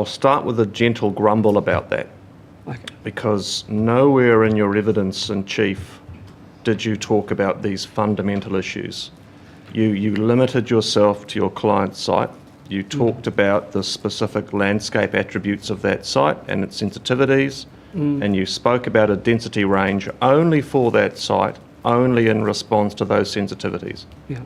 start with a gentle grumble about that. Okay. Because nowhere in your evidence in chief did you talk about these fundamental issues. You limited yourself to your client's site. You talked about the specific landscape attributes of that site and its sensitivities, and you spoke about a density range only for that site, only in response to those sensitivities. Yeah.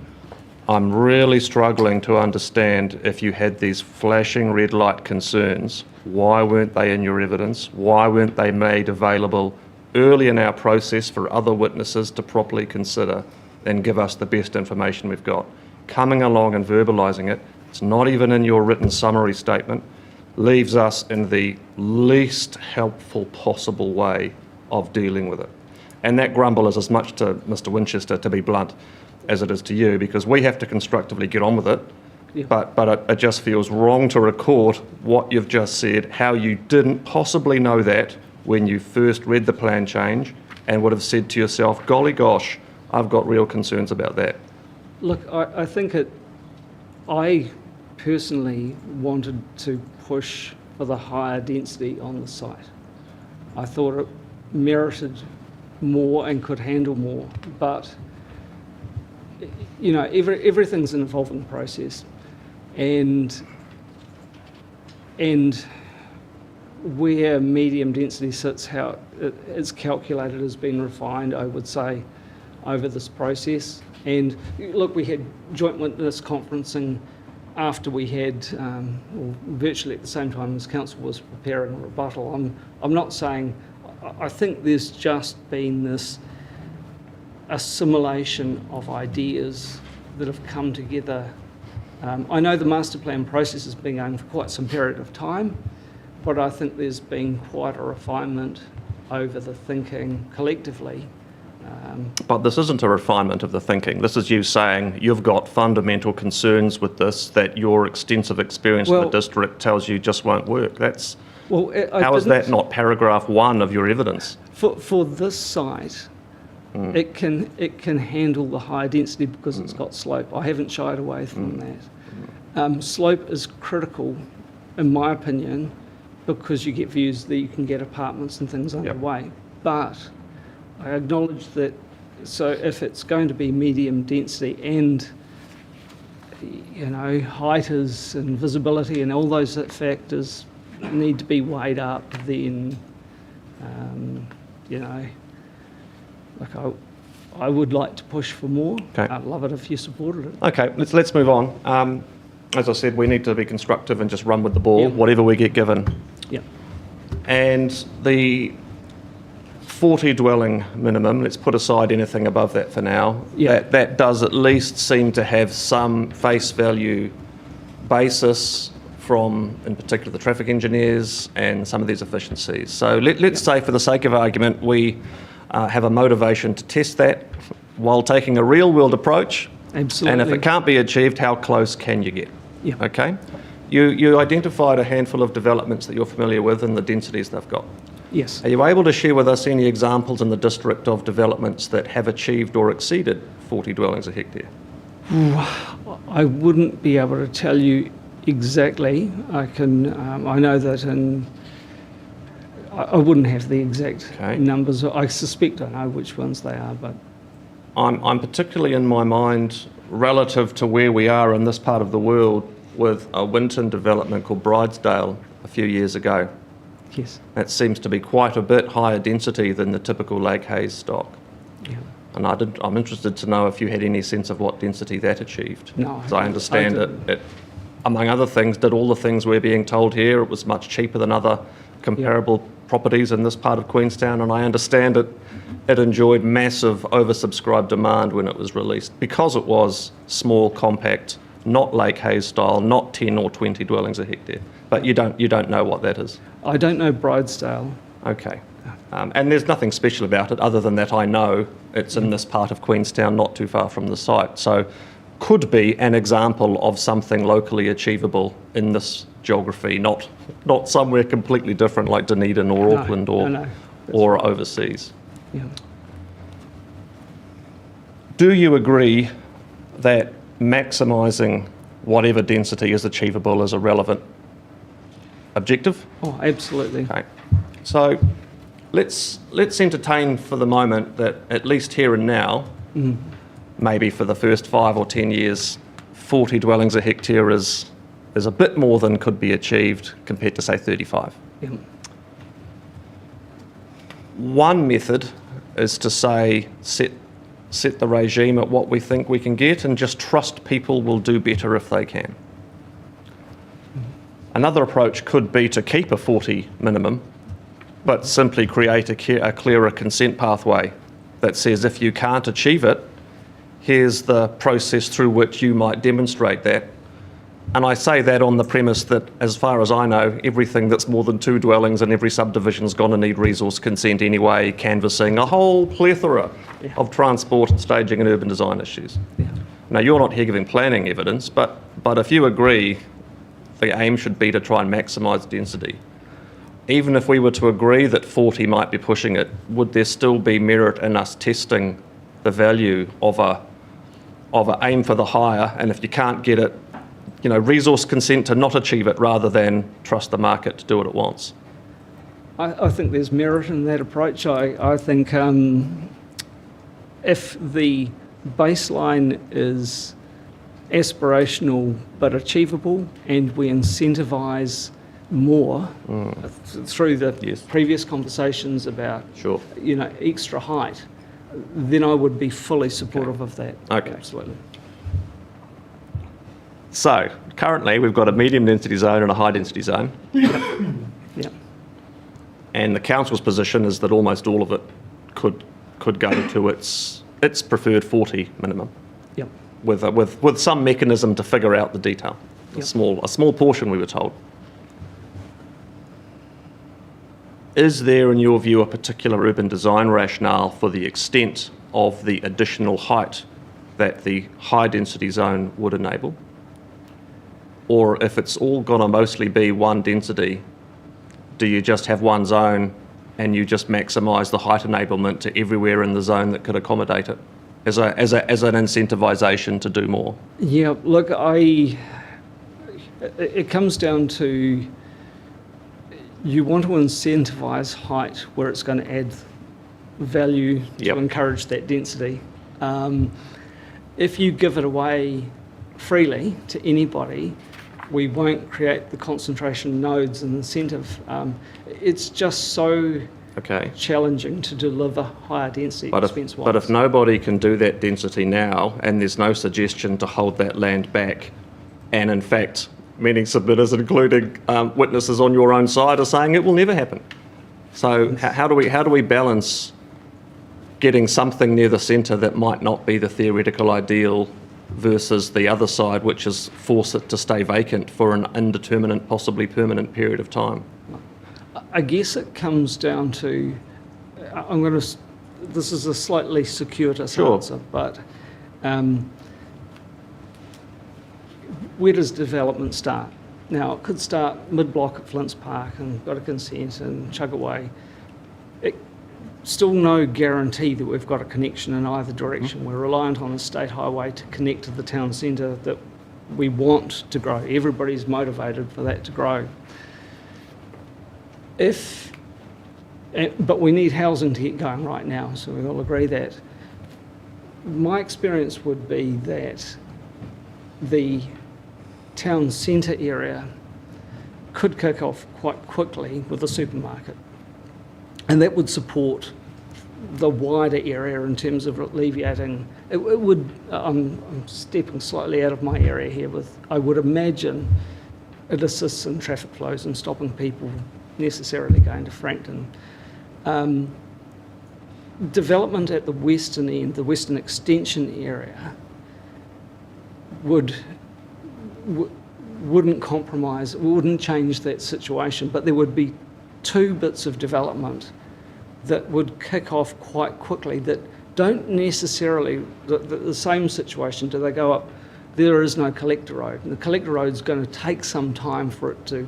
I'm really struggling to understand if you had these flashing red light concerns, why weren't they in your evidence? Why weren't they made available early in our process for other witnesses to properly consider and give us the best information we've got? Coming along and verbalising it, it's not even in your written summary statement, leaves us in the least helpful possible way of dealing with it. And that grumble is as much to Mr. Winchester, to be blunt, as it is to you, because we have to constructively get on with it. Yeah. But it just feels wrong to record what you've just said, how you didn't possibly know that when you first read the plan change and would have said to yourself, golly gosh, I've got real concerns about that. Look, I think I personally wanted to push for the higher density on the site. I thought it merited more and could handle more, but you know, everything's an evolving process, and where medium density sits, how it's calculated has been refined, I would say, over this process. And look, we had joint witness conferencing after we had, or virtually at the same time as council was preparing a rebuttal. I'm not saying, I think there's just been this assimilation of ideas that have come together. I know the master plan process has been going for quite some period of time, but I think there's been quite a refinement over the thinking collectively. But this isn't a refinement of the thinking. This is you saying you've got fundamental concerns with this that your extensive experience in the district tells you just won't work. That's how is that not paragraph 1 of your evidence? For this site, it can handle the higher density because it's got slope. I haven't shied away from that. Slope is critical, in my opinion, because you get views that you can get apartments and things underway. But I acknowledge that, so if it's going to be medium density and, you know, height is and visibility and all those factors need to be weighed up, then, you know, like I would like to push for more. Okay. I'd love it if you supported it. Okay, let's move on. As I said, we need to be constructive and just run with the ball, whatever we get given. Yeah. And the 40 dwelling minimum, let's put aside anything above that for now, that does at least seem to have some face value basis from, in particular, the traffic engineers and some of these efficiencies. So let's say, for the sake of argument, we have a motivation to test that while taking a real-world approach. Absolutely. And if it can't be achieved, how close can you get? Yeah. Okay? You identified a handful of developments that you're familiar with and the densities they've got. Yes. Are you able to share with us any examples in the district of developments that have achieved or exceeded 40 dwellings a hectare? I wouldn't be able to tell you exactly. I can. I know that I wouldn't have the exact numbers. I suspect I know which ones they are, but I'm particularly in my mind relative to where we are in this part of the world with a Winton development called Bridesdale a few years ago. Yes. That seems to be quite a bit higher density than the typical Lake Hayes stock. Yeah. And I'm interested to know if you had any sense of what density that achieved. No. As I understand it, among other things, did all the things we're being told here. It was much cheaper than other comparable properties in this part of Queenstown, and I understand it enjoyed massive oversubscribed demand when it was released because it was small, compact, not Lake Hayes style, not 10 or 20 dwellings a hectare. But you don't know what that is. I don't know Bridesdale. Okay. And there's nothing special about it other than that I know it's in this part of Queenstown, not too far from the site. So could be an example of something locally achievable in this geography, not somewhere completely different like Dunedin or Auckland or overseas. Yeah. Do you agree that maximising whatever density is achievable is a relevant objective? Oh, absolutely. Okay. So let's entertain for the moment that at least here and now, maybe for the first 5 or 10 years, 40 dwellings a hectare is a bit more than could be achieved compared to, say, 35. Yeah. One method is to say, set the regime at what we think we can get and just trust people will do better if they can. Another approach could be to keep a 40 minimum, but simply create a clearer consent pathway that says if you can't achieve it, here's the process through which you might demonstrate that. And I say that on the premise that, as far as I know, everything that's more than 2 dwellings in every subdivision is going to need resource consent anyway, canvassing, a whole plethora of transport and staging and urban design issues. Yeah. Now, you're not here giving planning evidence, but if you agree the aim should be to try and maximise density, even if we were to agree that 40 might be pushing it, would there still be merit in us testing the value of a aim for the higher, and if you can't get it, resource consent to not achieve it rather than trust the market to do what it wants? I think there's merit in that approach. I think if the baseline is aspirational but achievable and we incentivise more through the previous conversations about extra height, then I would be fully supportive of that. Okay. Absolutely. So, currently we've got a medium density zone and a high density zone. Yeah. And the council's position is that almost all of it could go to its preferred 40 minimum. Yep. With some mechanism to figure out the detail. Yep. A small portion, we were told. Is there, in your view, a particular urban design rationale for the extent of the additional height that the high density zone would enable? Or if it's all going to mostly be one density, do you just have one zone and you just maximise the height enablement to everywhere in the zone that could accommodate it as an incentivisation to do more? Yeah, look, it comes down to you want to incentivise height where it's going to add value to encourage that density. If you give it away freely to anybody, we won't create the concentration nodes and incentive. It's just so challenging to deliver higher density expense-wise. But if nobody can do that density now, and there's no suggestion to hold that land back, and in fact, many submitters, including witnesses on your own side, are saying it will never happen. So how do we balance getting something near the centre that might not be the theoretical ideal versus the other side, which is force it to stay vacant for an indeterminate, possibly permanent period of time? I guess it comes down to, this is a slightly circuitous answer, but where does development start? Now, it could start mid-block at Flint's Park and got a consent and chug away. Still no guarantee that we've got a connection in either direction. We're reliant on the state highway to connect to the town centre that we want to grow. Everybody's motivated for that to grow. But we need housing to get going right now, so we all agree that. My experience would be that the town centre area could kick off quite quickly with a supermarket. And that would support the wider area in terms of alleviating. It would, I'm stepping slightly out of my area here I would imagine it assists in traffic flows and stopping people necessarily going to Frankton. Development at the western end, the western extension area, wouldn't compromise, wouldn't change that situation, but there would be 2 bits of development that would kick off quite quickly that don't necessarily, the same situation, do they go up, there is no collector road, and the collector road is going to take some time for it to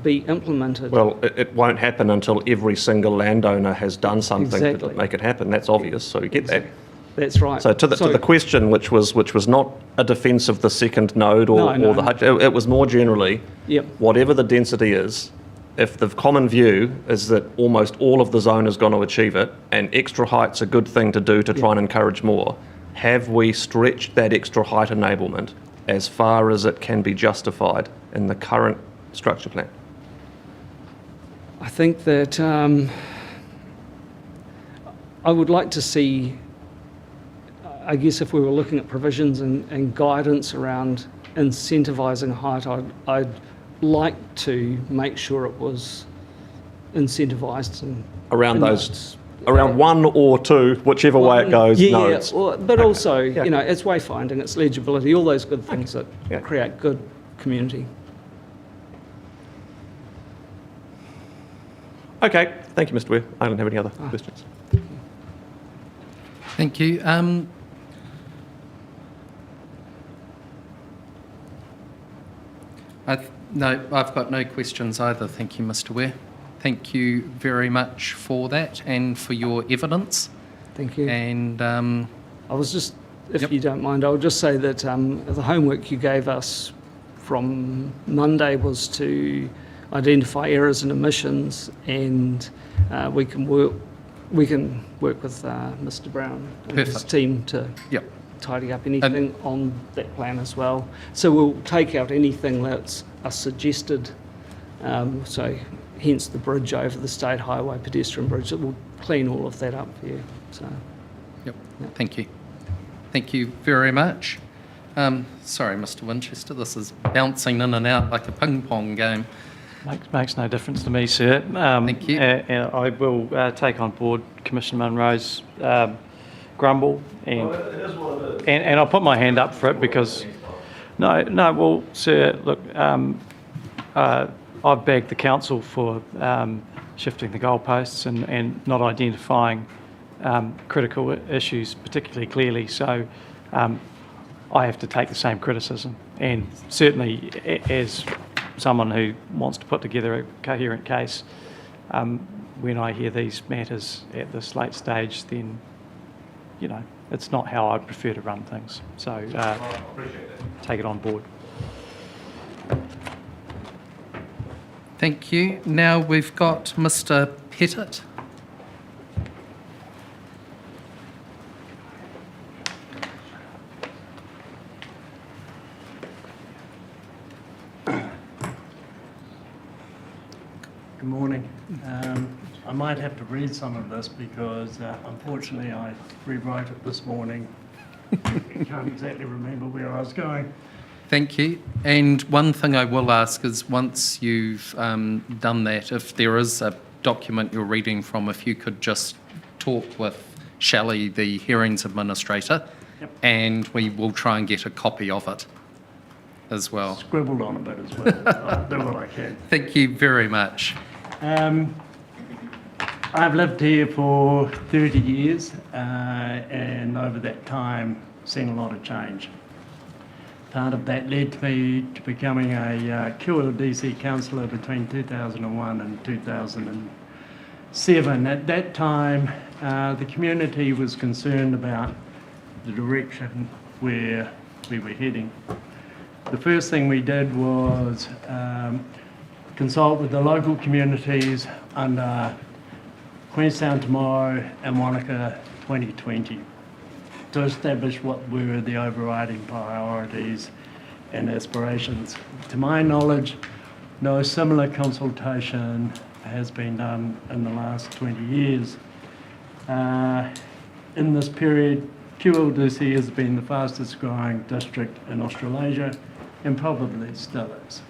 be implemented. Well, it won't happen until every single landowner has done something Exactly. to make it happen. That's obvious, so you get that. That's right. So to the question, which was not a defence of the second node or the hutch, it was more generally, Yep. whatever the density is, if the common view is that almost all of the zone is going to achieve it, and extra height's a good thing to do to try and encourage more, have we stretched that extra height enablement as far as it can be justified in the current structure plan? I think that I would like to see, I guess if we were looking at provisions and guidance around incentivising height, I'd like to make sure it was incentivised and Around those, nodes. around 1 or 2, whichever way it goes, Yeah, nodes. but also, you know, it's wayfinding, it's legibility, all those good things that Yeah. create good community. Okay, thank you, Mr. Ware. I don't have any other questions. Thank you. No, I've got no questions either. Thank you, Mr. Ware. Thank you very much for that and for your evidence. Thank you. And I was just, if Yep. you don't mind, I'll just say that the homework you gave us from Monday was to identify errors and omissions, and we can work with Mr. Brown and his Perfect. team to Yep. tidy up anything on that plan as well. So we'll take out anything that's a suggested, so hence the bridge over the state highway, pedestrian bridge, that will clean all of that up for you. So. Yep. Thank you. Thank you very much. Sorry, Mr. Winchester, this is bouncing in and out like a ping pong game. Makes no difference to me, sir. Thank you. And I will take on board Commissioner Munro's grumble, and I'll put my hand up for it because, well, sir, look, I've bagged the council for shifting the goalposts and not identifying critical issues particularly clearly, so I have to take the same criticism, and certainly as someone who wants to put together a coherent case, when I hear these matters at this late stage, then, you know, it's not how I prefer to run things. So take it on board. Thank you. Now we've got Mr. Pettit. Good morning. I might have to read some of this because unfortunately I rewrote it this morning. Can't exactly remember where I was going. Thank you. And one thing I will ask is once you've done that, if there is a document you're reading from, if you could just talk with Shelley, the hearings administrator, and we will try and get a copy of it as well. Scribbled on a bit as well. I'll do what I can. Thank you very much. I've lived here for 30 years and over that time seen a lot of change. Part of that led me to becoming a QLDC councillor between 2001 and 2007. At that time, the community was concerned about the direction where we were heading. The first thing we did was consult with the local communities under Queenstown Tomorrow and Wanaka 2020 to establish what were the overriding priorities and aspirations. To my knowledge, no similar consultation has been done in the last 20 years. In this period, QLDC has been the fastest growing district in Australasia and probably still is.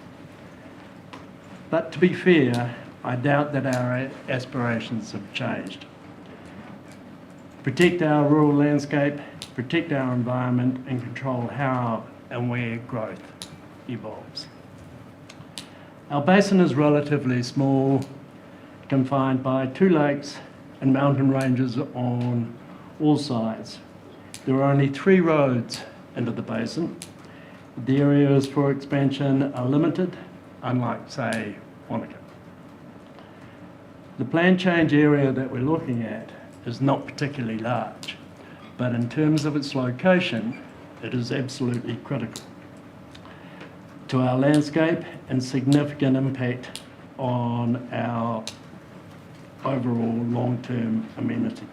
But to be fair, I doubt that our aspirations have changed. Protect our rural landscape, protect our environment, and control how and where growth evolves. Our basin is relatively small, confined by 2 lakes and mountain ranges on all sides. There are only 3 roads into the basin. The areas for expansion are limited, unlike, say, Wanaka. The plan change area that we're looking at is not particularly large. but in terms of its location, it is absolutely critical to our landscape and significant impact on our overall long-term amenity.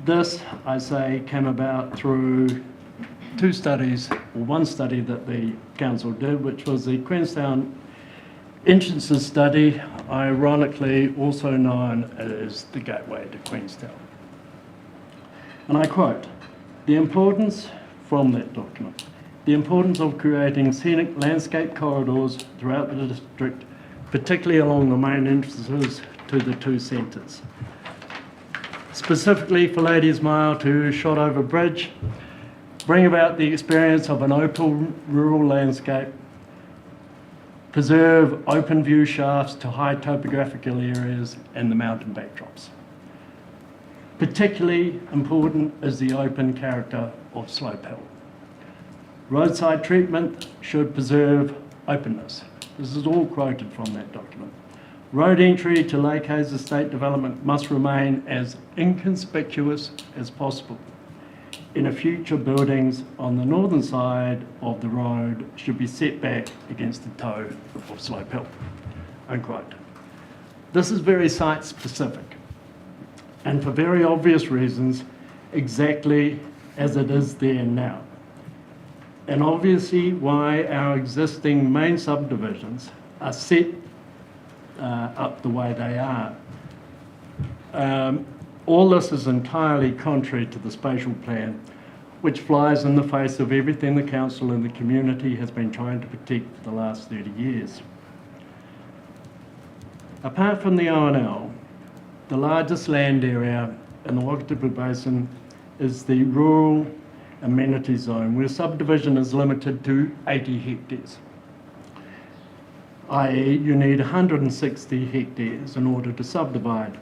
This, I say, came about through two studies, or one study that the council did, which was the Queenstown Entrances Study, ironically also known as the Gateway to Queenstown. And I quote, "The importance from that document, the importance of creating scenic landscape corridors throughout the district, particularly along the main entrances to the two centres. Specifically for Ladies Mile to Shotover Bridge, bring about the experience of an open rural landscape, preserve open view shafts to high topographical areas and the mountain backdrops. Particularly important is the open character of Slope Hill. Roadside treatment should preserve openness." This is all quoted from that document. "Road entry to Lake Hayes Estate development must remain as inconspicuous as possible. In future buildings on the northern side of the road should be set back against the toe of Slope Hill." Unquote. This is very site specific, and for very obvious reasons, exactly as it is there now. And obviously why our existing main subdivisions are set up the way they are. All this is entirely contrary to the spatial plan, which flies in the face of everything the council and the community has been trying to protect for the last 30 years. Apart from the ONL, the largest land area in the Wakatipu Basin is the rural amenity zone, where subdivision is limited to 80 hectares. i.e. you need 160 hectares in order to subdivide,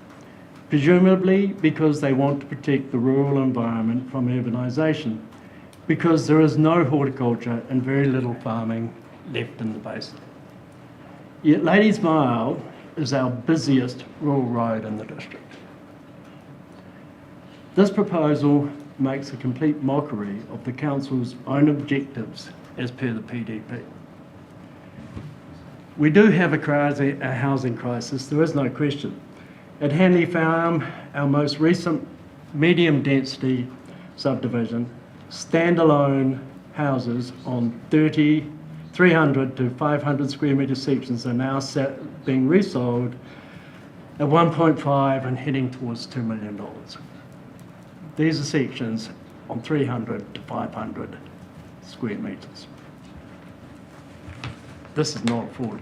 presumably because they want to protect the rural environment from urbanisation, because there is no horticulture and very little farming left in the basin. Yet Ladies Mile is our busiest rural road in the district. This proposal makes a complete mockery of the council's own objectives as per the PDP. We do have a housing crisis, there is no question. At Hanley Farm, our most recent medium density subdivision, standalone houses on 300 to 500 square metre sections are now being resold at 1.5 and heading towards $2 million. These are sections on 300 to 500 square metres. This is not affordable.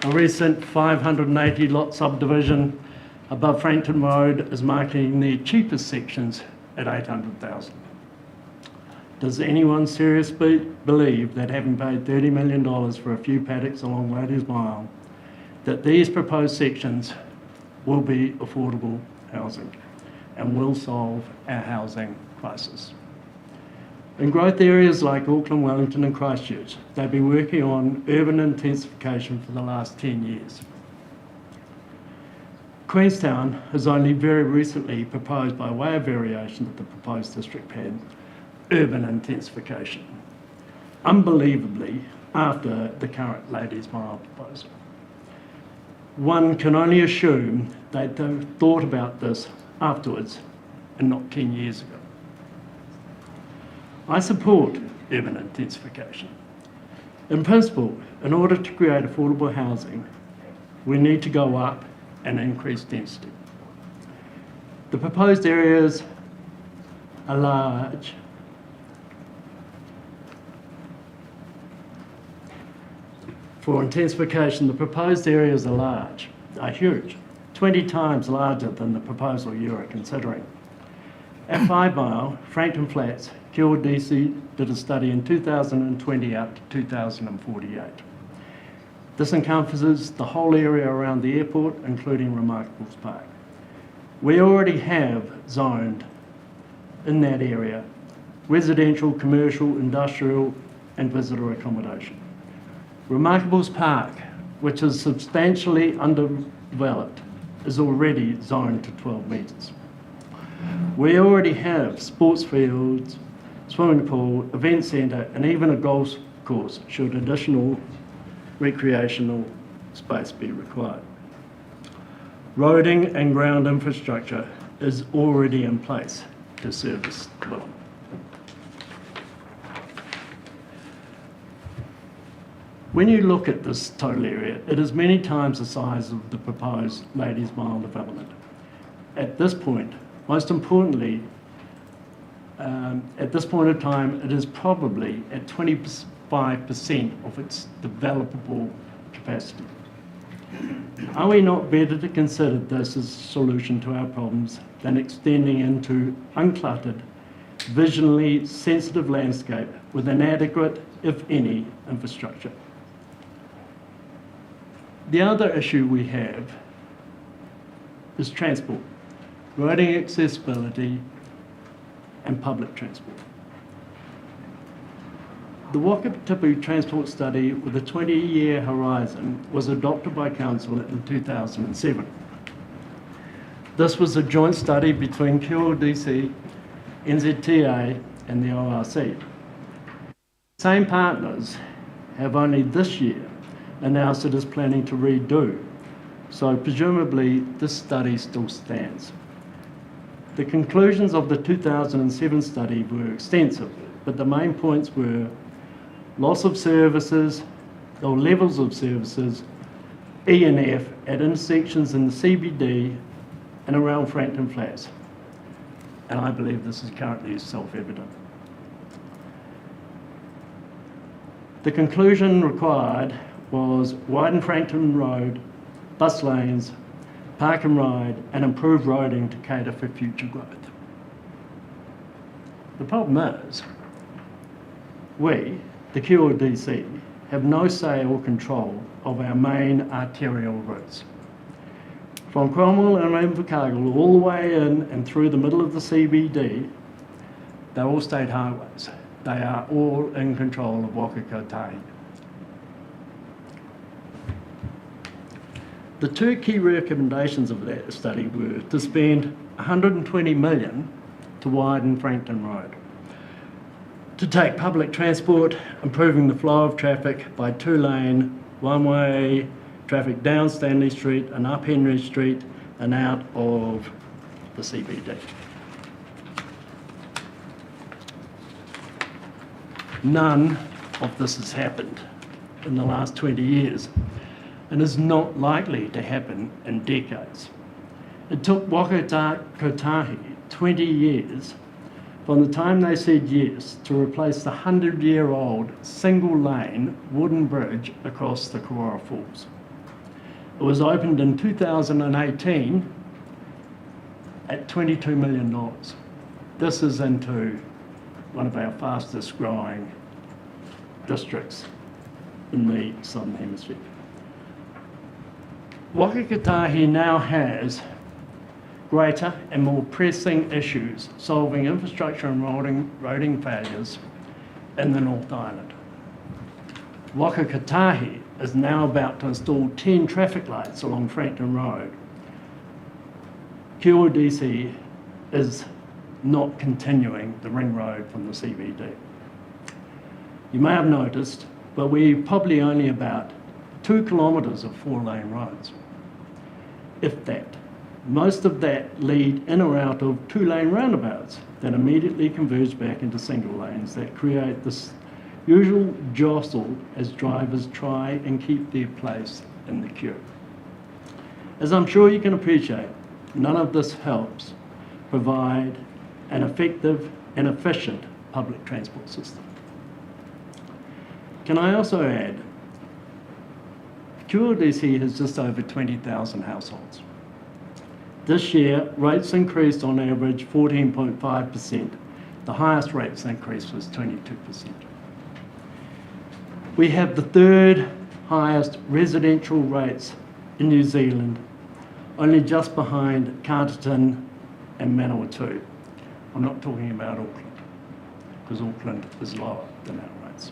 A recent 580 lot subdivision above Frankton Road is marking the cheapest sections at $800,000. Does anyone seriously believe that having paid $30 million for a few paddocks along Ladies Mile, that these proposed sections will be affordable housing and will solve our housing crisis? In growth areas like Auckland, Wellington and Christchurch, they've been working on urban intensification for the last 10 years. Queenstown has only very recently proposed, by way of variation of the proposed district plan, urban intensification, unbelievably after the current Ladies Mile proposal. One can only assume they'd thought about this afterwards and not 10 years ago. I support urban intensification. In principle, in order to create affordable housing, we need to go up and increase density. The proposed areas are large. For intensification, the proposed areas are huge, 20 times larger than the proposal you are considering. At 5 Mile, Frankton Flats, QLDC did a study in 2020 out to 2048. This encompasses the whole area around the airport, including Remarkables Park. We already have zoned in that area residential, commercial, industrial and visitor accommodation. Remarkables Park, which is substantially underdeveloped, is already zoned to 12 metres. We already have sports fields, swimming pool, event centre, and even a golf course should additional recreational space be required. Roading and ground infrastructure is already in place to service development. When you look at this total area, it is many times the size of the proposed Ladies Mile development. At this point, most importantly, at this point in time, it is probably at 25% of its developable capacity. Are we not better to consider this as a solution to our problems than extending into uncluttered, visually sensitive landscape with inadequate, if any, infrastructure? The other issue we have is transport, roading accessibility and public transport. The Wakatipu Transport Study with a 20-year horizon was adopted by Council in 2007. This was a joint study between QLDC, NZTA and the ORC. Same partners have only this year announced it is planning to redo, so presumably this study still stands. The conclusions of the 2007 study were extensive, but the main points were loss of services, or levels of services, E&F at intersections in the CBD and around Frankton Flats. And I believe this is currently self-evident. The conclusion required was widen Frankton Road, bus lanes, park and ride, and improve roading to cater for future growth. The problem is, we, the QLDC, have no say or control of our main arterial routes. From Cromwell and Invercargill all the way in and through the middle of the CBD, they're all state highways. They are all in control of Pūtahi. The two key recommendations of that study were to spend $120 million to widen Frankton Road, to take public transport, improving the flow of traffic by two-lane, one-way traffic down Stanley Street and up Henry Street and out of the CBD. None of this has happened in the last 20 years and is not likely to happen in decades. It took Pūtahi 20 years from the time they said yes to replace the 100-year-old single-lane wooden bridge across the Korora Falls. It was opened in 2018 at $22 million. This is into one of our fastest growing districts in the Southern Hemisphere. Pūtahi now has greater and more pressing issues solving infrastructure and roading failures in the North Island. Pūtahi is now about to install 10 traffic lights along Frankton Road. QLDC is not continuing the ring road from the CBD. You may have noticed, but we're probably only about 2 kilometres of 4-lane roads, if that. Most of that lead in or out of 2-lane roundabouts that immediately converge back into single lanes that create this usual jostle as drivers try and keep their place in the queue. As I'm sure you can appreciate, none of this helps provide an effective and efficient public transport system. Can I also add, QLDC has just over 20,000 households. This year, rates increased on average 14.5%. The highest rates increase was 22%. We have the third highest residential rates in New Zealand, only just behind Carterton and Manawatu. I'm not talking about Auckland, because Auckland is lower than our rates.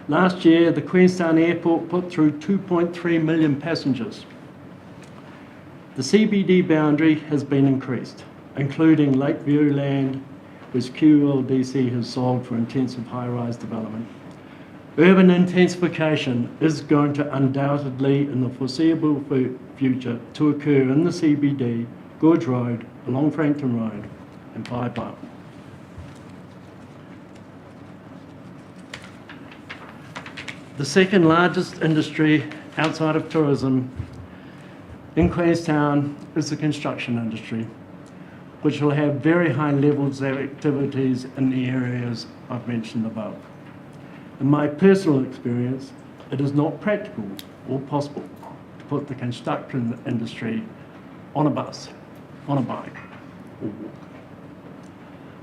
Last year, the Queenstown Airport put through 2.3 million passengers. The CBD boundary has been increased, including Lakeview land, which QLDC has sold for intensive high-rise development. Urban intensification is going to undoubtedly, in the foreseeable future, to occur in the CBD, Gorge Road, along Frankton Road, and Pipeline. The second largest industry outside of tourism in Queenstown is the construction industry, which will have very high levels of activities in the areas I've mentioned above. In my personal experience, it is not practical or possible to put the construction industry on a bus, on a bike, or walk.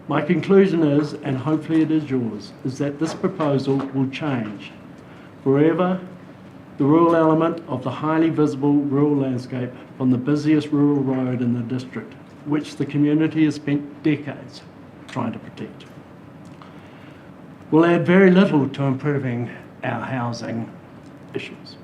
My conclusion is, and hopefully it is yours, is that this proposal will change forever the rural element of the highly visible rural landscape on the busiest rural road in the district, which the community has spent decades trying to protect. Will add very little to improving our housing issues.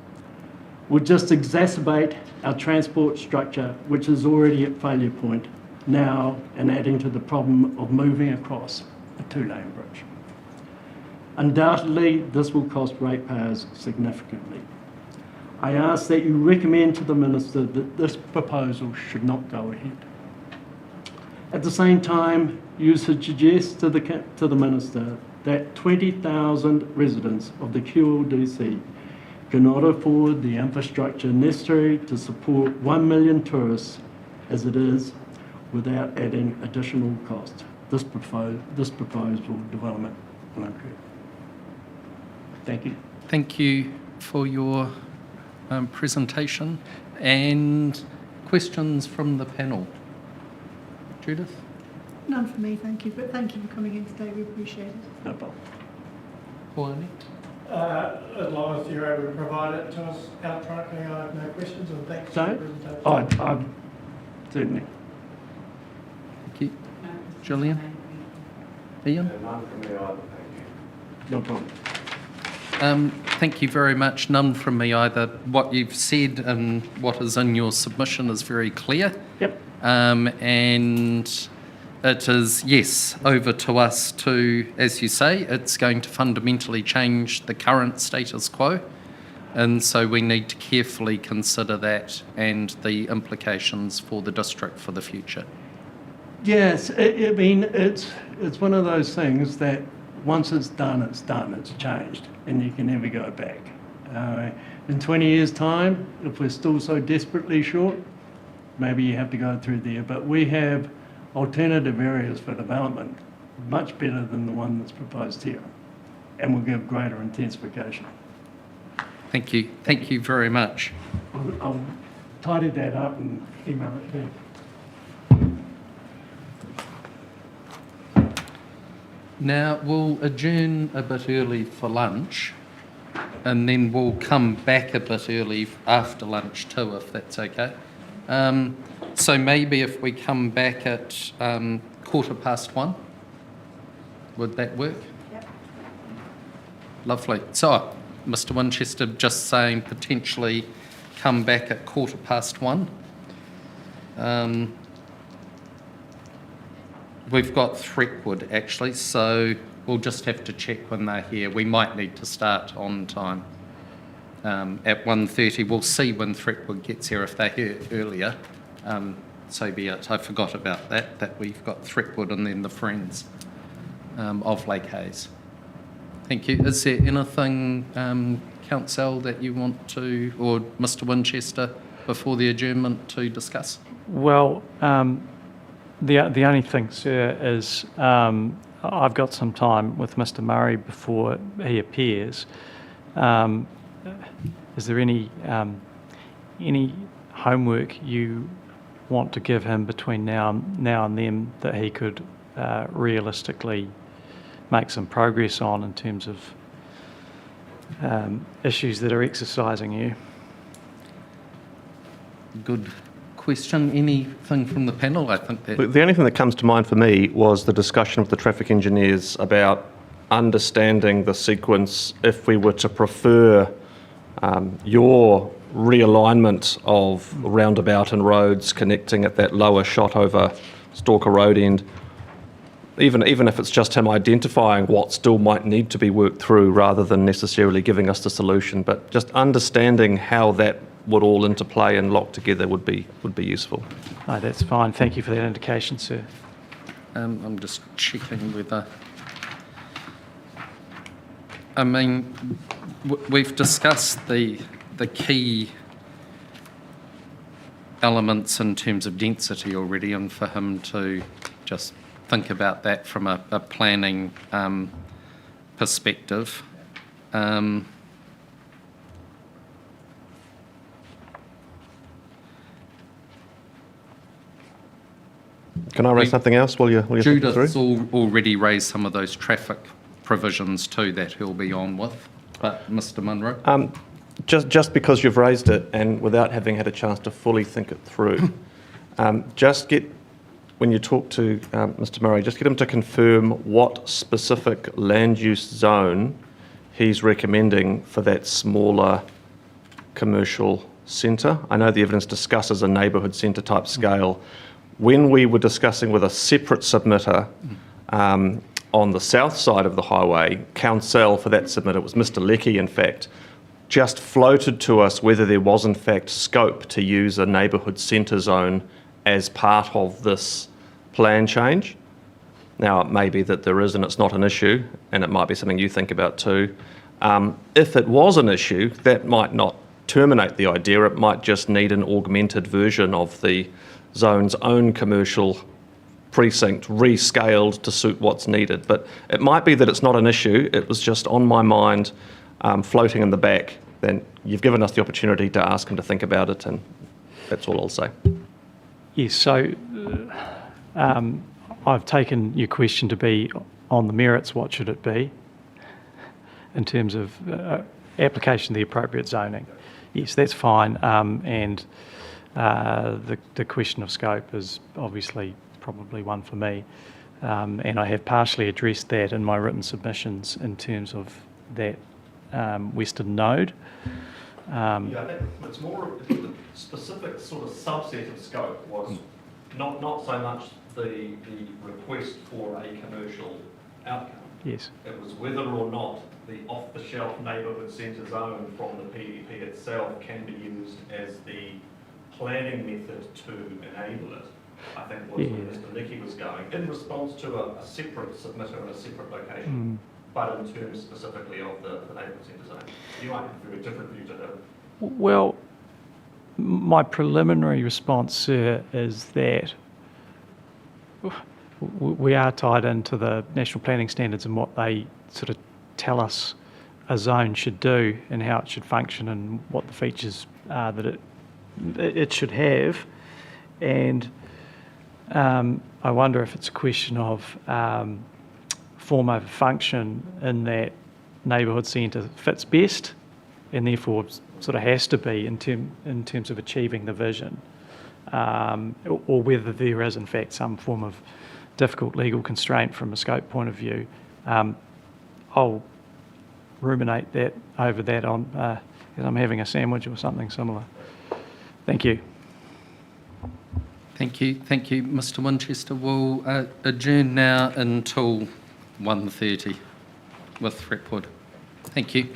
Will just exacerbate our transport structure, which is already at failure point now, and adding to the problem of moving across a two-lane bridge. Undoubtedly, this will cost ratepayers significantly. I ask that you recommend to the Minister that this proposal should not go ahead. At the same time, you suggest to the Minister that 20,000 residents of the QLDC cannot afford the infrastructure necessary to support 1 million tourists as it is without adding additional cost. This proposal development will occur. Thank you. Thank you for your presentation. And questions from the panel? Judith? None for me, thank you, but thank you for coming in today, we appreciate it. No problem. Pauline? As long as you're able to provide it to us electronically, I have no questions, and thanks for the presentation. I certainly. Thank you. Gillian? Ian? None from me either, thank you. No problem. Thank you very much. None from me either. What you've said and what is in your submission is very clear. Yep. And it is, yes, over to us to, as you say, it's going to fundamentally change the current status quo. And so we need to carefully consider that and the implications for the district for the future. Yes, I mean, it's one of those things that once it's done, it's changed, and you can never go back. In 20 years' time, if we're still so desperately short, maybe you have to go through there. But we have alternative areas for development, much better than the one that's proposed here, and will give greater intensification. Thank you. Thank you very much. I'll tidy that up and email it to you. Now, we'll adjourn a bit early for lunch, and then we'll come back a bit early after lunch too, if that's okay. So maybe if we come back at 1:15, would that work? Yep. Lovely. So, Mr. Winchester just saying potentially come back at 1:15. We've got Threepwood actually, so we'll just have to check when they're here. We might need to start on time. At 1:30, we'll see when Threepwood gets here. If they're here earlier, so be it. I forgot about that we've got Threepwood and then the Friends of Lake Hayes. Thank you. Is there anything, Council, that you want to, or Mr. Winchester, before the adjournment to discuss? Well, the only thing, sir, is I've got some time with Mr. Murray before he appears. Is there any homework you want to give him between now and then that he could realistically make some progress on in terms of issues that are exercising you? Good question. Anything from the panel? I think that... The only thing that comes to mind for me was the discussion of the traffic engineers about understanding the sequence if we were to prefer your realignment of roundabout and roads connecting at that lower shot over Stalker Road end, even if it's just him identifying what still might need to be worked through rather than necessarily giving us the solution, but just understanding how that would all interplay and lock together would be useful. No, that's fine. Thank you for that indication, sir. I'm just checking whether... I mean, we've discussed the key elements in terms of density already, and for him to just think about that from a planning perspective. Can I raise something else while you're thinking through? Judith's already raised some of those traffic provisions too that he'll be on with. But Mr. Munro? Just because you've raised it and without having had a chance to fully think it through, when you talk to Mr. Murray, just get him to confirm what specific land use zone he's recommending for that smaller commercial centre. I know the evidence discusses a neighbourhood centre type scale. When we were discussing with a separate submitter on the south side of the highway, counsel for that submitter was Mr. Leckie, in fact, just floated to us whether there was in fact scope to use a neighbourhood centre zone as part of this plan change. Now, it may be that there is and it's not an issue, and it might be something you think about too. If it was an issue, that might not terminate the idea. It might just need an augmented version of the zone's own commercial precinct rescaled to suit what's needed. But it might be that it's not an issue. It was just on my mind, floating in the back. Then you've given us the opportunity to ask him to think about it, and that's all I'll say. Yes, so I've taken your question to be on the merits, what should it be in terms of application of the appropriate zoning. Yes, that's fine, and the question of scope is obviously probably one for me, and I have partially addressed that in my written submissions in terms of that western node. I think it's more the specific sort of subset of scope was not so much the request for a commercial outcome. Yes. It was whether or not the off-the-shelf neighbourhood centre zone from the PDP itself can be used as the planning method to enable it. I think was where Mr. Leckie was going in response to a separate submitter in a separate location. But in terms specifically of the neighbourhood centre zone. You might have a different view to that. Well, my preliminary response, sir, is that we are tied into the national planning standards and what they sort of tell us a zone should do and how it should function and what the features are that it should have. And I wonder if it's a question of form over function in that neighbourhood centre fits best and therefore sort of has to be in terms of achieving the vision, or whether there is in fact some form of difficult legal constraint from a scope point of view. I'll ruminate over that on as I'm having a sandwich or something similar. Thank you. Thank you, Mr. Winchester. We'll adjourn now until 1:30 with Threepwood. Thank you.